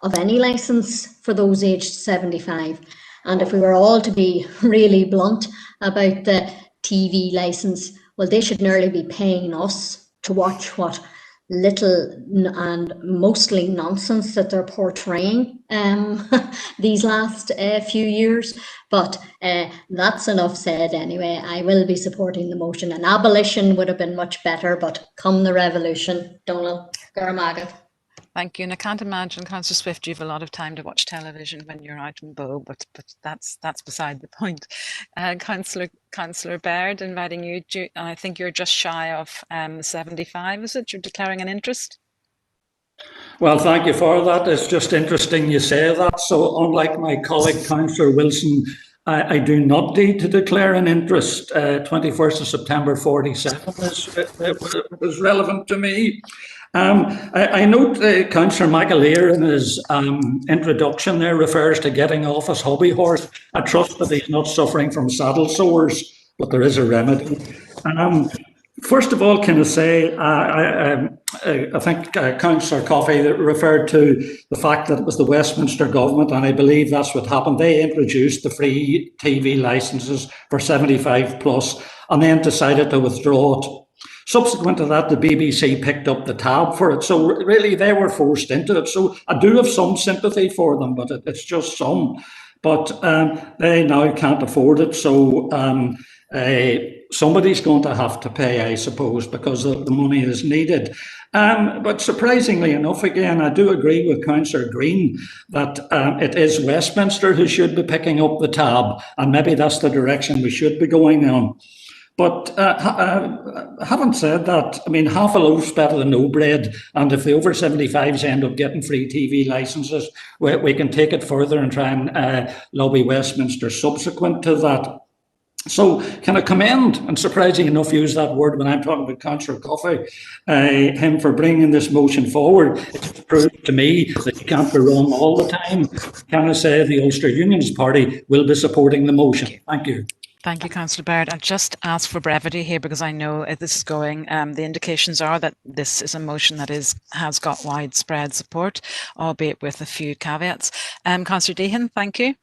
S14: of any licence for those aged 75. And if we were all to be really blunt about the TV licence, well, they should nearly be paying us to watch what little and mostly nonsense that they're portraying these last few years. But that's enough said anyway. I will be supporting the motion. An abolition would have been much better, but come the revolution, Donald Garamagat.
S1: Thank you. And I can't imagine, Councillor Swift, you have a lot of time to watch television when you're out in Bow, but that's beside the point. Councillor Baird, inviting you. I think you're just shy of 75, is it? You're declaring an interest?
S5: Well, thank you for that. It's just interesting you say that. So unlike my colleague, Councillor Wilson, I do not need to declare an interest. 21st of September 47 is relevant to me. I note Councillor McAleer in his introduction there refers to getting off his hobby horse. I trust that he's not suffering from saddle sores, but there is a remedy. First of all, can I say, I think Councillor Coffey referred to the fact that it was the Westminster government, and I believe that's what happened. They introduced the free TV licences for 75 plus, and then decided to withdraw it. Subsequent to that, the BBC picked up the tab for it. So really, they were forced into it. So I do have some sympathy for them, but it's just some. But they now can't afford it. So somebody's going to have to pay, I suppose, because the money is needed. But surprisingly enough, again, I do agree with Councillor Green that it is Westminster who should be picking up the tab, and maybe that's the direction we should be going on. But having said that, I mean, half a loaf's better than no bread. And if the over 75s end up getting free TV licences, we can take it further and try and lobby Westminster subsequent to that. So can I commend, and surprising enough use that word when I'm talking about Councillor Coffey, him for bringing this motion forward. It's proved to me that you can't be wrong all the time. Can I say the Ulster Unionist Party will be supporting the motion? Thank you.
S1: Thank you, Councillor Baird. I'll just ask for brevity here because I know this is going, the indications are that this is a motion that has got widespread support, albeit with a few caveats. Councillor Deehan, thank you.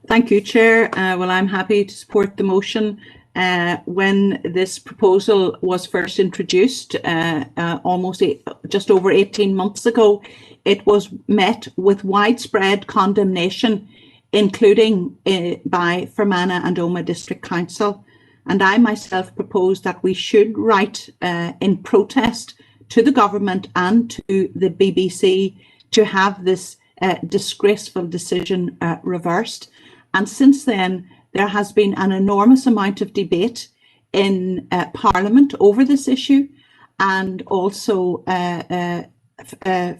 S6: Thank you, Chair. Well, I'm happy to support the motion. When this proposal was first introduced, just over 18 months ago, it was met with widespread condemnation, including by Fermanagh and Omagh District Council. And I myself proposed that we should write in protest to the government and to the BBC to have this disgraceful decision reversed. And since then, there has been an enormous amount of debate in Parliament over this issue, and also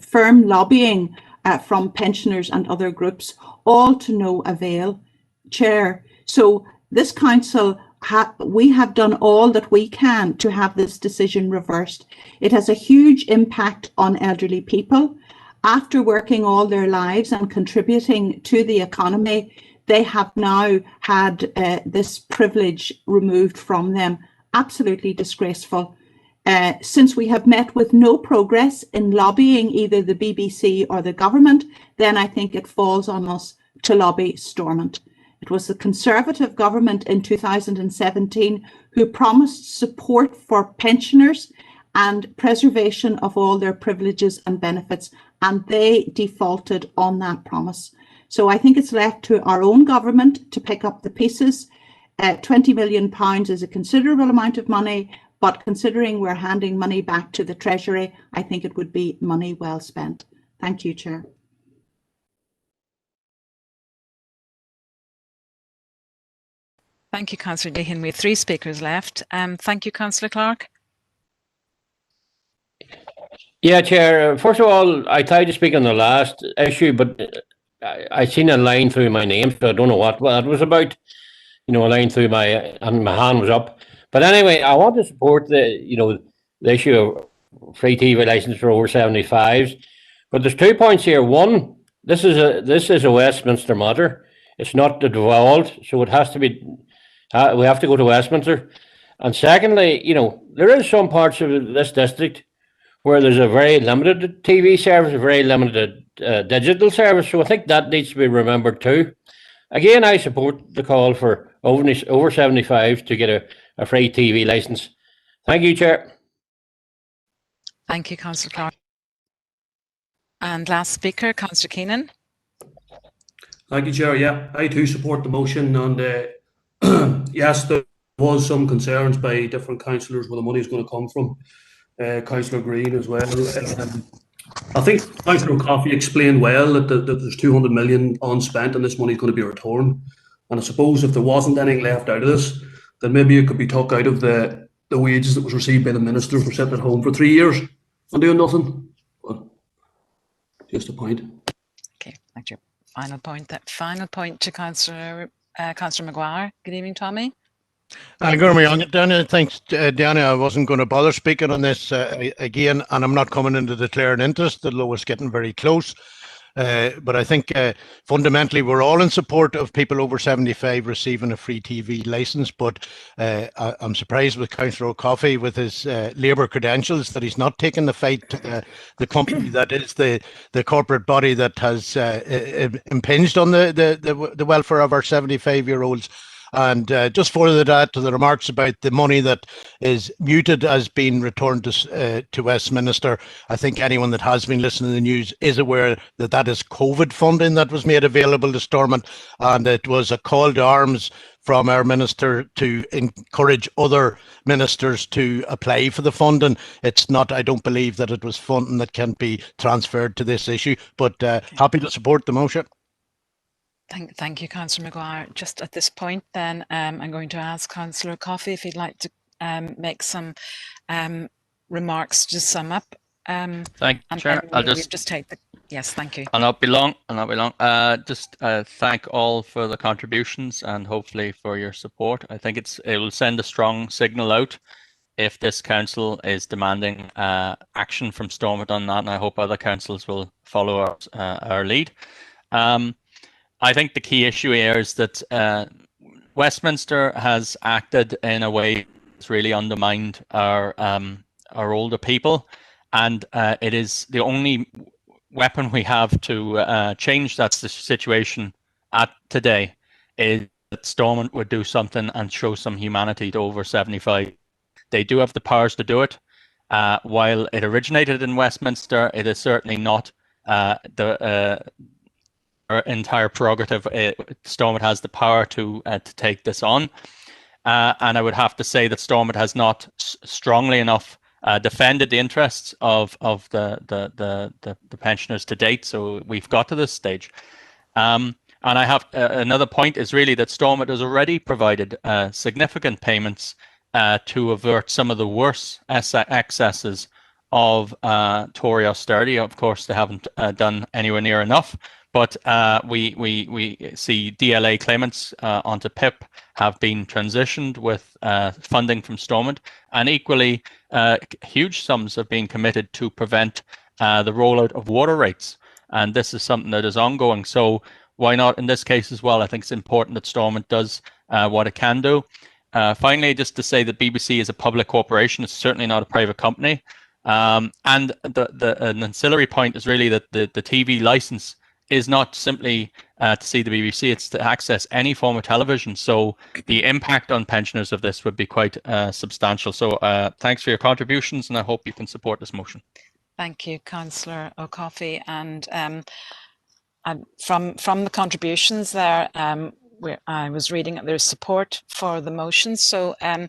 S6: firm lobbying from pensioners and other groups, all to no avail, Chair. So this council, we have done all that we can to have this decision reversed. It has a huge impact on elderly people. After working all their lives and contributing to the economy, they have now had this privilege removed from them. Absolutely disgraceful. Since we have met with no progress in lobbying either the BBC or the government, then I think it falls on us to lobby Stormont. It was the Conservative government in 2017 who promised support for pensioners and preservation of all their privileges and benefits, and they defaulted on that promise. So I think it's left to our own government to pick up the pieces. £20 million is a considerable amount of money, but considering we're handing money back to the Treasury, I think it would be money well spent. Thank you, Chair.
S1: Thank you, Councillor Deehan. We have 3 speakers left. Thank you, Councillor Clark.
S10: Yeah, Chair. First of all, I tried to speak on the last issue, but I seen a line through my name, so I don't know what it was about. You know, a line through and my hand was up. But anyway, I want to support the issue of free TV license for over 75s. But there's 2 points here. One, this is a Westminster matter. It's not the devolved, so it has to be. We have to go to Westminster. And secondly, there is some parts of this district where there's a very limited TV service, a very limited digital service. So I think that needs to be remembered too. Again, I support the call for over 75s to get a free TV licence. Thank you, Chair.
S1: Thank you, Councillor Clark. And last speaker, Councillor Keenan.
S2: Thank you, Chair. Yeah, I too support the motion. And yes, there was some concerns by different councillors where the money is going to come from. Councillor Green as well. I think Councillor Coffey explained well that there's 200 million unspent and this money is going to be returned. And I suppose if there wasn't anything left out of this, then maybe it could be took out of the wages that was received by the minister for sitting at home for 3 years and doing nothing. But just a point.
S1: Okay, thank you. Final point to Councillor Maguire. Good evening, Tommy.
S18: Diana, thanks, Diana. I wasn't going to bother speaking on this again, and I'm not coming into declaring interest, although it's getting very close. But I think fundamentally we're all in support of people over 75 receiving a free TV licence. But I'm surprised with Councillor O'Coffey with his Labour credentials that he's not taking the fight to the company that is the corporate body that has impinged on the welfare of our 75-year-olds. And just further that to the remarks about the money that is muted as being returned to Westminster, I think anyone that has been listening to the news is aware that that is COVID funding that was made available to Stormont, and it was a call to arms from our minister to encourage other ministers to apply for the funding. It's not, I don't believe that it was funding that can be transferred to this issue, but happy to support the motion.
S1: Thank you, Councillor Maguire. Just at this point, then, I'm going to ask Councillor Coffey if he'd like to make some remarks to sum up.
S3: Thank you, Chair. I'll
S1: just take the. Yes, thank you.
S3: I'll not be long. Just thank all for the contributions and hopefully for your support. I think it will send a strong signal out if this council is demanding action from Stormont on that, and I hope other councils will follow our lead. I think the key issue here is that Westminster has acted in a way that's really undermined our older people, and it is the only weapon we have to change that situation at today is that Stormont would do something and show some humanity to over 75. They do have the powers to do it. While it originated in Westminster, it is certainly not the entire prerogative. Stormont has the power to take this on. And I would have to say that Stormont has not strongly enough defended the interests of the pensioners to date. So we've got to this stage. And I have another point is really that Stormont has already provided significant payments to avert some of the worst excesses of Tory austerity. Of course, they haven't done anywhere near enough, but we see DLA claimants onto PIP have been transitioned with funding from Stormont, and equally huge sums have been committed to prevent the rollout of water rates. And this is something that is ongoing. So why not in this case as well? I think it's important that Stormont does what it can do. Finally, just to say that BBC is a public corporation. It's certainly not a private company. And an ancillary point is really that the TV license is not simply to see the BBC, it's to access any form of television. So the impact on pensioners of this would be quite substantial. So thanks for your contributions, and I hope you can support this motion.
S1: Thank you, Councillor O'Coffey. And from the contributions there, I was reading that there's support for the motion. So I'm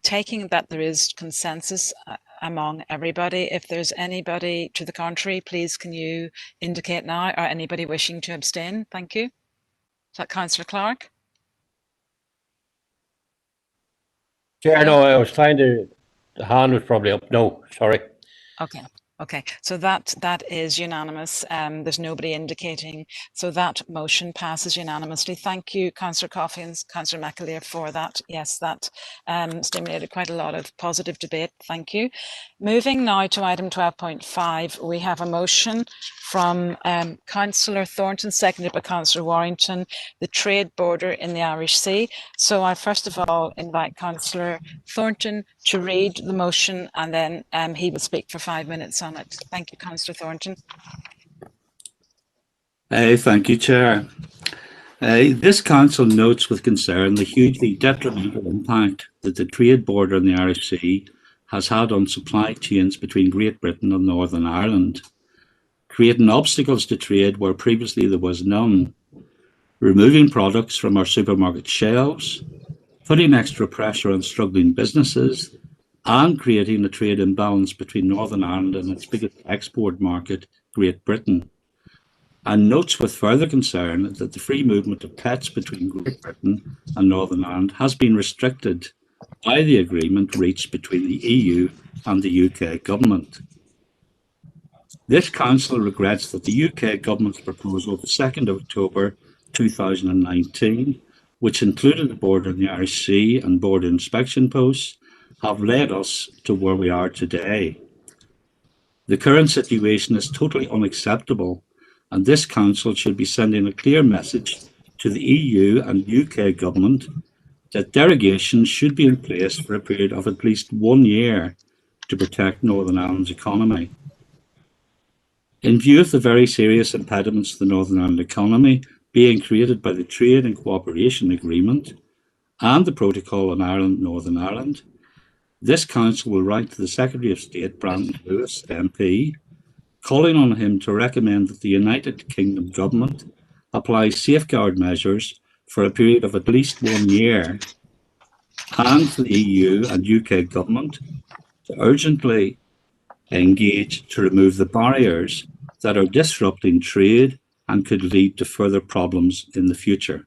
S1: taking that there is consensus among everybody. If there's anybody to the contrary, please can you indicate now, or anybody wishing to abstain? Thank you. Is that Councillor Clark?
S10: Chair, no, I was trying to, the hand was probably up. No, sorry.
S1: Okay. Okay, so that is unanimous. There's nobody indicating, so that motion passes unanimously. Thank you, Councillor Coffey and Councillor McAleer, for that. Yes, that stimulated quite a lot of positive debate. Thank you. Moving now to item 12.5, we have a motion from Councillor Thornton, seconded by Councillor Warrington, the trade border in the Irish Sea. So I first of all invite Councillor Thornton to read the motion, and then he will speak for 5 minutes on it. Thank you, Councillor Thornton.
S21: Thank you, Chair. This council notes with concern the hugely detrimental impact that the trade border in the Irish Sea has had on supply chains between Great Britain and Northern Ireland, creating obstacles to trade where previously there was none, removing products from our supermarket shelves, putting extra pressure on struggling businesses, and creating a trade imbalance between Northern Ireland and its biggest export market, Great Britain. And notes with further concern that the free movement of pets between Great Britain and Northern Ireland has been restricted by the agreement reached between the EU and the UK government. This council regrets that the UK government's proposal of the 2nd of October 2019, which included the border in the Irish Sea and border inspection posts, have led us to where we are today. The current situation is totally unacceptable, and this council should be sending a clear message to the EU and UK government that derogations should be in place for a period of at least 1 year to protect Northern Ireland's economy. In view of the very serious impediments to the Northern Ireland economy being created by the Trade and Cooperation Agreement and the Protocol on Ireland, Northern Ireland, this council will write to the Secretary of State, Brandon Lewis, MP, calling on him to recommend that the United Kingdom government apply safeguard measures for a period of at least 1 year, and for the EU and UK government to urgently engage to remove the barriers that are disrupting trade and could lead to further problems in the future.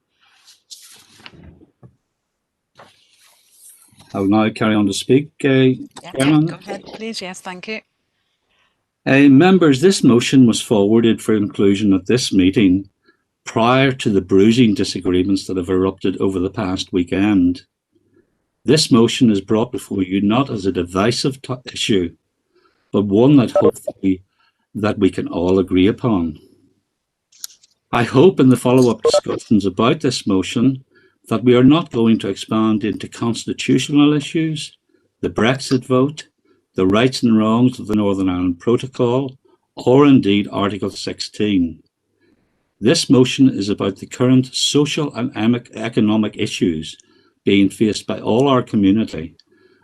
S21: I will now carry on to speak, Chairman.
S1: Go ahead, please. Yes, thank you.
S21: Members, this motion was forwarded for inclusion at this meeting prior to the bruising disagreements that have erupted over the past weekend. This motion is brought before you not as a divisive issue, but one that hopefully that we can all agree upon. I hope in the follow-up discussions about this motion that we are not going to expand into constitutional issues, the Brexit vote, the rights and wrongs of the Northern Ireland Protocol, or indeed Article 16. This motion is about the current social and economic issues being faced by all our community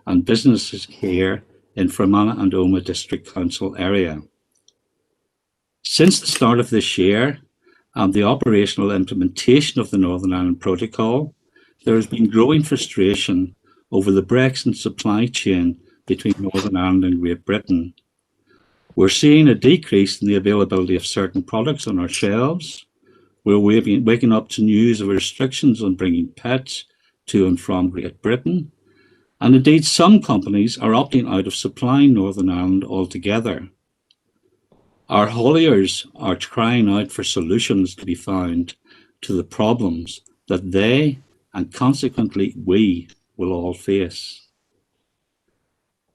S21: and businesses here in Fermanagh and Omagh District Council area. Since the start of this year and the operational implementation of the Northern Ireland Protocol, there has been growing frustration over the Brexit supply chain between Northern Ireland and Great Britain. We're seeing a decrease in the availability of certain products on our shelves. We're waking up to news of restrictions on bringing pets to and from Great Britain. And indeed, some companies are opting out of supplying Northern Ireland altogether. Our hauliers are crying out for solutions to be found to the problems that they, and consequently we, will all face.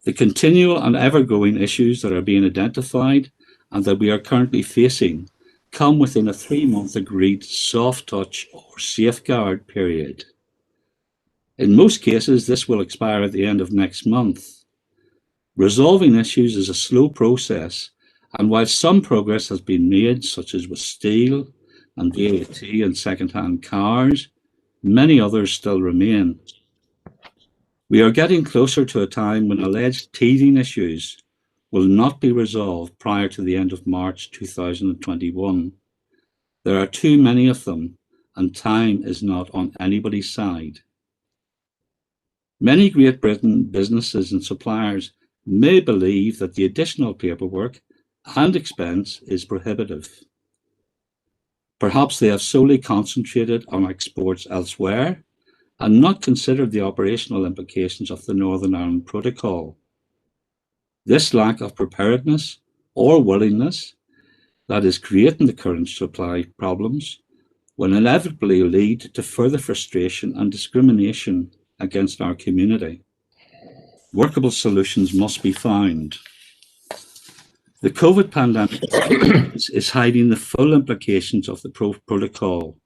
S21: The continual and ever-growing issues that are being identified and that we are currently facing come within a 3-month agreed soft touch or safeguard period. In most cases, this will expire at the end of next month. Resolving issues is a slow process, and while some progress has been made, such as with steel and VAT and second-hand cars, many others still remain. We are getting closer to a time when alleged teething issues will not be resolved prior to the end of March 2021. There are too many of them, and time is not on anybody's side. Many Great Britain businesses and suppliers may believe that the additional paperwork and expense is prohibitive. Perhaps they have solely concentrated on exports elsewhere and not considered the operational implications of the Northern Ireland Protocol. This lack of preparedness or willingness that is creating the current supply problems will inevitably lead to further frustration and discrimination against our community. Workable solutions must be found. The COVID pandemic is hiding the full implications of the protocol.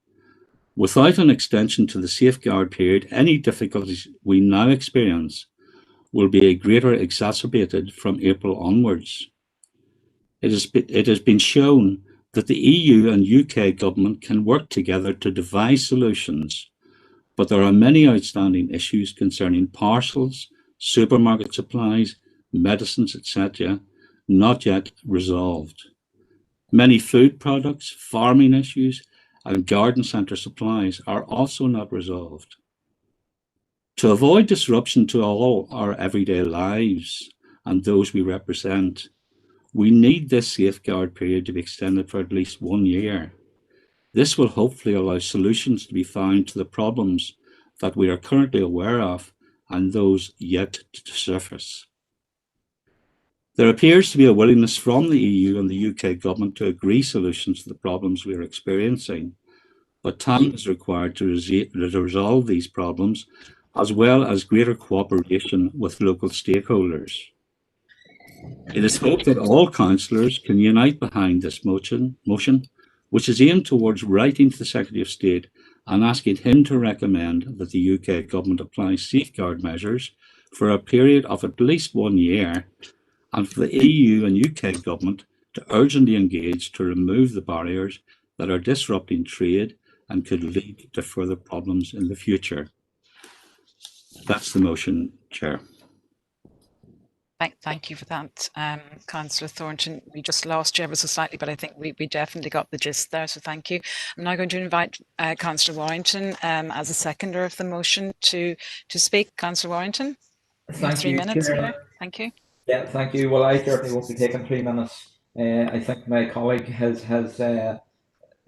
S21: Without an extension to the safeguard period, any difficulties we now experience will be greater exacerbated from April onwards. It has been shown that the EU and UK government can work together to devise solutions, but there are many outstanding issues concerning parcels, supermarket supplies, medicines, etc., not yet resolved. Many food products, farming issues, and garden centre supplies are also not resolved. To avoid disruption to all our everyday lives and those we represent, we need this safeguard period to be extended for at least 1 year. This will hopefully allow solutions to be found to the problems that we are currently aware of and those yet to surface. There appears to be a willingness from the EU and the UK government to agree solutions to the problems we are experiencing, but time is required to resolve these problems, as well as greater cooperation with local stakeholders. It is hoped that all councillors can unite behind this motion, which is aimed towards writing to the Secretary of State and asking him to recommend that the UK government apply safeguard measures for a period of at least 1 year, and for the EU and UK government to urgently engage to remove the barriers that are disrupting trade and could lead to further problems in the future. That's the motion, Chair.
S1: Thank you for that, Councillor Thornton. We just lost you ever so slightly, but I think we definitely got the gist there, so thank you. I'm now going to invite Councillor Warrington as a seconder of the motion to speak. Councillor Warrington,
S12: Thank
S1: 3
S12: you,
S1: minutes
S12: Chair.
S1: here. Thank you.
S12: Yeah, thank you. Well, I certainly won't be taking 3 minutes. I think my colleague has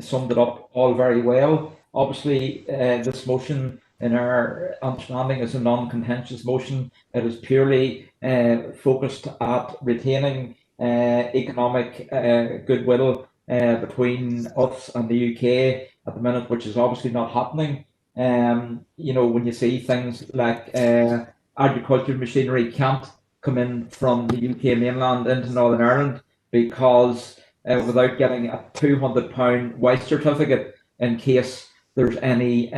S12: summed it up all very well. Obviously, this motion, in our understanding, is a non-contentious motion. It is purely focused at retaining economic goodwill between us and the UK at the minute, which is obviously not happening. You know, when you see things like agricultural machinery can't come in from the UK mainland into Northern Ireland because without getting a £200 waste certificate in case there's any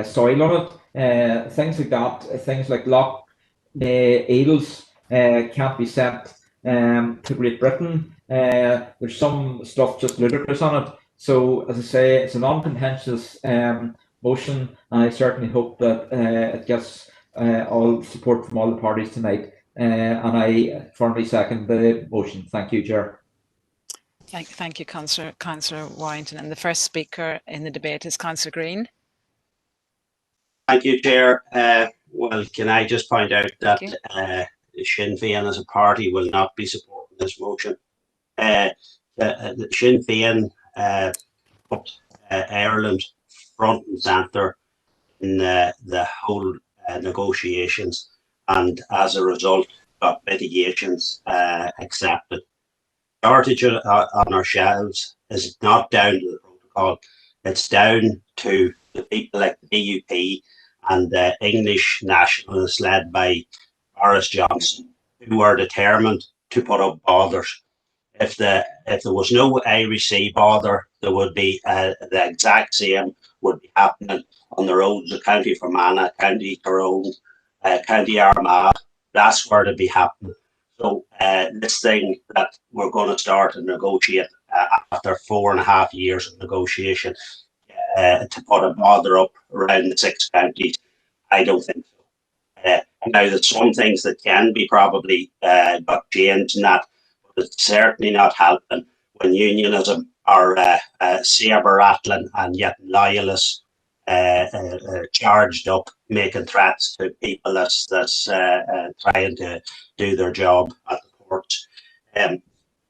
S12: soil on it, things like that, things like lock eels can't be sent to Great Britain There's some stuff just ludicrous on it. So, as I say, it's a non-contentious motion, and I certainly hope that it gets all support from all the parties tonight. And I firmly second the motion. Thank you, Chair.
S1: Thank you, Councillor Warrington. And the first speaker in the debate is Councillor Green.
S23: Thank you, Chair. Well, can I just point out that Sinn Féin as a party will not be supporting this motion. Sinn Féin put Ireland front and centre in the whole negotiations, and as a result got mitigations accepted. The shortage on our shelves is not down to the protocol, it's down to the people like the DUP and the English nationalists led by Boris Johnson, who are determined to put up borders. If there was no Irish Sea bother, there would be the exact same would be happening on the roads of County Fermanagh, County Tyrone, County Armagh. That's where it'd be happening. So this thing that we're going to start and negotiate after 4.5 years of negotiation to put a bother up around the 6 counties, I don't think so. Now, there's some things that can be probably got changed in that, but it's certainly not helping when unionism are saber-rattling and yet loyalists charged up, making threats to people that's trying to do their job at the courts.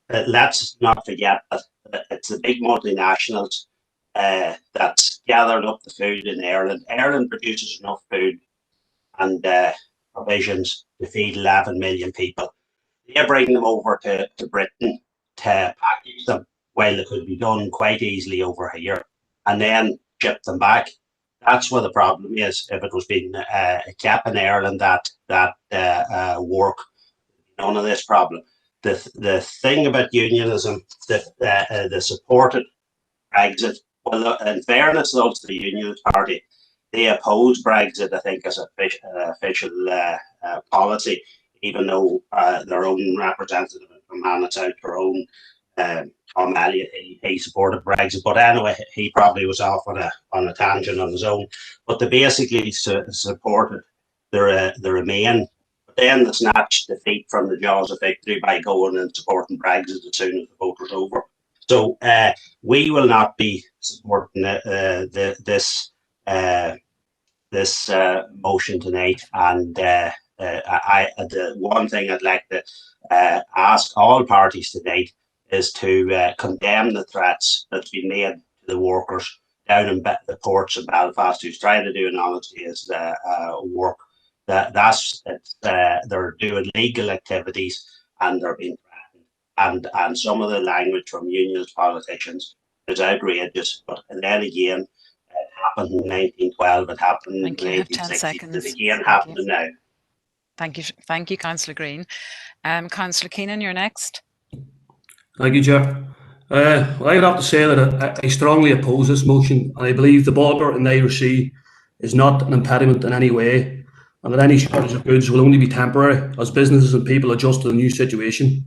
S23: Let's not forget that it's the big multinationals that's gathering up the food in Ireland. Ireland produces enough food and provisions to feed 11 million people. They bring them over to Britain to package them, while it could be done quite easily over here, and then ship them back. That's where the problem is. If it was being kept in Ireland, that work, none of this problem. The thing about unionism, the supported Brexit, well, in fairness though to the Unionist Party, they oppose Brexit, I think, as an official policy, even though their own representative from Hannah South Tyrone, Tom Elliott, he supported Brexit. But anyway, he probably was off on a tangent on his own. But they basically supported the Remain, but then they snatched defeat from the jaws of victory by going and supporting Brexit as soon as the vote was over. So we will not be supporting this motion tonight. And the one thing I'd like to ask all parties tonight is to condemn the threats that's been made to the workers down in the ports of Belfast who's trying to do an honest day's work. They're doing legal activities and they're being threatened. And some of the language from unionist politicians is outrageous. But then again, it happened in 1912, it happened in 1960, it again happening now.
S1: Thank you, Councillor Green. Councillor Keenan, you're next.
S2: Thank you, Chair. Well, I'd have to say that I strongly oppose this motion, and I believe the border in the Irish Sea is not an impediment in any way, and that any shortage of goods will only be temporary as businesses and people adjust to the new situation.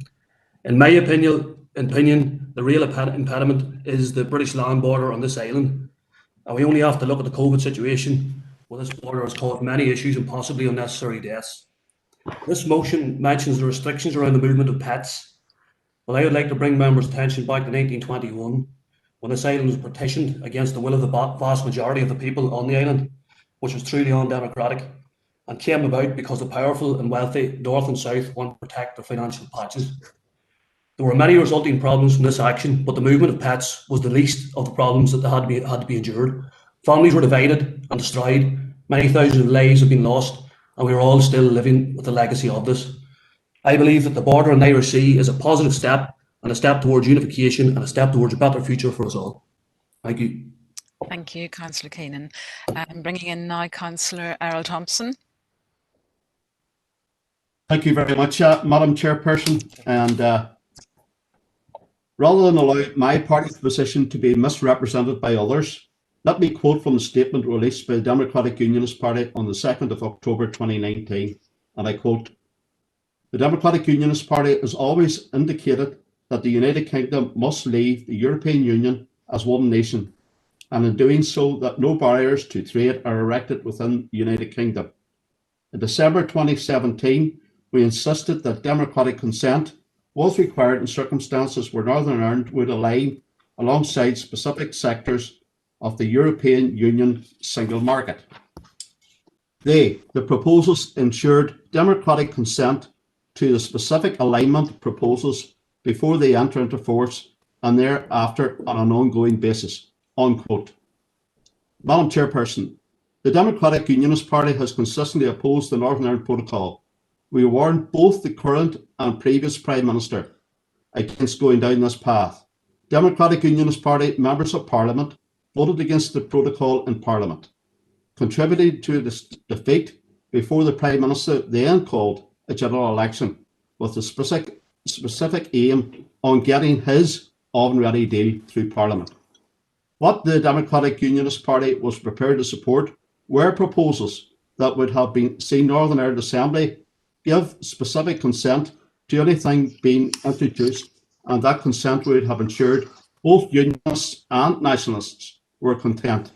S2: In my opinion, the real impediment is the British land border on this island, and we only have to look at the COVID situation, where this border has caused many issues and possibly unnecessary deaths. This motion mentions the restrictions around the movement of pets. Well, I would like to bring members' attention back to 1921, when this island was partitioned against the will of the vast majority of the people on the island, which was truly undemocratic, and came about because the powerful and wealthy North and South want to protect their financial patches. There were many resulting problems from this action, but the movement of pets was the least of the problems that had to be endured. Families were divided and destroyed, many thousands of lives have been lost, and we are all still living with the legacy of this. I believe that the border in the Irish Sea is a positive step, and a step towards unification, and a step towards a better future for us all. Thank you.
S1: Thank you, Councillor Keenan. I'm bringing in now Councillor Errol Thompson.
S13: Thank you very much, Madam Chairperson. And rather than allow my party's position to be misrepresented by others, let me quote from the statement released by the Democratic Unionist Party on the 2nd of October 2019, and I quote, "The Democratic Unionist Party has always indicated that the United Kingdom must leave the European Union as one nation, and in doing so that no barriers to trade are erected within the United Kingdom. In December 2017, we insisted that democratic consent was required in circumstances where Northern Ireland would align alongside specific sectors of the European Union single market. The proposals ensured democratic consent to the specific alignment proposals before they enter into force and thereafter on an ongoing basis, unquote. Madam Chairperson, the Democratic Unionist Party has consistently opposed the Northern Ireland Protocol. We warned both the current and previous Prime Minister against going down this path. Democratic Unionist Party members of Parliament voted against the protocol in Parliament, contributing to this defeat before the Prime Minister then called a general election with a specific aim on getting his oven-ready deal through Parliament. What the Democratic Unionist Party was prepared to support were proposals that would have seen Northern Ireland Assembly give specific consent to anything being introduced, and that consent would have ensured both Unionists and Nationalists were content.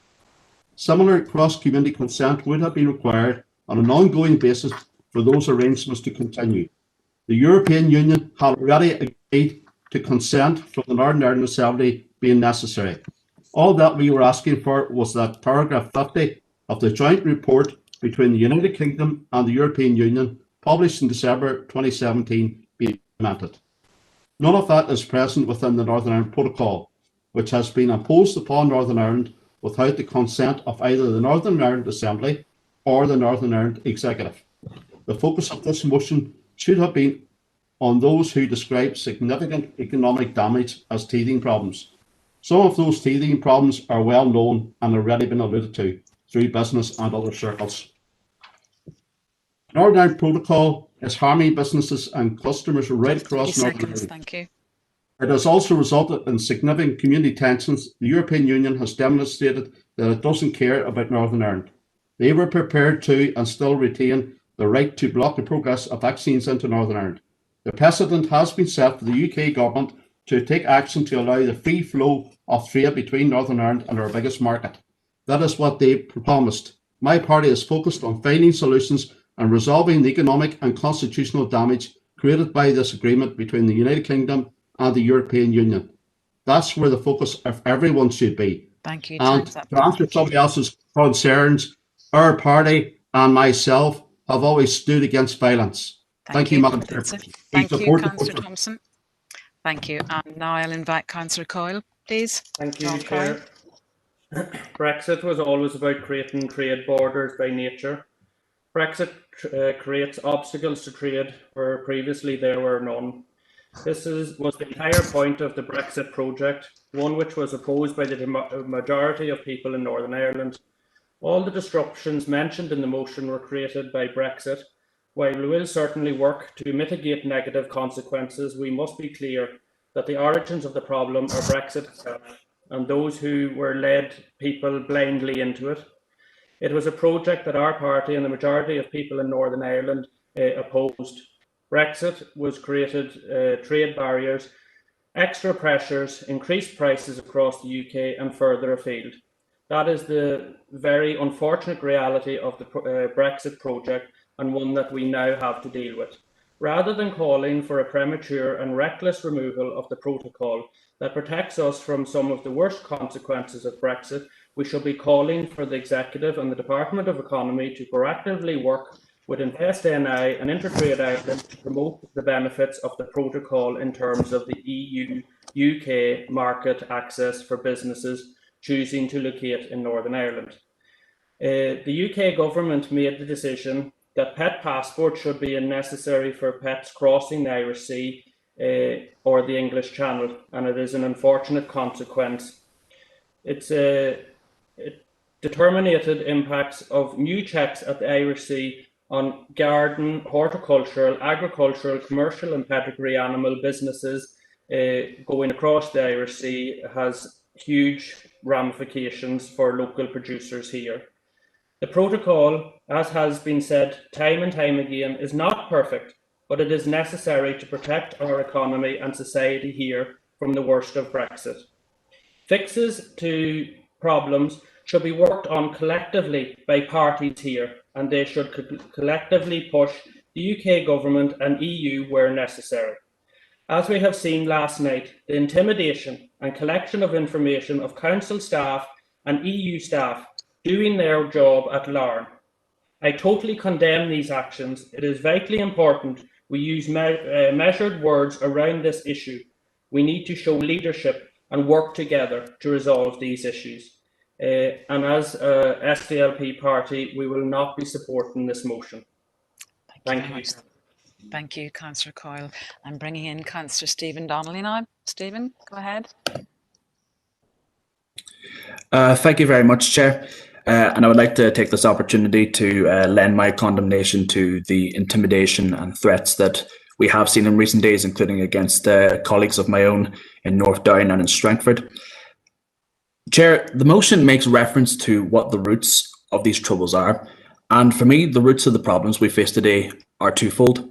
S13: Similar cross-community consent would have been required on an ongoing basis for those arrangements to continue. The European Union had already agreed to consent from the Northern Ireland Assembly being necessary. All that we were asking for was that paragraph 50 of the joint report between the United Kingdom and the European Union, published in December 2017, be implemented. None of that is present within the Northern Ireland Protocol, which has been imposed upon Northern Ireland without the consent of either the Northern Ireland Assembly or the Northern Ireland Executive. The focus of this motion should have been on those who describe significant economic damage as teething problems. Some of those teething problems are well known and already been alluded to through business and other circles. Northern Ireland Protocol is harming businesses and customers right across Northern Ireland.
S1: Thank you.
S13: It has also resulted in significant community tensions. The European Union has demonstrated that it doesn't care about Northern Ireland. They were prepared to and still retain the right to block the progress of vaccines into Northern Ireland. The precedent has been set for the UK government to take action to allow the free flow of trade between Northern Ireland and our biggest market. That is what they promised. My party is focused on finding solutions and resolving the economic and constitutional damage created by this agreement between the United Kingdom and the European Union. That's where the focus of everyone should be.
S1: Thank you.
S13: And to answer somebody else's concerns, our party and myself have always stood against violence. Thank you, Madam Chair.
S1: Thank you, Councillor Thompson. Thank you. And now I'll invite Councillor Coyle, please.
S7: Thank you, Chair. Brexit was always about creating trade borders by nature. Brexit creates obstacles to trade where previously there were none. This was the entire point of the Brexit project, one which was opposed by the majority of people in Northern Ireland. All the disruptions mentioned in the motion were created by Brexit. While we will certainly work to mitigate negative consequences, we must be clear that the origins of the problem are Brexit itself and those who were led people blindly into it. It was a project that our party and the majority of people in Northern Ireland opposed. Brexit was created trade barriers, extra pressures, increased prices across the UK and further afield. That is the very unfortunate reality of the Brexit project, and one that we now have to deal with. Rather than calling for a premature and reckless removal of the protocol that protects us from some of the worst consequences of Brexit, we shall be calling for the Executive and the Department of Economy to proactively work with InvestNI and Intertrade Ireland to promote the benefits of the protocol in terms of the EU-UK market access for businesses choosing to locate in Northern Ireland. The UK government made the decision that pet passports should be necessary for pets crossing the Irish Sea or the English Channel, and it is an unfortunate consequence. It determined impacts of new checks at the Irish Sea on garden, horticultural, agricultural, commercial and pedigree animal businesses going across the Irish Sea has huge ramifications for local producers here. The protocol, as has been said time and time again, is not perfect, but it is necessary to protect our economy and society here from the worst of Brexit. Fixes to problems should be worked on collectively by parties here, and they should collectively push the UK government and EU where necessary. As we have seen last night, the intimidation and collection of information of Council staff and EU staff doing their job at Larne. I totally condemn these actions. It is vitally important we use measured words around this issue. We need to show leadership and work together to resolve these issues. And as a SDLP party, we will not be supporting this motion. Thank you.
S1: Thank you, Councillor Coyle. I'm bringing in Councillor Stephen Donnelly now. Stephen, go ahead.
S16: Thank you very much, Chair. And I would like to take this opportunity to lend my condemnation to the intimidation and threats that we have seen in recent days, including against colleagues of my own in North Down and in Strangford. Chair, the motion makes reference to what the roots of these troubles are. And for me, the roots of the problems we face today are twofold.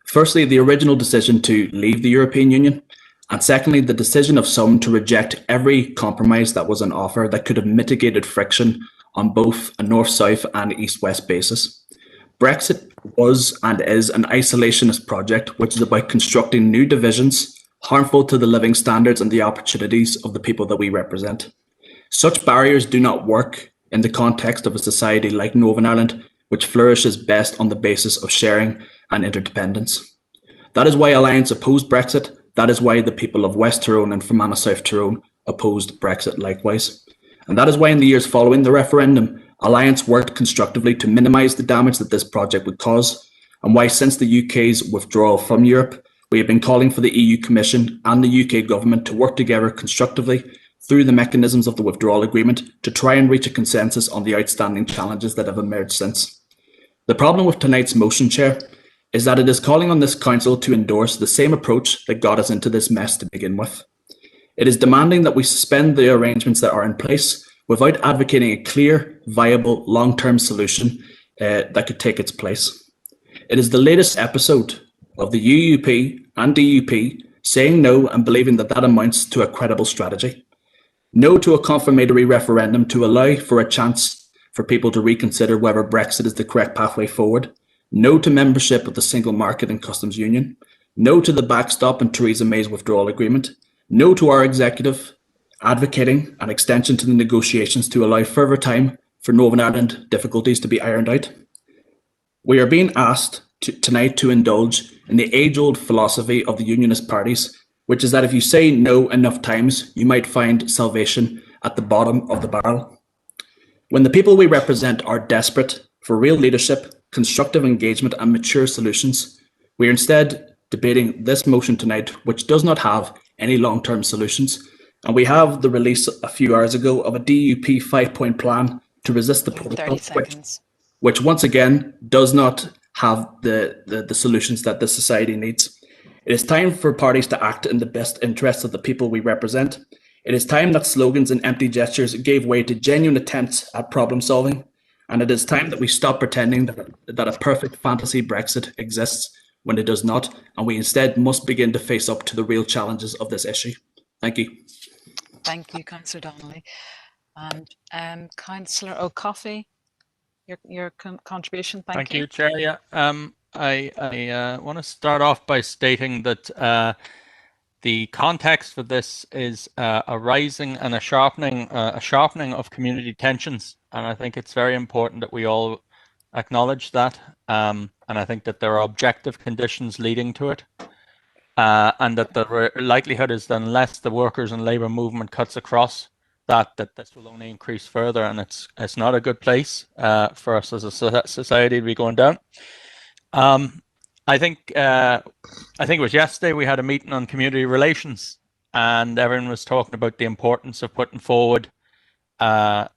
S16: Firstly, the original decision to leave the European Union. And secondly, the decision of some to reject every compromise that was on offer that could have mitigated friction on both a north-south and east-west basis. Brexit was and is an isolationist project which is about constructing new divisions harmful to the living standards and the opportunities of the people that we represent. Such barriers do not work in the context of a society like Northern Ireland, which flourishes best on the basis of sharing and interdependence. That is why Alliance opposed Brexit. That is why the people of West Tyrone and Fermanagh South Tyrone opposed Brexit likewise. And that is why in the years following the referendum, Alliance worked constructively to minimise the damage that this project would cause, and why since the UK's withdrawal from Europe, we have been calling for the EU Commission and the UK government to work together constructively through the mechanisms of the withdrawal agreement to try and reach a consensus on the outstanding challenges that have emerged since. The problem with tonight's motion, Chair, is that it is calling on this Council to endorse the same approach that got us into this mess to begin with. It is demanding that we suspend the arrangements that are in place without advocating a clear, viable, long-term solution that could take its place. It is the latest episode of the UUP and DUP saying no and believing that that amounts to a credible strategy. No to a confirmatory referendum to allow for a chance for people to reconsider whether Brexit is the correct pathway forward. No to membership of the Single Market and Customs Union. No to the backstop and Theresa May's withdrawal agreement. No to our executive advocating an extension to the negotiations to allow further time for Northern Ireland difficulties to be ironed out. We are being asked tonight to indulge in the age-old philosophy of the unionist parties, which is that if you say no enough times, you might find salvation at the bottom of the barrel. When the people we represent are desperate for real leadership, constructive engagement and mature solutions, we are instead debating this motion tonight, which does not have any long-term solutions. And we have the release a few hours ago of a DUP 5-point plan to resist the protocol, which once again does not have the solutions that this society needs. It is time for parties to act in the best interests of the people we represent. It is time that slogans and empty gestures gave way to genuine attempts at problem solving. And it is time that we stop pretending that a perfect fantasy Brexit exists when it does not, and we instead must begin to face up to the real challenges of this issue. Thank you.
S1: Thank you, Councillor Donnelly. And Councillor O'Coffey, your contribution. Thank you.
S3: You, Chair. Yeah. I want to start off by stating that the context for this is a rising and a sharpening of community tensions, and I think it's very important that we all acknowledge that. And I think that there are objective conditions leading to it, and that the likelihood is that unless the workers and labour movement cuts across that this will only increase further, and it's not a good place for us as a society to be going down. I think it was yesterday we had a meeting on community relations, and everyone was talking about the importance of putting forward, a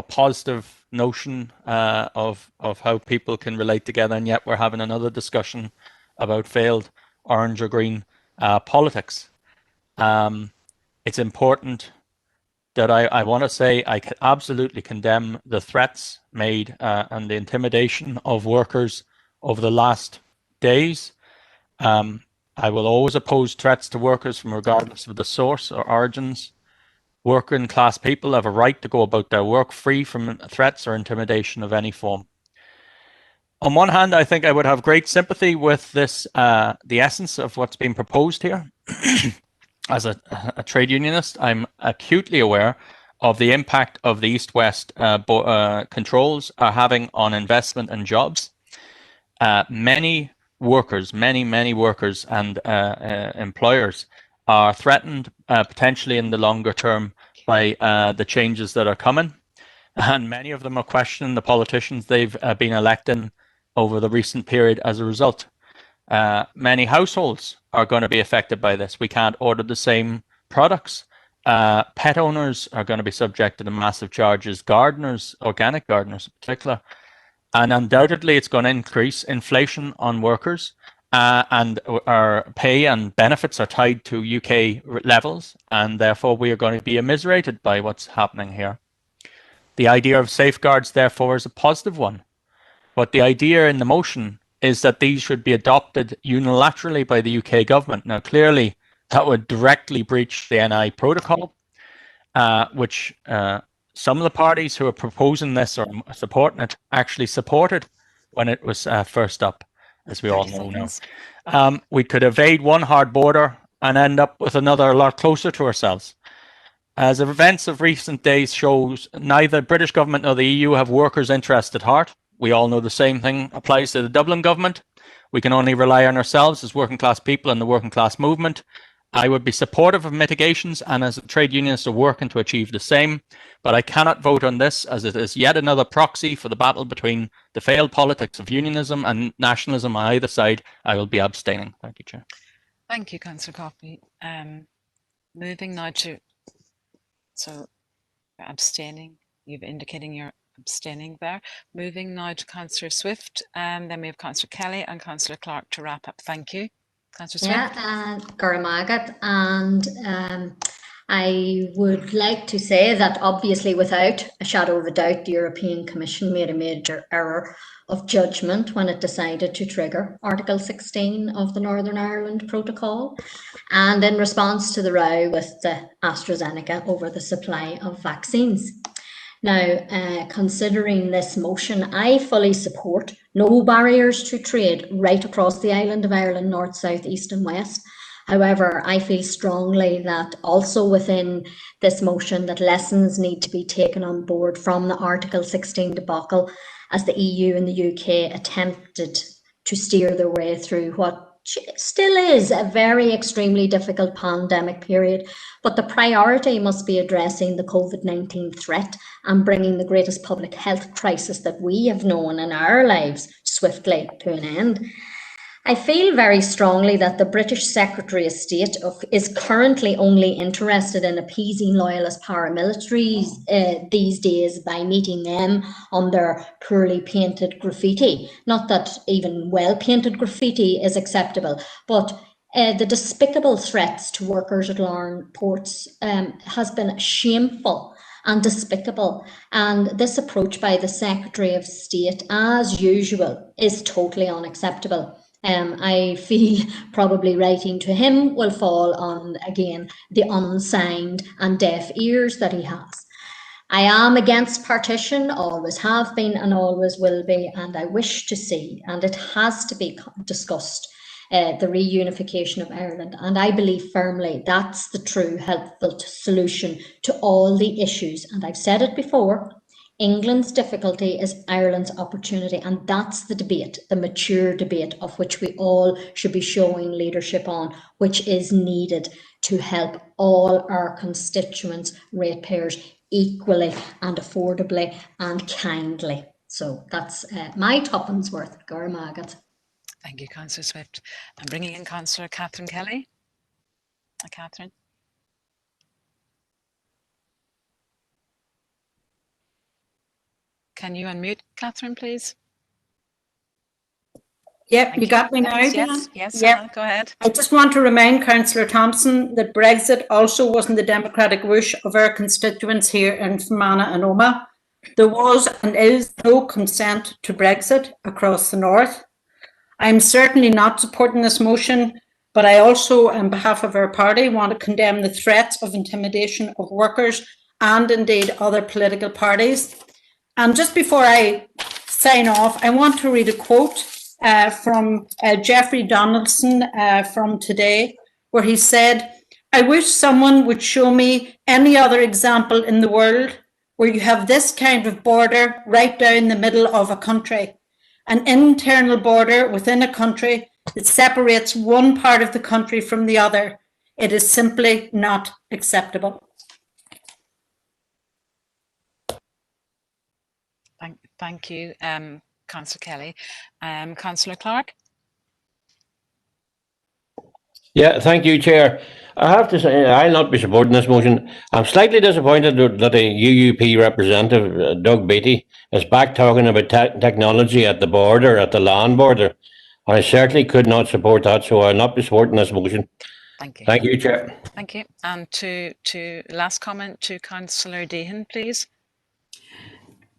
S3: positive notion of how people can relate together, and yet we're having another discussion about failed orange or green politics. It's important that I want to say I absolutely condemn the threats made and the intimidation of workers over the last days. I will always oppose threats to workers from regardless of the source or origins. Working class people have a right to go about their work free from threats or intimidation of any form. On one hand, I think I would have great sympathy with this, the essence of what's being proposed here. As a trade unionist, I'm acutely aware of the impact of the East-West controls are having on investment and jobs. Many workers and employers are threatened potentially in the longer term by the changes that are coming. And many of them are questioning the politicians they've been electing over the recent period as a result. Many households are going to be affected by this. We can't order the same products. Pet owners are going to be subjected to massive charges, gardeners, organic gardeners in particular. And undoubtedly, it's going to increase inflation on workers, and our pay and benefits are tied to UK levels, and therefore we are going to be immiserated by what's happening here. The idea of safeguards, therefore, is a positive one. But the idea in the motion is that these should be adopted unilaterally by the UK government. Now, clearly, that would directly breach the NI protocol, which some of the parties who are proposing this or supporting it actually supported when it was first up, as we all know now. We could evade one hard border and end up with another a lot closer to ourselves. As events of recent days shows, neither British government nor the EU have workers' interests at heart. We all know the same thing applies to the Dublin government. We can only rely on ourselves as working class people and the working class movement. I would be supportive of mitigations and as a trade unionist are working to achieve the same, but I cannot vote on this as it is yet another proxy for the battle between the failed politics of unionism and nationalism on either side. I will be abstaining. Thank you, Chair.
S1: Thank you, Councillor Coffey. Moving now to, so abstaining, you've indicating you're abstaining there. Moving now to Councillor Swift, and then we have Councillor Kelly and Councillor Clark to wrap up. Thank you. Councillor Swift.
S14: Yeah, Guramagat, and I would like to say that obviously without a shadow of a doubt, the European Commission made a major error of judgment when it decided to trigger Article 16 of the Northern Ireland Protocol, and in response to the row with the AstraZeneca over the supply of vaccines. Now, considering this motion, I fully support no barriers to trade right across the island of Ireland, north, south, east and west. However, I feel strongly that also within this motion that lessons need to be taken on board from the Article 16 debacle as the EU and the UK attempted to steer their way through what still is a very extremely difficult pandemic period, but the priority must be addressing the COVID-19 threat and bringing the greatest public health crisis that we have known in our lives swiftly to an end. I feel very strongly that the British Secretary of State is currently only interested in appeasing loyalist paramilitaries these days by meeting them on their poorly painted graffiti. Not that even well-painted graffiti is acceptable, but the despicable threats to workers at Larne ports has been shameful and despicable, and this approach by the Secretary of State, as usual, is totally unacceptable. I feel probably writing to him will fall on, again, the unsigned and deaf ears that he has. I am against partition, always have been and always will be, and I wish to see, and it has to be discussed, the reunification of Ireland. And I believe firmly that's the true helpful solution to all the issues. And I've said it before, England's difficulty is Ireland's opportunity, and that's the debate, the mature debate of which we all should be showing leadership on, which is needed to help all our constituents, ratepayers, equally and affordably and kindly. So that's my tuppence worth, Guramagat.
S1: Thank you, Councillor Swift. I'm bringing in Councillor Catherine Kelly. Catherine. Can you unmute, Catherine, please?
S15: Yep, you got me now.
S1: Yes,
S15: yep.
S1: Go ahead.
S15: I just want to remind Councillor Thompson that Brexit also wasn't the democratic wish of our constituents here in Fermanagh and Omagh. There was and is no consent to Brexit across the north. I'm certainly not supporting this motion, but I also, on behalf of our party, want to condemn the threats of intimidation of workers and indeed other political parties. And just before I sign off, I want to read a quote from Jeffrey Donaldson from today, where he said, "I wish someone would show me any other example in the world where you have this kind of border right down the middle of a country, an internal border within a country that separates one part of the country from the other. It is simply not acceptable."
S1: Thank you, Councillor Kelly. Councillor Clark?
S10: Yeah, thank you, Chair. I have to say, I'll not be supporting this motion. I'm slightly disappointed that the UUP representative, Doug Beattie, is back talking about technology at the border, at the land border. I certainly could not support that, so I'll not be supporting this motion.
S1: Thank you.
S10: Thank you, Chair.
S1: Thank you. And to last comment to Councillor Dehan, please.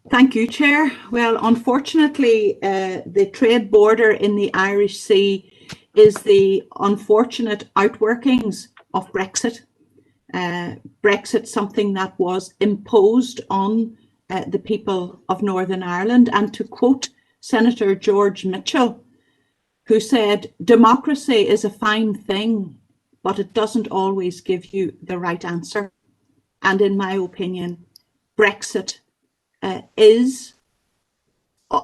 S6: Thank you, Chair. Well, unfortunately, the trade border in the Irish Sea is the unfortunate outworkings of Brexit. Brexit, something that was imposed on the people of Northern Ireland. And to quote Senator George Mitchell, who said, "Democracy is a fine thing, but it doesn't always give you the right answer." And in my opinion, Brexit is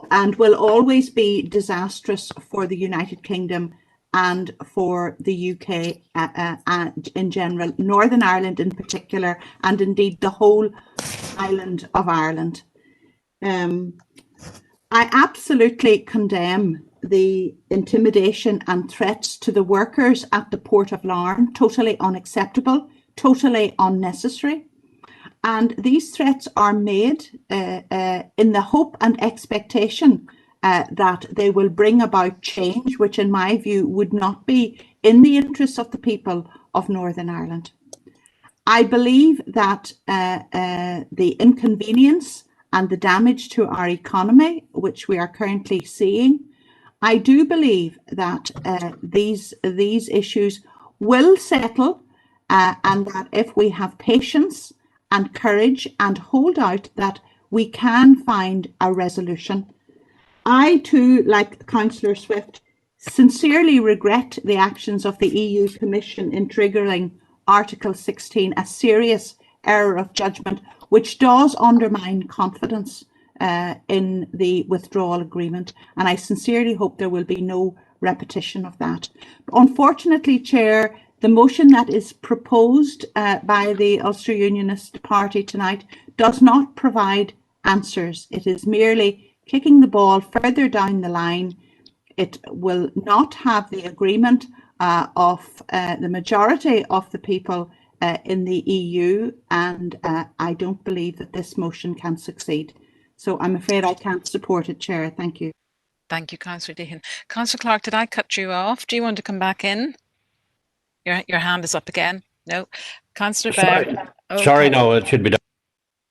S6: and will always be disastrous for the United Kingdom and for the UK and in general, Northern Ireland in particular, and indeed the whole island of Ireland. I absolutely condemn the intimidation and threats to the workers at the Port of Larne. Totally unacceptable, totally unnecessary. And these threats are made in the hope and expectation that they will bring about change, which in my view would not be in the interests of the people of Northern Ireland. I believe that the inconvenience and the damage to our economy, which we are currently seeing, I do believe that these issues will settle, and that if we have patience and courage and hold out, that we can find a resolution. I too, like Councillor Swift, sincerely regret the actions of the EU Commission in triggering Article 16, a serious error of judgment, which does undermine confidence in the withdrawal agreement. And I sincerely hope there will be no repetition of that. Unfortunately, Chair, the motion that is proposed by the Ulster Unionist Party tonight does not provide answers. It is merely kicking the ball further down the line. It will not have the agreement of the majority of the people in the EU, and I don't believe that this motion can succeed. So I'm afraid I can't support it, Chair. Thank you.
S1: Thank you, Councillor Dehan. Councillor Clark, did I cut you off? Do you want to come back in? Your hand is up again. No. Councillor Baird. Okay.
S10: Sorry, no, it should be done.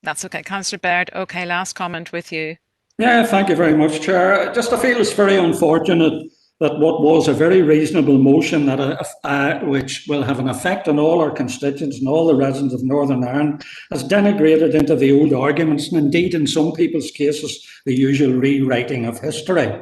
S1: That's okay. Councillor Baird, okay, last comment with you.
S5: Yeah, thank you very much, Chair. Just I feel it's very unfortunate that what was a very reasonable motion that which will have an effect on all our constituents and all the residents of Northern Ireland has denigrated into the old arguments, and indeed in some people's cases the usual rewriting of history.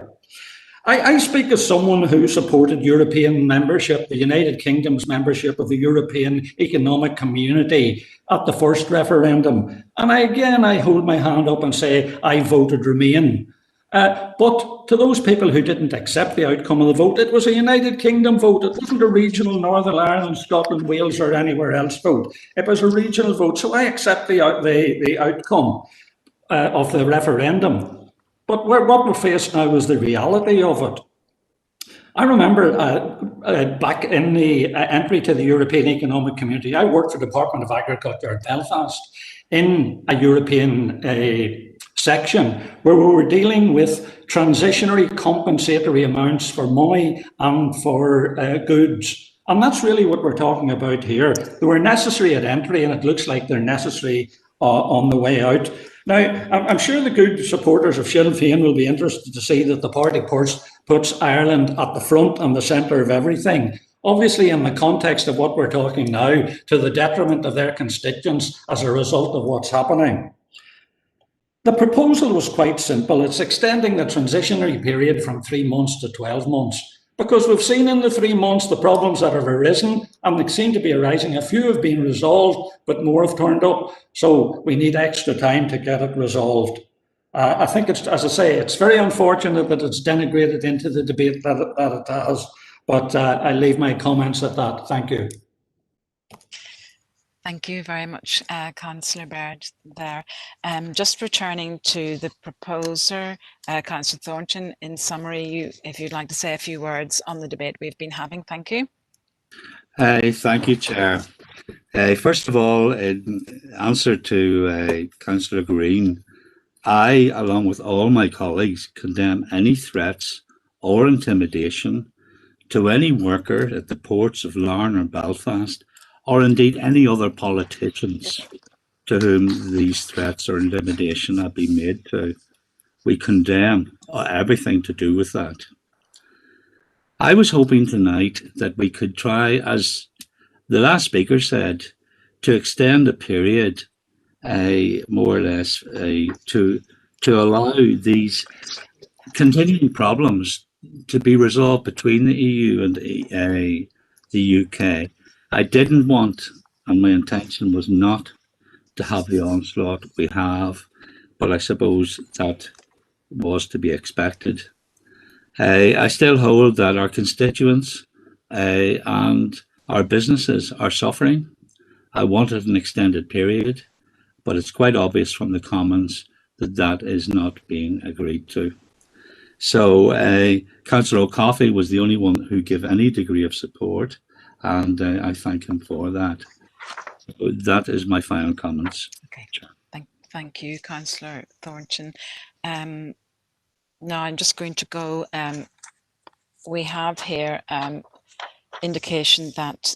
S5: I speak as someone who supported European membership, the United Kingdom's membership of the European Economic Community at the first referendum. And I hold my hand up and say I voted Remain. But to those people who didn't accept the outcome of the vote, it was a United Kingdom vote. It wasn't a regional Northern Ireland, Scotland, Wales or anywhere else vote. It was a regional vote. So I accept the outcome of the referendum. But what we're faced now is the reality of it. I remember back in the entry to the European Economic Community, I worked for the Department of Agriculture at Belfast in a European section where we were dealing with transitionary compensatory amounts for money and for goods. And that's really what we're talking about here. They were necessary at entry, and it looks like they're necessary on the way out. Now, I'm sure the good supporters of Sinn Féin will be interested to see that the party purse puts Ireland at the front and the centre of everything. Obviously, in the context of what we're talking now, to the detriment of their constituents as a result of what's happening. The proposal was quite simple. It's extending the transitionary period from 3 months to 12 months. Because we've seen in the 3 months the problems that have arisen, and they seem to be arising. A few have been resolved, but more have turned up. So we need extra time to get it resolved. I think it's, as I say, it's very unfortunate that it's denigrated into the debate that it has. But I leave my comments at that. Thank you.
S1: Thank you very much, Councillor Baird there. Just returning to the proposer, Councillor Thornton, in summary, if you'd like to say a few words on the debate we've been having. Thank you.
S21: Thank you, Chair. First of all, in answer to Councillor Green, I, along with all my colleagues, condemn any threats or intimidation to any worker at the ports of Larne or Belfast, or indeed any other politicians to whom these threats or intimidation have been made to. We condemn everything to do with that. I was hoping tonight that we could try, as the last speaker said, to extend the period more or less to allow these continuing problems to be resolved between the EU and the UK. I didn't want, and my intention was not to have the onslaught we have, but I suppose that was to be expected. I still hold that our constituents and our businesses are suffering. I wanted an extended period, but it's quite obvious from the comments that that is not being agreed to. So Councillor O'Coffey was the only one who gave any degree of support, and I thank him for that. That is my final comments.
S1: Okay, thank you, Councillor Thornton. Now I'm just going to go, we have here indication that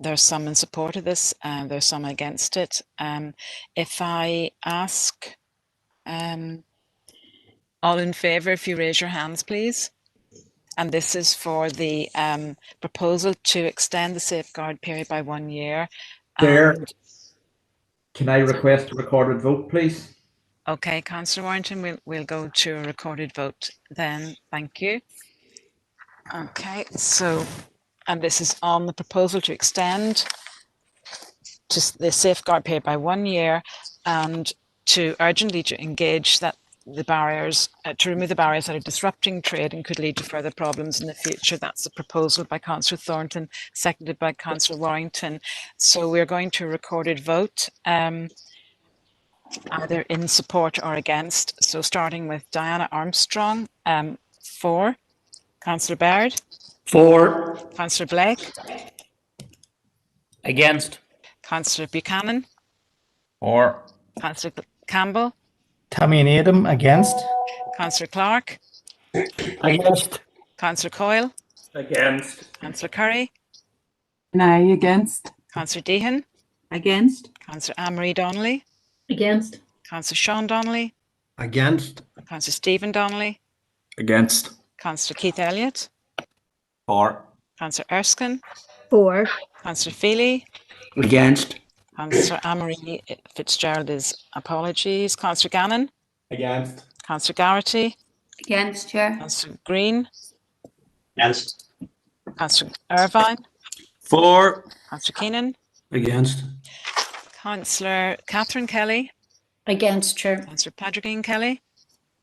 S1: there's some in support of this, there's some against it. If I ask all in favour, if you raise your hands, please. And this is for the proposal to extend the safeguard period by 1 year.
S12: Chair, can I request a recorded vote, please?
S1: Okay, Councillor Warrington, we'll go to a recorded vote then. Thank you. Okay, so, and this is on the proposal to extend the safeguard period by 1 year and to urgently to engage that the barriers, to remove the barriers that are disrupting trade and could lead to further problems in the future. That's the proposal by Councillor Thornton, seconded by Councillor Warrington. So we're going to a recorded vote, either in support or against. So starting with Diana Armstrong, for. Councillor Baird.
S5: For.
S1: Councillor Blake.
S10: Against.
S1: Councillor Buchanan.
S10: For.
S1: Councillor Campbell.
S11: Tammy and Adam, against.
S1: Councillor Clark.
S10: Against.
S1: Councillor Coyle.
S7: Against.
S1: Councillor Curry.
S17: Aye, against.
S1: Councillor Deehan.
S6: Against.
S1: Councillor Anne-Marie Donnelly.
S14: Against.
S1: Councillor Sean Donnelly.
S11: Against.
S1: Councillor Stephen Donnelly.
S16: Against.
S1: Councillor Keith Elliott.
S10: For.
S1: Councillor Erskine.
S14: For.
S1: Councillor Feely.
S11: Against.
S1: Councillor Anne-Marie Fitzgerald is apologies. Councillor Gannon.
S11: Against.
S1: Councillor Garrity.
S17: Against, Chair.
S1: Councillor Green.
S23: Against.
S1: Councillor Irvine.
S10: For.
S1: Councillor Keenan.
S11: Against.
S1: Councillor Catherine Kelly.
S15: Against, Chair.
S1: Councillor Patrick Kelly.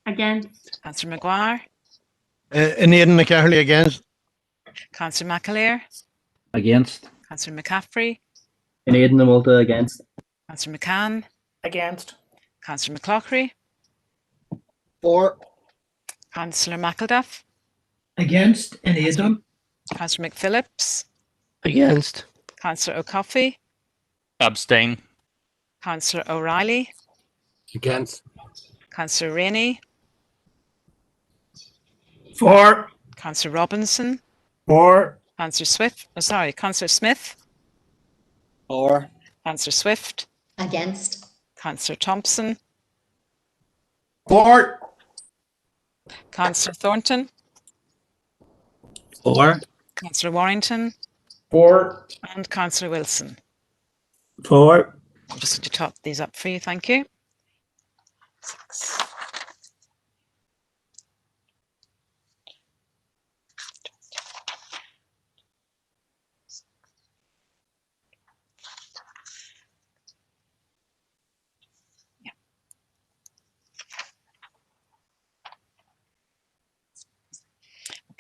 S17: Against.
S1: Councillor Maguire.
S18: Aidan McCaherly against.
S1: Councillor McAleer.
S9: Against.
S1: Councillor McCaffrey.
S8: Aidan Malta against.
S1: Councillor McCann.
S11: Against.
S1: Councillor McCloughery.
S11: For.
S1: Councillor McElduff.
S11: Against. Aidan.
S1: Councillor McPhillips.
S11: Against.
S1: Councillor O'Coffey.
S3: Abstain.
S1: Councillor O'Reilly.
S11: Against.
S1: Councillor Rainey.
S11: For.
S1: Councillor Robinson.
S11: For.
S1: Councillor Swift. Oh, sorry, Councillor Smith.
S11: For.
S1: Councillor Swift.
S14: Against.
S1: Councillor Thompson.
S11: For.
S1: Councillor Thornton.
S21: For.
S1: Councillor Warrington.
S11: For.
S1: And Councillor Wilson.
S11: For.
S1: I'll just to top these up for you, thank you.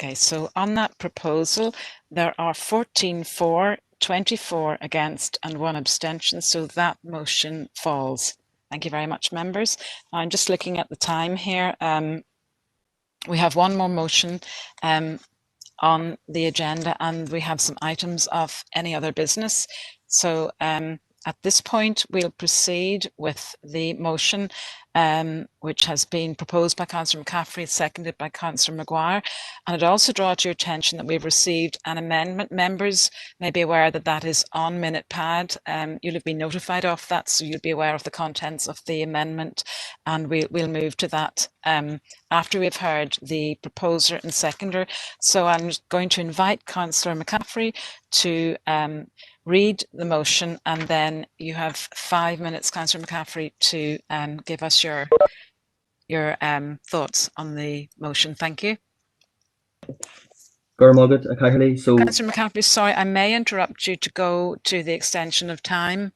S1: Okay, so on that proposal, there are 14 for, 24 against and 1 abstention, so that motion falls. Thank you very much, members. I'm just looking at the time here. We have one more motion on the agenda, and we have some items of any other business. So at this point, we'll proceed with the motion which has been proposed by Councillor McCaffrey, seconded by Councillor Maguire. And it also draws to your attention that we've received an amendment. Members may be aware that that is on minute pad. You'll have been notified of that, so you'll be aware of the contents of the amendment, and we'll move to that after we've heard the proposer and seconder. So I'm going to invite Councillor McCaffrey to read the motion, and then you have 5 minutes, Councillor McCaffrey, to give us your thoughts on the motion. Thank you.
S8: So,
S1: Councillor McCaffrey, sorry, I may interrupt you to go to the extension of time.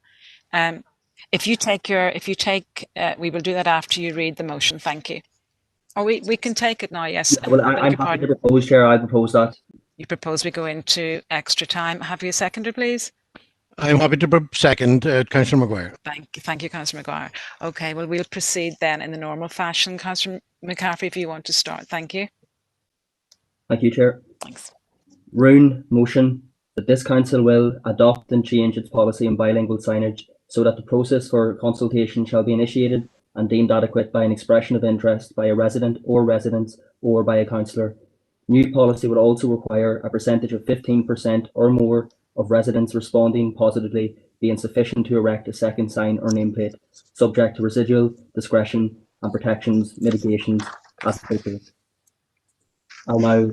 S1: If you take, we will do that after you read the motion. Thank you. Or we can take it now. Yes.
S8: well, I'm happy to propose, Chair. I propose that.
S1: You propose we go into extra time. Have you a seconder, please?
S18: I'm happy to second Councillor Maguire.
S1: Thank you, Councillor Maguire. Okay, well, we'll proceed then in the normal fashion. Councillor McCaffrey, if you want to start. Thank you.
S8: Thank you, Chair.
S1: Thanks.
S8: Roon motion that this council will adopt and change its policy on bilingual signage so that the process for consultation shall be initiated and deemed adequate by an expression of interest by a resident or residents or by a councillor. New policy would also require a percentage of 15% or more of residents responding positively being sufficient to erect a second sign or nameplate, subject to residual discretion and protections, mitigations as appropriate. I'll now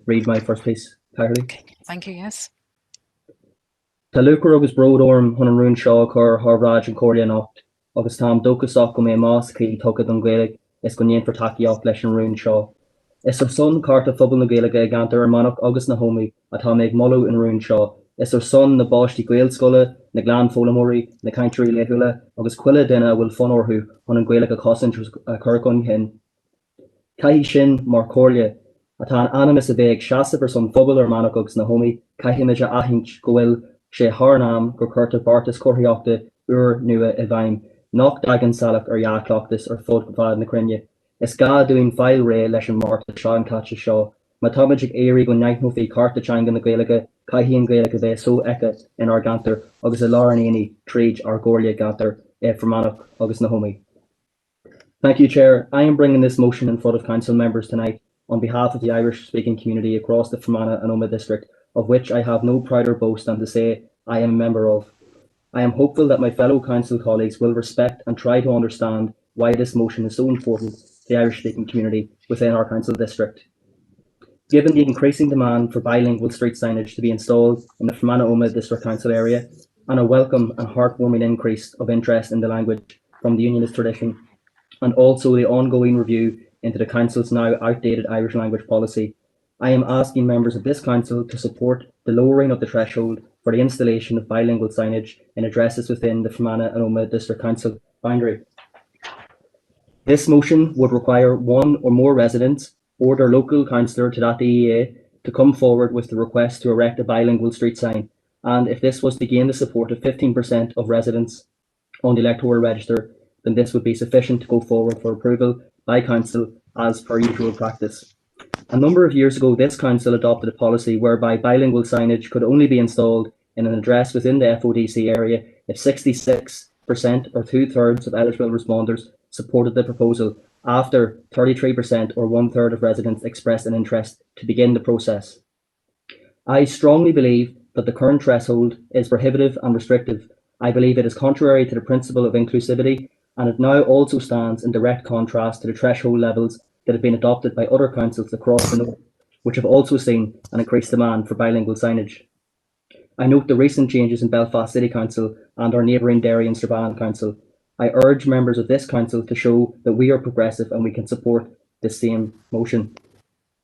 S8: read my first piece, Carly.
S1: Okay, thank you, yes.
S8: Tá lucr agus bródorm hun an rún seo chur Harvraj and Cordia Nocht, agus tam docusach go mé más cí tugad an Gaelic is go níon for takeíocht leis an rún seo. Is ar son carta phobal na Gaeilge ag gantar ar manach agus na homi atá méid molú an rún seo. Is ar son na báistí Gaelscoile, na glan fólamóí, na caintrí leithúile, agus cuile duine bhfuil fun orthú an Gaeilge a cosint a chur gon hin. Caihí sin mar Cordia, atá an animus a bheith seasa ar son phobal ar manach agus na homi, caihimiid a ahint go bhfuil sé harnam go curta bartas corthaíochta nua a bhaim, nach dagan salach ar jaachlachtas ar fud go fad na crinne. Is ga doing file ré leis an marta seo an catcha seo. Ma tomagic éiri go neithno fé carta changa na Gaeilge, caihí an Gaeilge bheith so echa in ar gantar agus a láranéini tríd ar Gorlia gantar for manach agus na homi. Thank you, Chair. I am bringing this motion in front of Council members tonight on behalf of the Irish-speaking community across the Fermanagh and Omagh district, of which I have no prouder boast than to say I am a member of. I am hopeful that my fellow council colleagues will respect and try to understand why this motion is so important to the Irish-speaking community within our council district. Given the increasing demand for bilingual street signage to be installed in the Fermanagh Omagh District Council area, and a welcome and heartwarming increase of interest in the language from the Unionist tradition, and also the ongoing review into the council's now outdated Irish language policy, I am asking members of this council to support the lowering of the threshold for the installation of bilingual signage in addresses within the Fermanagh and Omagh District Council boundary. This motion would require one or more residents or their local councillor to that DEA to come forward with the request to erect a bilingual street sign, and if this was to gain the support of 15% of residents on the electoral register, then this would be sufficient to go forward for approval by council as per usual practice. A number of years ago, this council adopted a policy whereby bilingual signage could only be installed in an address within the FODC area if 66% or 2/3 of eligible responders supported the proposal, after 33% or 1/3 of residents expressed an interest to begin the process. I strongly believe that the current threshold is prohibitive and restrictive. I believe it is contrary to the principle of inclusivity, and it now also stands in direct contrast to the threshold levels that have been adopted by other councils across the north, which have also seen an increased demand for bilingual signage. I note the recent changes in Belfast City Council and our neighbouring Derry and Strabane Council. I urge members of this council to show that we are progressive and we can support this same motion.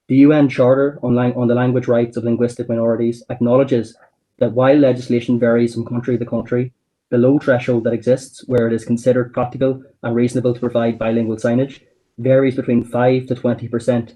S8: The UN Charter on the language rights of linguistic minorities acknowledges that while legislation varies from country to country, the low threshold that exists where it is considered practical and reasonable to provide bilingual signage varies between 5 to 20%,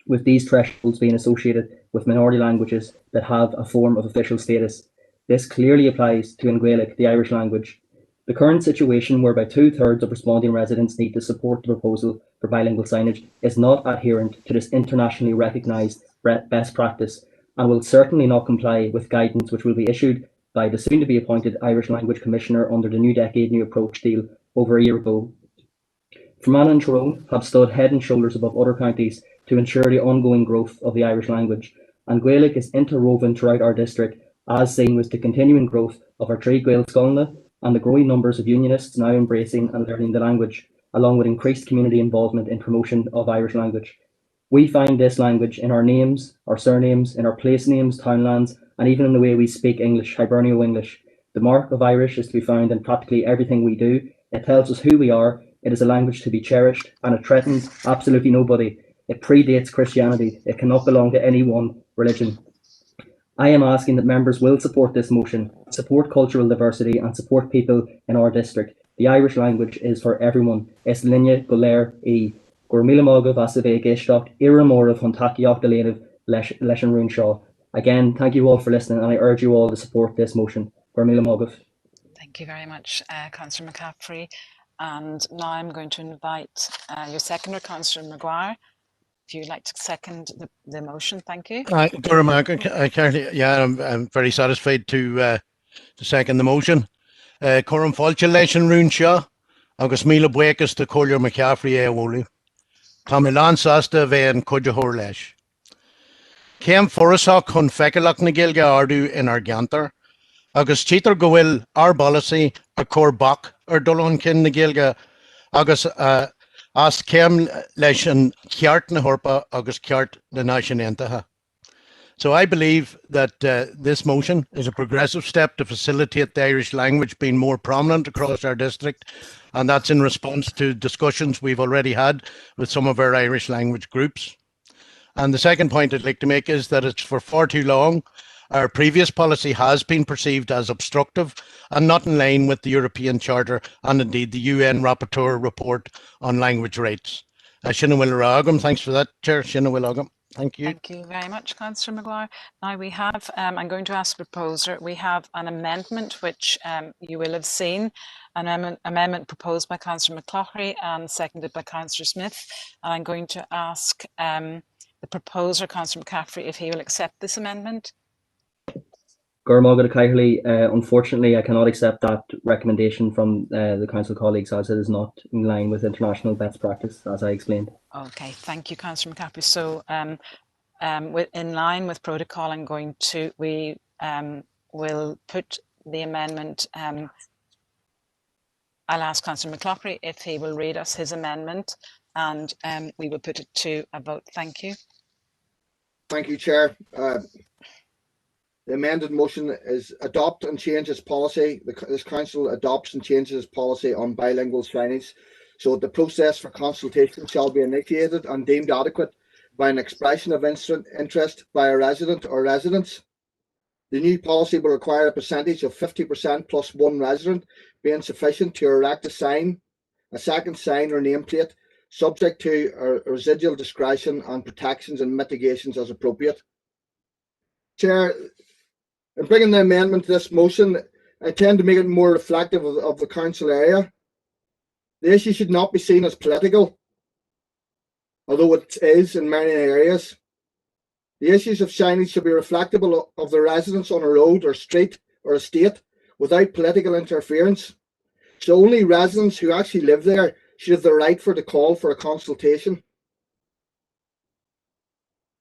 S8: with these thresholds being associated with minority languages that have a form of official status. This clearly applies to Gaelic, the Irish language. The current situation whereby 2/3 of responding residents need to support the proposal for bilingual signage is not adherent to this internationally recognised best practice and will certainly not comply with guidance which will be issued by the soon-to-be appointed Irish Language Commissioner under the New Decade, New Approach deal over a year ago. Fermanagh and Tyrone have stood head and shoulders above other counties to ensure the ongoing growth of the Irish language, and Gaelic is interwoven throughout our district, as seen with the continuing growth of our Trí Gael Scoilna and the growing numbers of unionists now embracing and learning the language, along with increased community involvement in promotion of Irish language. We find this language in our names, our surnames, in our place names, townlands, and even in the way we speak English, Hiberno English. The mark of Irish is to be found in practically everything we do. It tells us who we are. It is a language to be cherished, and it threatens absolutely nobody. It predates Christianity. It cannot belong to any one religion. I am asking that members will support this motion, support cultural diversity, and support people in our district. The Irish language is for everyone. Es linne goléir I. Gur míle mágah vasavé géisteach, iramór of Hontakiach Deléanamh leis an rún seo. Again, thank you all for listening, and I urge you all to support this motion. Gur míle mágah.
S1: Thank you very much, Councillor McCaffrey. And now I'm going to invite your seconder, Councillor Maguire. If you'd like to second the motion, thank you.
S18: I'm very satisfied to second the motion. Coram fáilte leis an rún seo, agus míle buchas de Comhairle McCaffrey bhólaí. Tá mé lánsásta bheith an cuideachóir leis. Céim fórasach chun feicilech na Gaeilge ardú in ar gantar, agus títar go bhfuil our policy a chur bach ar dul an cin na Gaeilge, agus as céim leis an ceart na Horpa agus ceart na náisiúntaithe. So I believe that this motion is a progressive step to facilitate the Irish language being more prominent across our district, and that's in response to discussions we've already had with some of our Irish language groups. And the second point I'd like to make is that it's for far too long our previous policy has been perceived as obstructive and not in line with the European Charter and indeed the UN Rapporteur report on language rights. Sinna bhfuil rágam. Thanks for that, Chair. Sinna bhfuil agam. Thank you.
S1: Thank you very much, Councillor Maguire. Now we have, I'm going to ask the proposer, we have an amendment which you will have seen, an amendment proposed by Councillor McCloughery and seconded by Councillor Smith. And I'm going to ask the proposer, Councillor McCaffrey, if he will accept this amendment.
S8: Unfortunately, I cannot accept that recommendation from the council colleagues as it is not in line with international best practice, as I explained.
S1: Okay, thank you, Councillor McCaffrey. So, in line with protocol, we will put the amendment. I'll ask Councillor McCloughery if he will read us his amendment, and we will put it to a vote. Thank you.
S19: Thank you, Chair. The amended motion is adopt and change its policy. This council adopts and changes its policy on bilingual signage, so the process for consultation shall be initiated and deemed adequate by an expression of interest by a resident or residents. The new policy will require a percentage of 50% plus one resident being sufficient to erect a sign, a second sign or nameplate, subject to residual discretion and protections and mitigations as appropriate. Chair, in bringing the amendment to this motion, I tend to make it more reflective of the council area. The issue should not be seen as political, although it is in many areas. The issues of signage should be reflective of the residents on a road or street or estate without political interference. So only residents who actually live there should have the right to call for a consultation.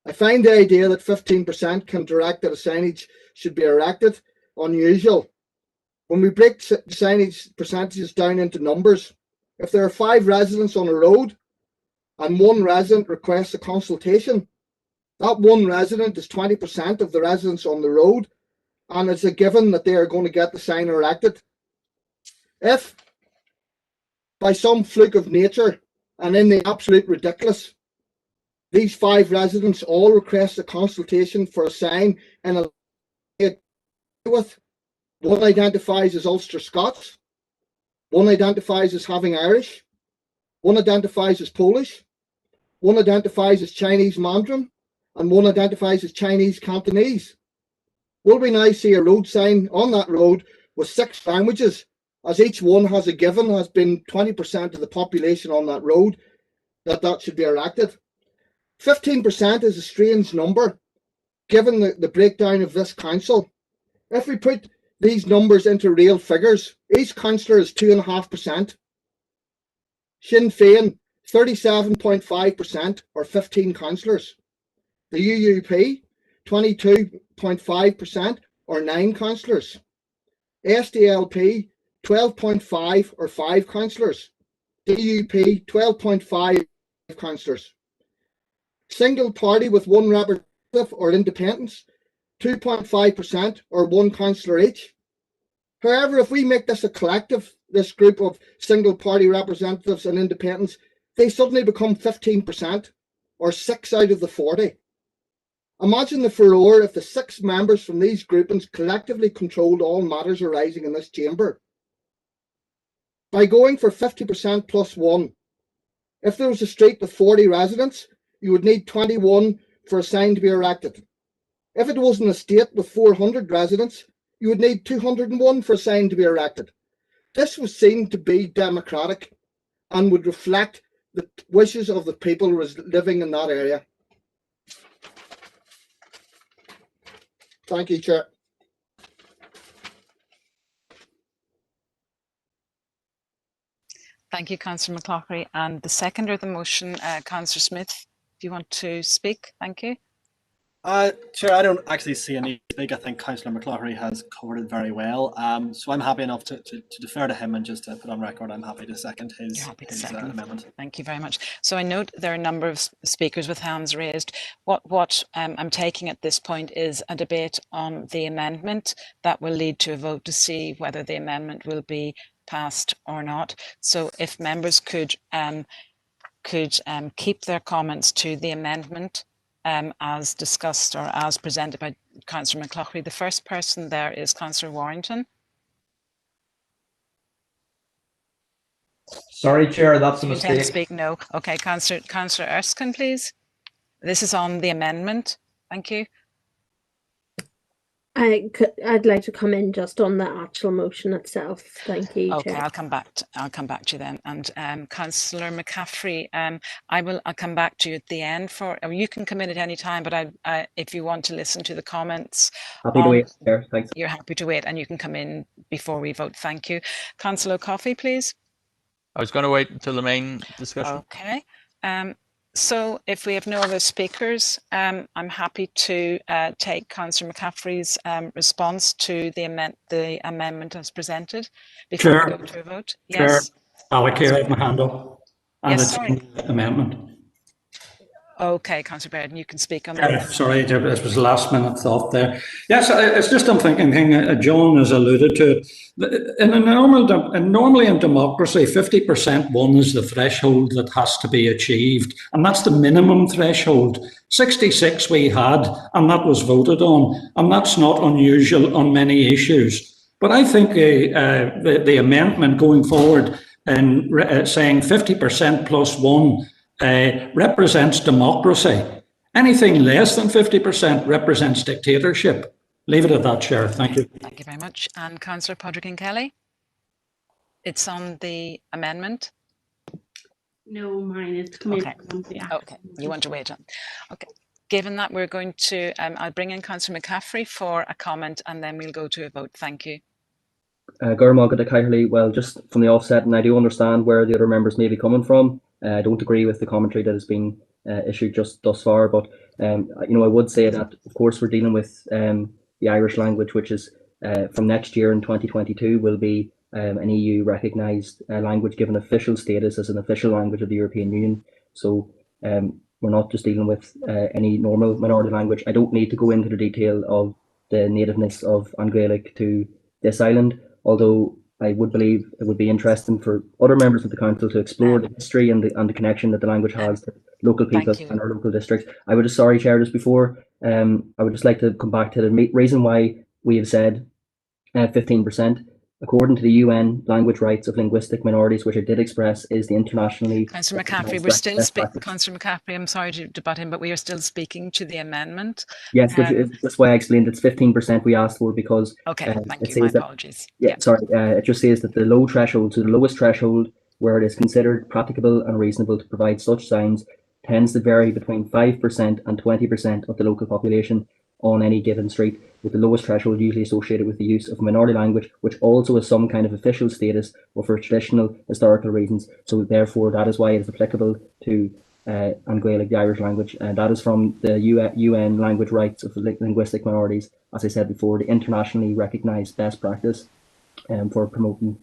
S19: I find the idea that 15% can direct that a signage should be erected unusual. When we break signage percentages down into numbers, if there are 5 residents on a road and one resident requests a consultation, that one resident is 20% of the residents on the road, and it's a given that they are going to get the sign erected. If, by some fluke of nature, and in the absolute ridiculous, these 5 residents all request a consultation for a sign in a with, one identifies as Ulster Scots, one identifies as having Irish, one identifies as Polish, one identifies as Chinese Mandarin, and one identifies as Chinese Cantonese. Will we now see a road sign on that road with 6 languages, as each one has a given, has been 20% of the population on that road, that should be erected? 15% is a strange number, given the breakdown of this council. If we put these numbers into real figures, each councillor is 2.5%. Sinn Féin, 37.5%, or 15 councillors. The UUP, 22.5%, or 9 councillors. SDLP, 12.5, or 5 councillors. DUP, 12.5 councillors. Single party with 1 representative or independents, 2.5%, or 1 councillor each. However, if we make this a collective, this group of single party representatives and independents, they suddenly become 15%, or 6 out of the 40. Imagine the furore if the 6 members from these groupings collectively controlled all matters arising in this chamber. By going for 50% plus 1, if there was a street with 40 residents, you would need 21 for a sign to be erected. If it was an estate with 400 residents, you would need 201 for a sign to be erected. This was seen to be democratic and would reflect the wishes of the people living in that area. Thank you, Chair.
S1: Thank you, Councillor McCloughery. And the seconder of the motion, Councillor Smith, do you want to speak? Thank you.
S4: Chair, I don't actually see a need to speak. I think Councillor McCloughery has covered it very well. So I'm happy enough to defer to him, and just to put on record, I'm happy to second his amendment.
S1: Thank you very much. So I note there are a number of speakers with hands raised. What I'm taking at this point is a debate on the amendment that will lead to a vote to see whether the amendment will be passed or not. So if members could keep their comments to the amendment as discussed or as presented by Councillor McCloughery. The first person there is Councillor Warrington.
S12: Sorry, Chair, that's a
S1: You
S12: mistake.
S1: intend to speak? No. Okay, Councillor Erskine, please. This is on the amendment. Thank you.
S20: I'd like to come in just on the actual motion itself. Thank you,
S1: Okay,
S20: Chair.
S1: I'll come back to you then. And Councillor McCaffrey, I'll come back to you at the end you can come in at any time, but if you want to listen to the comments.
S8: Happy to wait, Chair. Thanks.
S1: You're happy to wait, and you can come in before we vote. Thank you. Councillor Coffey, please.
S3: I was going to wait until the main discussion.
S1: Okay. So if we have no other speakers, I'm happy to take Councillor McCaffrey's response to the amendment as presented before
S5: Chair,
S1: we go to a vote.
S5: Chair,
S1: Yes.
S5: Alec here, I have my hand up. And
S1: Yes,
S5: it's
S1: sorry.
S5: an amendment.
S1: Okay, Councillor Baird, you can speak on that.
S5: Sorry, this was a last minute thought there. Yes, it's just I'm thinking, John has alluded to it. Normally in democracy, 50% one is the threshold that has to be achieved, and that's the minimum threshold. 66 we had, and that was voted on, and that's not unusual on many issues. But I think the amendment going forward and saying 50% plus 1 represents democracy. Anything less than 50% represents dictatorship. Leave it at that, Chair. Thank you.
S1: Thank you very much. And Councillor Podrick Kelly? It's on the amendment?
S17: No, mine is coming.
S1: Okay, you want to wait on. Okay. Given that, we're going to, I'll bring in Councillor McCaffrey for a comment, and then we'll go to a vote. Thank you.
S8: Well, just from the offset, and I do understand where the other members may be coming from. I don't agree with the commentary that has been issued just thus far, but I would say that, of course, we're dealing with the Irish language, which is from next year in 2022 will be an EU recognised language given official status as an official language of the European Union. So we're not just dealing with any normal minority language. I don't need to go into the detail of the nativeness of An Gaelic to this island, although I would believe it would be interesting for other members of the council to explore the history and the connection that the language has to local people and our local districts. I would just, sorry, Chair, just before, I would just like to come back to the reason why we have said 15%. According to the UN, language rights of linguistic minorities, which I did express, is the internationally.
S1: Councillor McCaffrey, we're still speaking. Councillor McCaffrey, I'm sorry to butt in, but we are still speaking to the amendment.
S8: Yes, that's why I explained it's 15% we asked for, because
S1: okay, thank you. My apologies.
S8: Yeah, sorry. It just says that the low threshold, so the lowest threshold where it is considered practicable and reasonable to provide such signs, tends to vary between 5% and 20% of the local population on any given street, with the lowest threshold usually associated with the use of minority language, which also has some kind of official status or for traditional historical reasons. So therefore, that is why it is applicable to An Gaelic, the Irish language, and that is from the UN language rights of linguistic minorities. As I said before, the internationally recognised best practice for promoting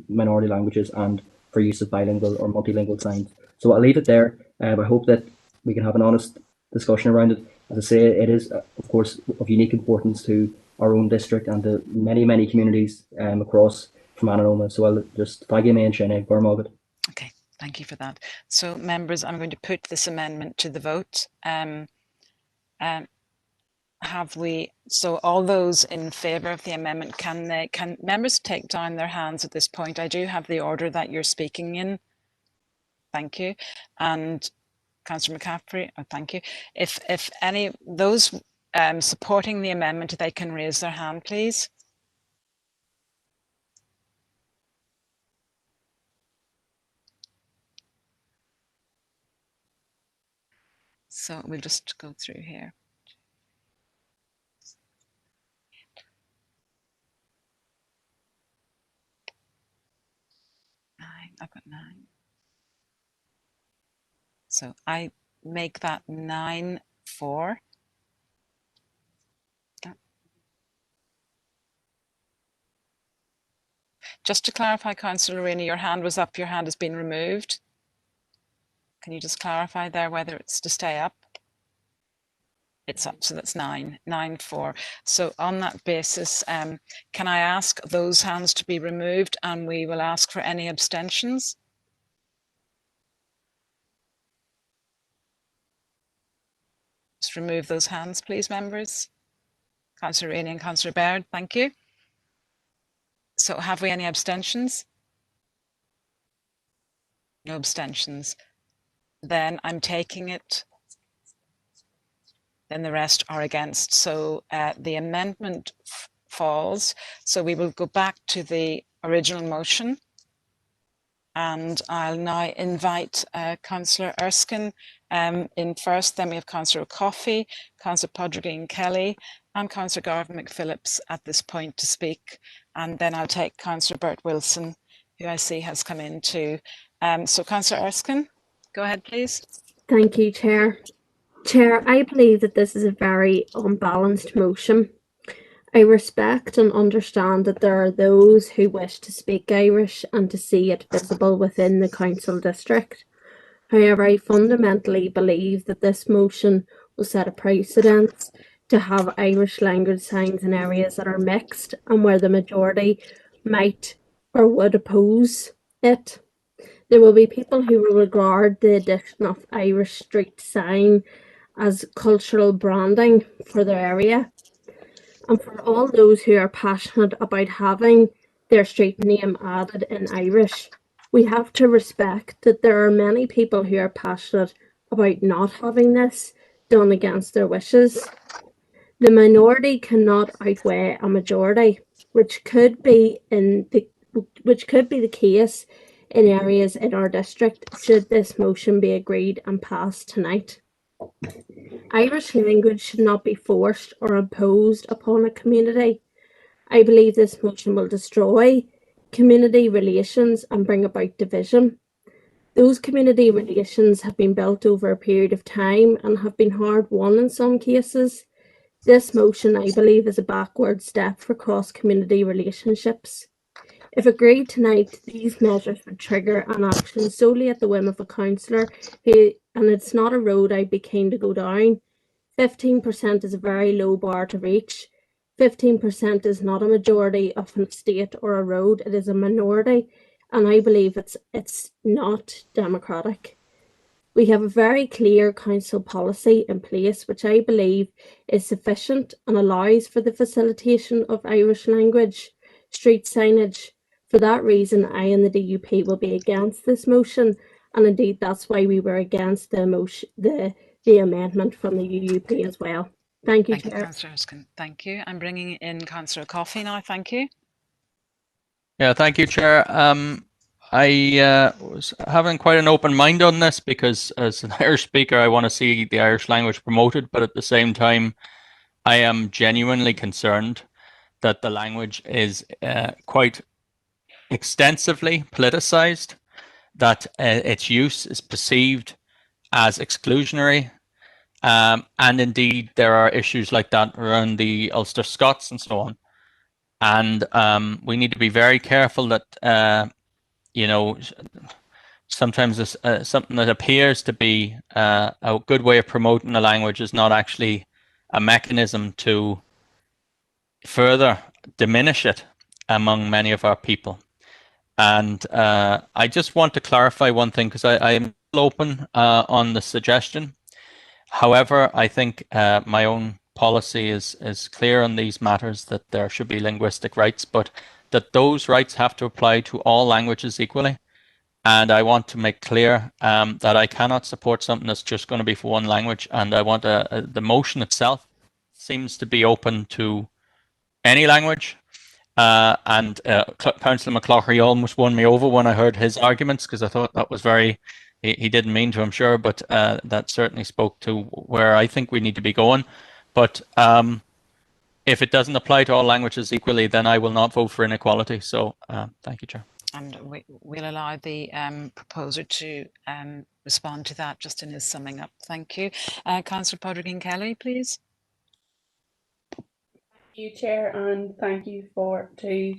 S8: minority languages and for use of bilingual or multilingual signs. So I'll leave it there. I hope that we can have an honest discussion around it. As I say, it is, of course, of unique importance to our own district and to many, many communities across from Ananoma. So I'll just thank you, and Shane,
S1: Okay, thank you for that. So, members, I'm going to put this amendment to the vote. Have we? So, all those in favour of the amendment, can members take down their hands at this point? I do have the order that you're speaking in. Thank you, and Councillor McCaffrey, thank you. If any those supporting the amendment, if they can raise their hand, please. So we'll just go through here. I've got 9. So I make that 9-4. Just to clarify, Councillor Rainey, your hand was up, your hand has been removed. Can you just clarify there whether it's to stay up? It's up, so that's 9-4. So on that basis, can I ask those hands to be removed, and we will ask for any abstentions? Just remove those hands, please, members. Councillor Rainey and Councillor Baird, thank you. So have we any abstentions? No abstentions. Then I'm taking it. Then the rest are against. So the amendment falls. So we will go back to the original motion. And I'll now invite Councillor Erskine in first. Then we have Councillor Coffey, Councillor Podrigan Kelly, and Councillor Garvin McPhillips at this point to speak. And then I'll take Councillor Bert Wilson, who I see has come in too. So Councillor Erskine, go ahead, please.
S20: Thank you, Chair. Chair, I believe that this is a very unbalanced motion. I respect and understand that there are those who wish to speak Irish and to see it visible within the council district. However, I fundamentally believe that this motion will set a precedent to have Irish language signs in areas that are mixed and where the majority might or would oppose it. There will be people who will regard the addition of Irish street sign as cultural branding for their area. And for all those who are passionate about having their street name added in Irish, we have to respect that there are many people who are passionate about not having this done against their wishes. The minority cannot outweigh a majority, which could be the case in areas in our district should this motion be agreed and passed tonight. Irish language should not be forced or imposed upon a community. I believe this motion will destroy community relations and bring about division. Those community relations have been built over a period of time and have been hard won in some cases. This motion, I believe, is a backward step for cross-community relationships. If agreed tonight, these measures would trigger an action solely at the whim of a councillor, and it's not a road I'd be keen to go down. 15% is a very low bar to reach. 15% is not a majority of an estate or a road, it is a minority, and I believe it's not democratic. We have a very clear council policy in place, which I believe is sufficient and allows for the facilitation of Irish language street signage. For that reason, I and the DUP will be against this motion, and indeed that's why we were against the motion, the amendment from the UUP as well. Thank you, Chair.
S1: Councillor Erskine. Thank you. I'm bringing in Councillor Coffey now. Thank you.
S3: Yeah, thank you, Chair. I was having quite an open mind on this because as an Irish speaker, I want to see the Irish language promoted, but at the same time, I am genuinely concerned that the language is quite extensively politicized, that its use is perceived as exclusionary, and indeed there are issues like that around the Ulster Scots and so on. And we need to be very careful that you know, sometimes this, something that appears to be a good way of promoting the language is not actually a mechanism to further diminish it among many of our people. And I just want to clarify one thing, because I am open on the suggestion. However, I think my own policy is clear on these matters, that there should be linguistic rights, but that those rights have to apply to all languages equally. And I want to make clear that I cannot support something that's just going to be for one language. And I want the motion itself seems to be open to any language. Councillor McCloughery almost won me over when I heard his arguments, because I thought that was very, he didn't mean to, I'm sure, but that certainly spoke to where I think we need to be going. But if it doesn't apply to all languages equally, then I will not vote for inequality. So thank you, Chair.
S1: And we'll allow the proposer to respond to that just in his summing up. Thank you. Councillor Podrigan Kelly, please.
S17: Thank you, Chair, and thank you to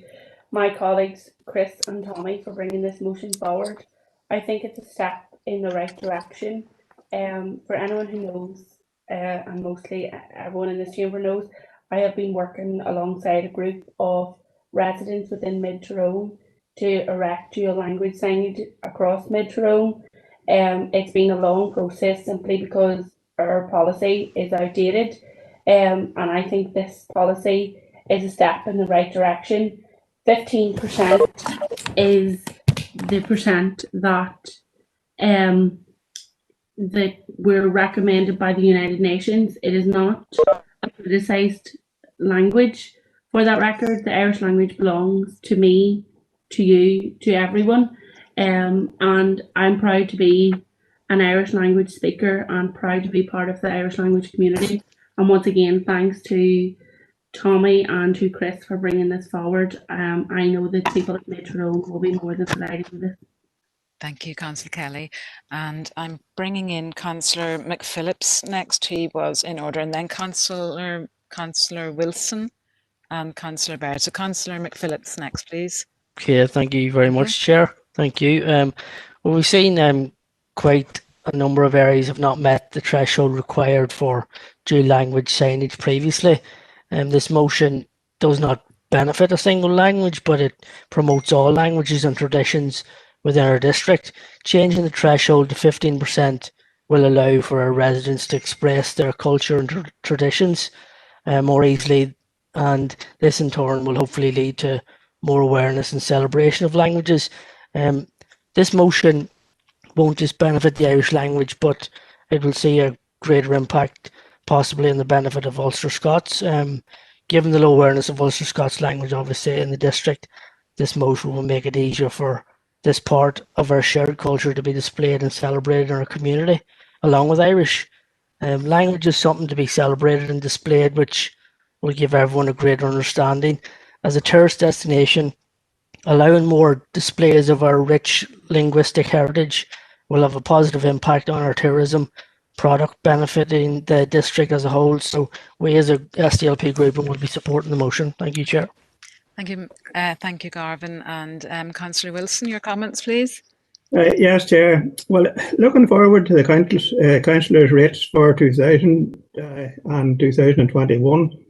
S17: my colleagues Chris and Tommy for bringing this motion forward. I think it's a step in the right direction. For anyone who knows, and mostly everyone in this chamber knows, I have been working alongside a group of residents within Mid Tyrone to erect dual language signage across Mid Tyrone. It's been a long process simply because our policy is outdated, and I think this policy is a step in the right direction. 15% is the percent that that we're recommended by the United Nations. It is not a politicized language. For that record, the Irish language belongs to me, to you, to everyone, and I'm proud to be an Irish language speaker and proud to be part of the Irish language community. And once again, thanks to Tommy and to Chris for bringing this forward. I know that people at Mid Tyrone will be more than delighted with this.
S1: Thank you, Councillor Kelly. And I'm bringing in Councillor McPhillips next. He was in order, and then Councillor Wilson and Councillor Baird. So Councillor McPhillips next, please.
S2: Okay, thank you very much, Chair. Thank you. Well, we've seen quite a number of areas have not met the threshold required for dual language signage previously. This motion does not benefit a single language, but it promotes all languages and traditions within our district. Changing the threshold to 15% will allow for our residents to express their culture and traditions more easily, and this in turn will hopefully lead to more awareness and celebration of languages. This motion won't just benefit the Irish language, but it will see a greater impact possibly in the benefit of Ulster Scots. Given the low awareness of Ulster Scots language obviously in the district, this motion will make it easier for this part of our shared culture to be displayed and celebrated in our community along with Irish. Language is something to be celebrated and displayed, which will give everyone a greater understanding. As a tourist destination, allowing more displays of our rich linguistic heritage will have a positive impact on our tourism product, benefiting the district as a whole. So we as a SDLP group will be supporting the motion. Thank you, Chair.
S1: Thank you, Garvin. And Councillor Wilson, your comments, please.
S11: Yes, Chair. Well, looking forward to the councillors' rates for 2000 and 2021.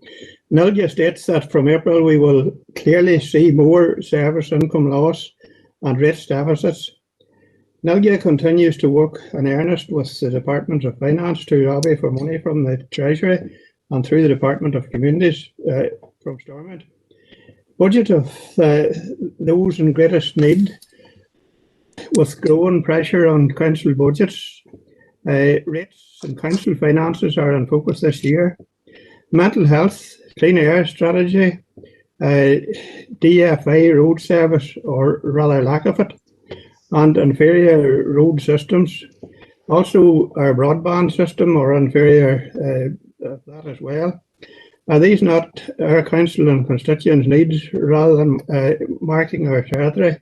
S11: NILGA states that from April we will clearly see more service income loss and rates deficits. NILGA continues to work in earnest with the Department of Finance to lobby for money from the Treasury and through the Department of Communities from Stormont. Budget of those in greatest need, with growing pressure on council budgets. Rates and council finances are in focus this year. Mental health, clean air strategy, DFA road service, or rather lack of it, and inferior road systems. Also, our broadband system or inferior that as well. Are these not our council and constituents' needs rather than marking our territory?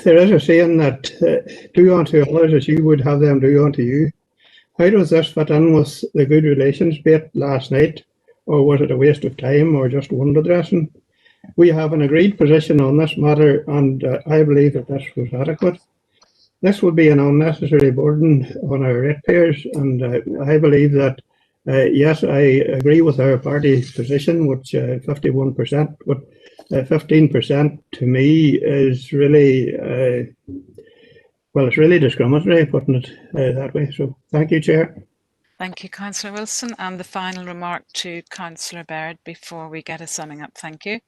S11: There is a saying that do unto others as you would have them do unto you. How does this fit in with the good relations debate last night? Or was it a waste of time or just window dressing? We have an agreed position on this matter, and I believe that this was adequate. This would be an unnecessary burden on our ratepayers, and I believe that, yes, I agree with our party position, which 51%, but 15% to me is really, well, it's really discriminatory, putting it that way. So thank you, Chair.
S1: Thank you, Councillor Wilson. And the final remark to Councillor Baird before we get a summing up. Thank you.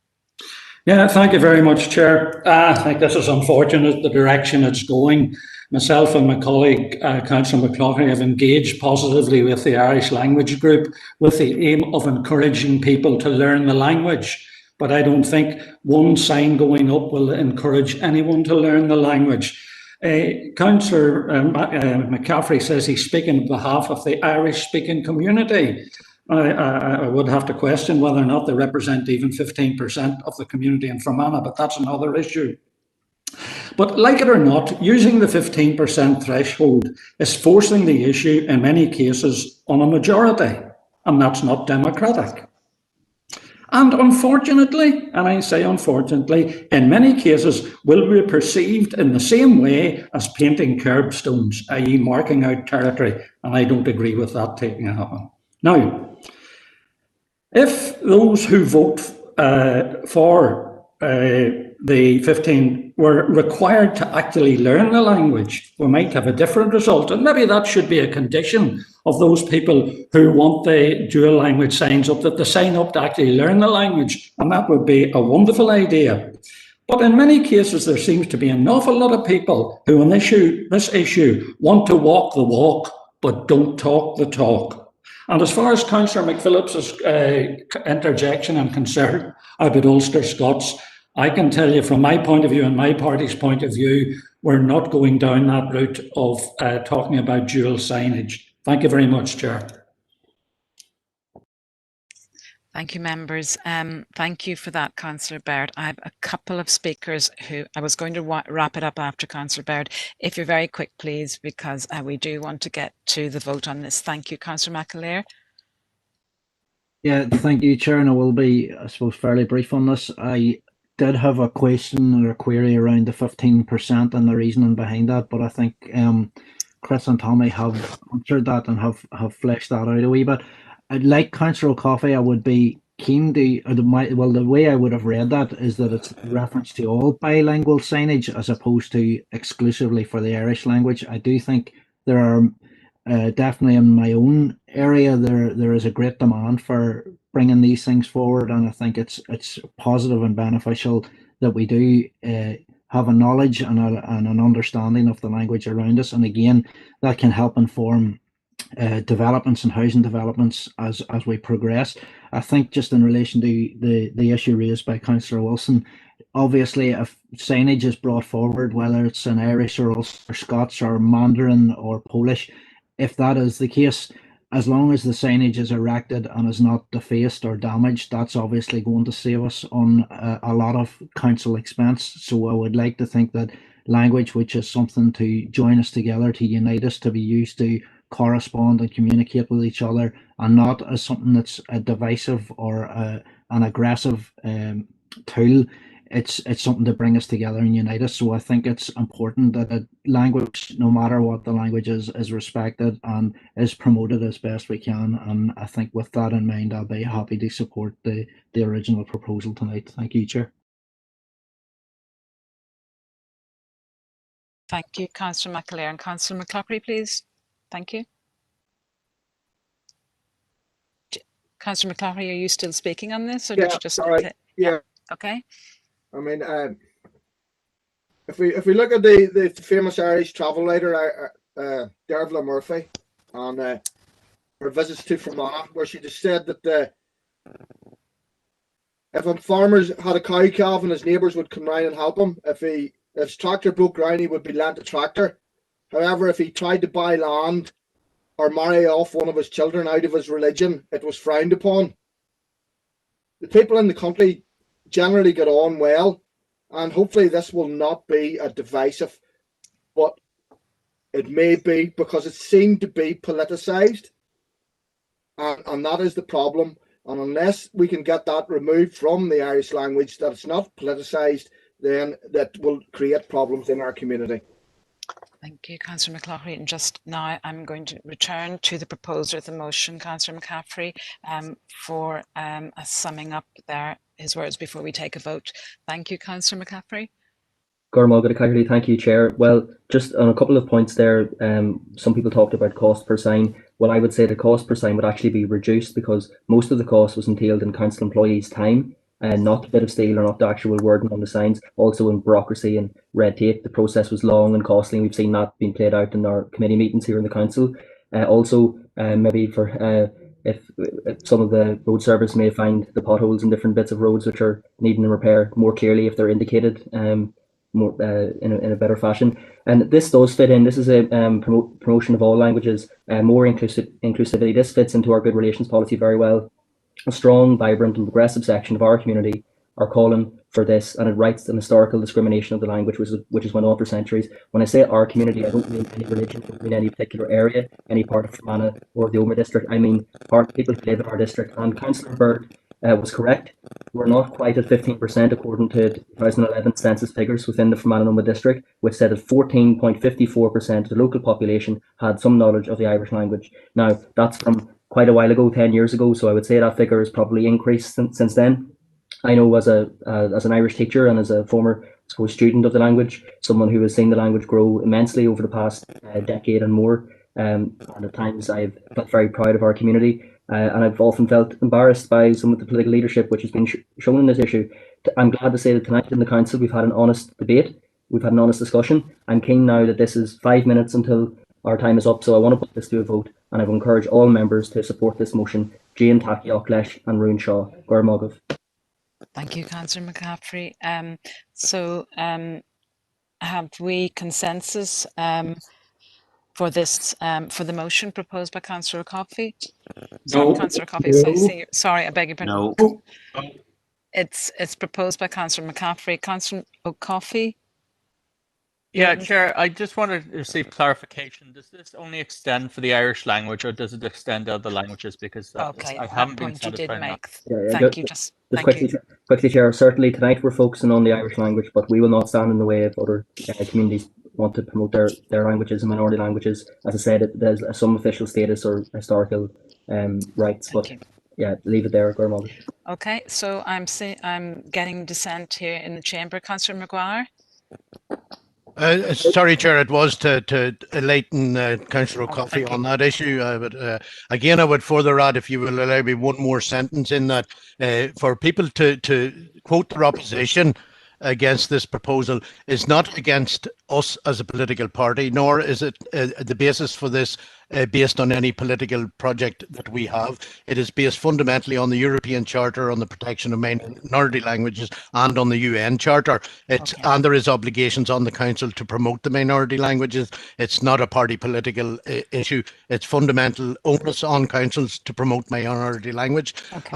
S5: Yeah, thank you very much, Chair. I think this is unfortunate, the direction it's going. Myself and my colleague, Councillor McLaughlin, have engaged positively with the Irish Language Group with the aim of encouraging people to learn the language. But I don't think one sign going up will encourage anyone to learn the language. Councillor McCaffrey says he's speaking on behalf of the Irish-speaking community. I would have to question whether or not they represent even 15% of the community in Fermanagh, but that's another issue. But like it or not, using the 15% threshold is forcing the issue in many cases on a majority, and that's not democratic. And unfortunately, and I say unfortunately, in many cases will be perceived in the same way as painting curbstones, i.e. marking out territory, and I don't agree with that taking a happen. Now, if those who vote for the 15 were required to actually learn the language, we might have a different result, and maybe that should be a condition of those people who want the dual language signs up, that they sign up to actually learn the language, and that would be a wonderful idea. But in many cases, there seems to be an awful lot of people who on this issue want to walk the walk, but don't talk the talk. And as far as Councillor McPhillips's interjection and concern about Ulster Scots, I can tell you from my point of view and my party's point of view, we're not going down that route of talking about dual signage. Thank you very much, Chair.
S1: Thank you, members. Thank you for that, Councillor Baird. I have a couple of speakers who I was going to wrap it up after Councillor Baird. If you're very quick, please, because we do want to get to the vote on this. Thank you, Councillor McAleer.
S9: Yeah, thank you, Chair, and I will be, I suppose, fairly brief on this. I did have a question or a query around the 15% and the reasoning behind that, but I think Chris and Tommy have answered that and have fleshed that out a wee bit. I'd like Councillor O'Coffey, I would be keen to, well, the way I would have read that is that it's reference to all bilingual signage as opposed to exclusively for the Irish language. I do think there are definitely in my own area there is a great demand for bringing these things forward, and I think it's positive and beneficial that we do have a knowledge and an understanding of the language around us, and again that can help inform developments and housing developments as we progress. I think just in relation to the issue raised by Councillor Wilson, obviously if signage is brought forward, whether it's in Irish or Ulster Scots or Mandarin or Polish, if that is the case, as long as the signage is erected and is not defaced or damaged, that's obviously going to save us on a lot of council expense. So I would like to think that language, which is something to join us together, to unite us, to be used to correspond and communicate with each other, and not as something that's divisive or an aggressive tool. It's something to bring us together and unite us. So I think it's important that language, no matter what the language is respected and is promoted as best we can. And I think with that in mind, I'll be happy to support the original proposal tonight. Thank you, Chair.
S1: Thank you, Councillor McAleer. And Councillor McClockery, please. Thank you. Councillor McClockery, are you still speaking on this, or did you just?
S19: Sorry. Yeah.
S1: Okay.
S19: I mean, if we look at the famous Irish travel writer, Dervla Murphy, and her visits to Fermanagh, where she just said that if a farmer had a cow calf and his neighbours would come round and help him, if his tractor broke ground, he would be lent a tractor. However, if he tried to buy land or marry off one of his children out of his religion, it was frowned upon. The people in the country generally get on well, and hopefully this will not be a divisive, but it may be, because it seemed to be politicised, and that is the problem. And unless we can get that removed from the Irish language, that it's not politicised, then that will create problems in our community.
S1: Thank you, Councillor McClockery. And just now, I'm going to return to the proposer of the motion, Councillor McCaffrey, for a summing up there, his words before we take a vote. Thank you, Councillor McCaffrey.
S8: Thank you, Chair. Well, just on a couple of points there, some people talked about cost per sign. Well, I would say the cost per sign would actually be reduced, because most of the cost was entailed in council employees' time, and not the bit of steel or not the actual wording on the signs. Also in bureaucracy and red tape, the process was long and costly, and we've seen that being played out in our committee meetings here in the council. Maybe for if some of the road service may find the potholes in different bits of roads which are needing repair more clearly if they're indicated more in a better fashion. And this does fit in. This is a promotion of all languages, more inclusivity. This fits into our good relations policy very well. A strong, vibrant and progressive section of our community are calling for this, and it rights an historical discrimination of the language which has went on for centuries. When I say our community, I don't mean any religion, I don't mean any particular area, any part of Fermanagh or the Omer district. I mean people who live in our district. And Councillor Bird was correct. We're not quite at 15% according to 2011 census figures within the Fermanagh and Omer district, which said that 14.54% of the local population had some knowledge of the Irish language. Now, that's from quite a while ago, 10 years ago, so I would say that figure has probably increased since then. I know as an Irish teacher and as a former student of the language, someone who has seen the language grow immensely over the past decade and more, and at times I've felt very proud of our community, and I've often felt embarrassed by some of the political leadership which has been shown in this issue. I'm glad to say that tonight in the council we've had an honest debate, we've had an honest discussion. I'm keen now that this is 5 minutes until our time is up, so I want to put this to a vote, and I will encourage all members to support this motion. Jane Takiok Lesh and Rune Shaw. Gormogov.
S1: Thank you, Councillor McCaffrey. Have we consensus for this for the motion proposed by Councillor Coffey?
S10: No.
S1: Councillor Coffey. Sorry, I beg your pardon.
S10: No.
S1: It's proposed by Councillor McCaffrey. Councillor O'Coffey.
S3: Yeah, Chair, I just wanted to receive clarification. Does this only extend for the Irish language, or does it extend to other languages? Because I haven't been satisfied.
S1: Thank you.
S8: Quickly, Chair. Certainly tonight we're focusing on the Irish language, but we will not stand in the way of other communities want to promote their languages and minority languages. As I said, there's some official status or historical rights, but yeah, leave it there.
S1: Okay, so I'm getting dissent here in the chamber. Councillor Maguire.
S18: Sorry, Chair, it was to enlighten Councillor O'Coffey on that issue. But again, I would further add, if you will allow me one more sentence, in that for people to quote their opposition against this proposal is not against us as a political party, nor is it the basis for this based on any political project that we have. It is based fundamentally on the European Charter on the protection of minority languages and on the UN Charter. And there is obligations on the Council to promote the minority languages. It's not a party political issue. It's fundamental onus on councils to promote minority language.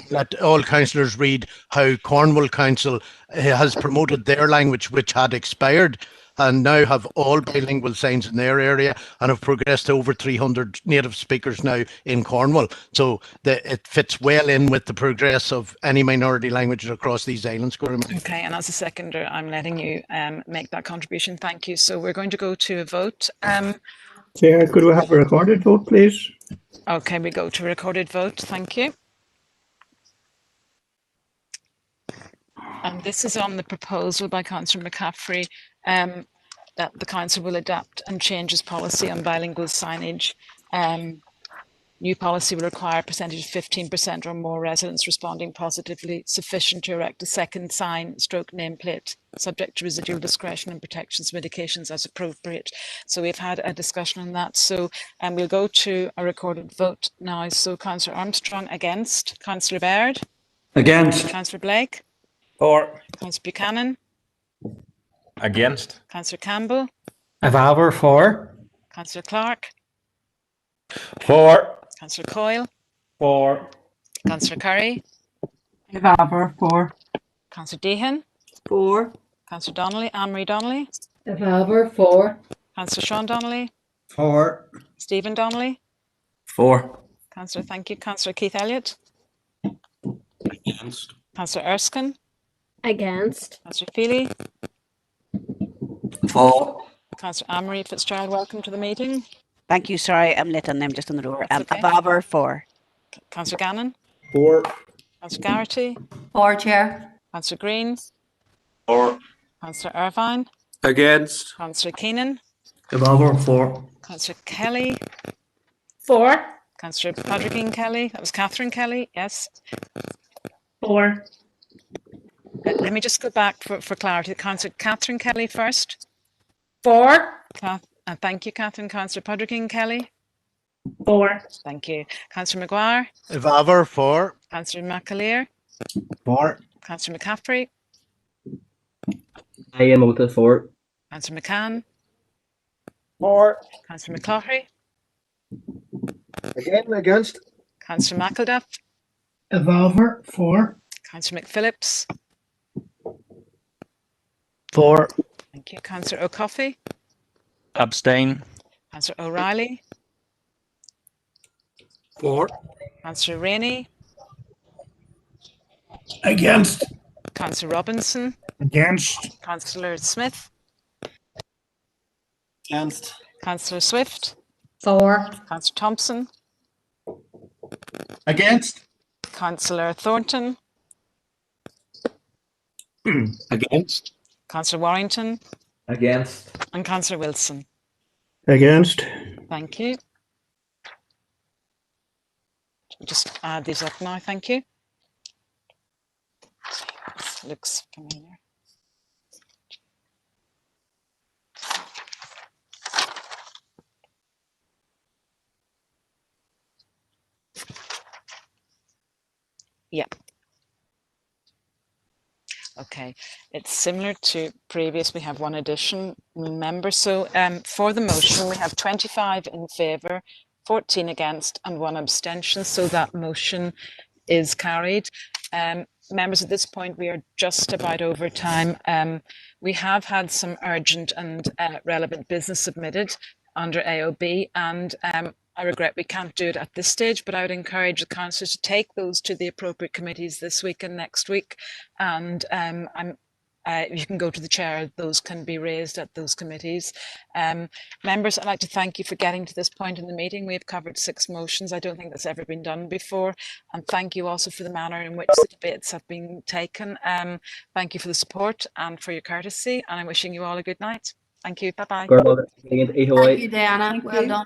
S18: Let all councillors read how Cornwall Council has promoted their language, which had expired. and now have all bilingual signs in their area and have progressed to over 300 native speakers now in Cornwall. So it fits well in with the progress of any minority languages across these islands.
S1: Okay, and as a seconder, I'm letting you make that contribution. Thank you. So we're going to go to a vote.
S11: Chair, could we have a recorded vote, please?
S1: Okay, we go to a recorded vote. Thank you. And this is on the proposal by Councillor McCaffrey that the council will adapt and change its policy on bilingual signage. New policy will require a percentage of 15% or more residents responding positively sufficient to erect a second sign stroke nameplate, subject to residual discretion and protections medications as appropriate. So we've had a discussion on that. So we'll go to a recorded vote now. So Councillor Armstrong against, Councillor Baird.
S10: Against.
S1: Councillor Blake.
S10: For.
S1: Councillor Buchanan.
S10: Against.
S1: Councillor Campbell.
S10: Available for.
S1: Councillor Clark.
S10: For.
S1: Councillor Coyle.
S10: For.
S1: Councillor Curry.
S7: Available for.
S1: Councillor Deehan.
S6: For.
S1: Councillor Donnelly. Anne-Marie Donnelly.
S7: Available for.
S1: Councillor Sean Donnelly.
S9: For.
S1: Stephen Donnelly.
S16: For.
S1: Councillor, thank you. Councillor Keith Elliott.
S10: Against.
S1: Councillor Erskine.
S20: Against.
S1: Councillor Feely.
S10: For.
S1: Councillor Anne-Marie Fitzgerald, welcome to the meeting.
S7: Thank you. Sorry, I'm late on them, just on the door.
S1: Okay.
S7: Available for.
S1: Councillor Gannon.
S9: For.
S1: Councillor Garrity.
S7: For, Chair.
S1: Councillor Green.
S10: For.
S1: Councillor Irvine.
S10: Against.
S1: Councillor Keenan.
S10: Available for.
S1: Councillor Kelly.
S17: For.
S1: Councillor Padraig Kelly. That was Catherine Kelly. Yes.
S17: For.
S1: Let me just go back for clarity. Councillor Catherine Kelly first.
S17: For.
S1: Thank you, Catherine. Councillor Padraig Kelly.
S17: For.
S1: Thank you. Councillor Maguire.
S18: Ivaver for.
S1: Councillor McAleer.
S9: For.
S1: Councillor McCaffrey.
S8: I am out for.
S1: Councillor McCann.
S10: For.
S1: Councillor McCloughy.
S19: Again, against.
S1: Councillor McElduff.
S11: Evolver for.
S1: Councillor McPhillips.
S2: For.
S1: Thank you. Councillor O'Coffey.
S3: Abstain.
S1: Councillor O'Reilly.
S10: For.
S1: Councillor Rainey.
S10: Against.
S1: Councillor Robinson.
S10: Against.
S1: Councillor Smith.
S4: Against.
S1: Councillor Swift.
S14: For.
S1: Councillor Thompson.
S9: Against.
S1: Councillor Thornton.
S10: Against.
S1: Councillor Warrington.
S12: Against.
S1: And Councillor Wilson.
S11: Against.
S1: Thank you. Just add these up now. Thank you. This looks familiar. Yeah. Okay, it's similar to previous. We have one addition member. So for the motion, we have 25 in favour, 14 against and 1 abstention. So that motion is carried. Members, at this point, we are just about over time. We have had some urgent and relevant business submitted under AOB, and I regret we can't do it at this stage, but I would encourage the councillors to take those to the appropriate committees this week and next week. And you can go to the chair, those can be raised at those committees. Members, I'd like to thank you for getting to this point in the meeting. We've covered 6 motions. I don't think that's ever been done before. And thank you also for the manner in which the debates have been taken. Thank you for the support and for your courtesy. And I'm wishing you all a good night. Thank you. Bye-bye.
S8: Thank
S7: you, Diana. Well done.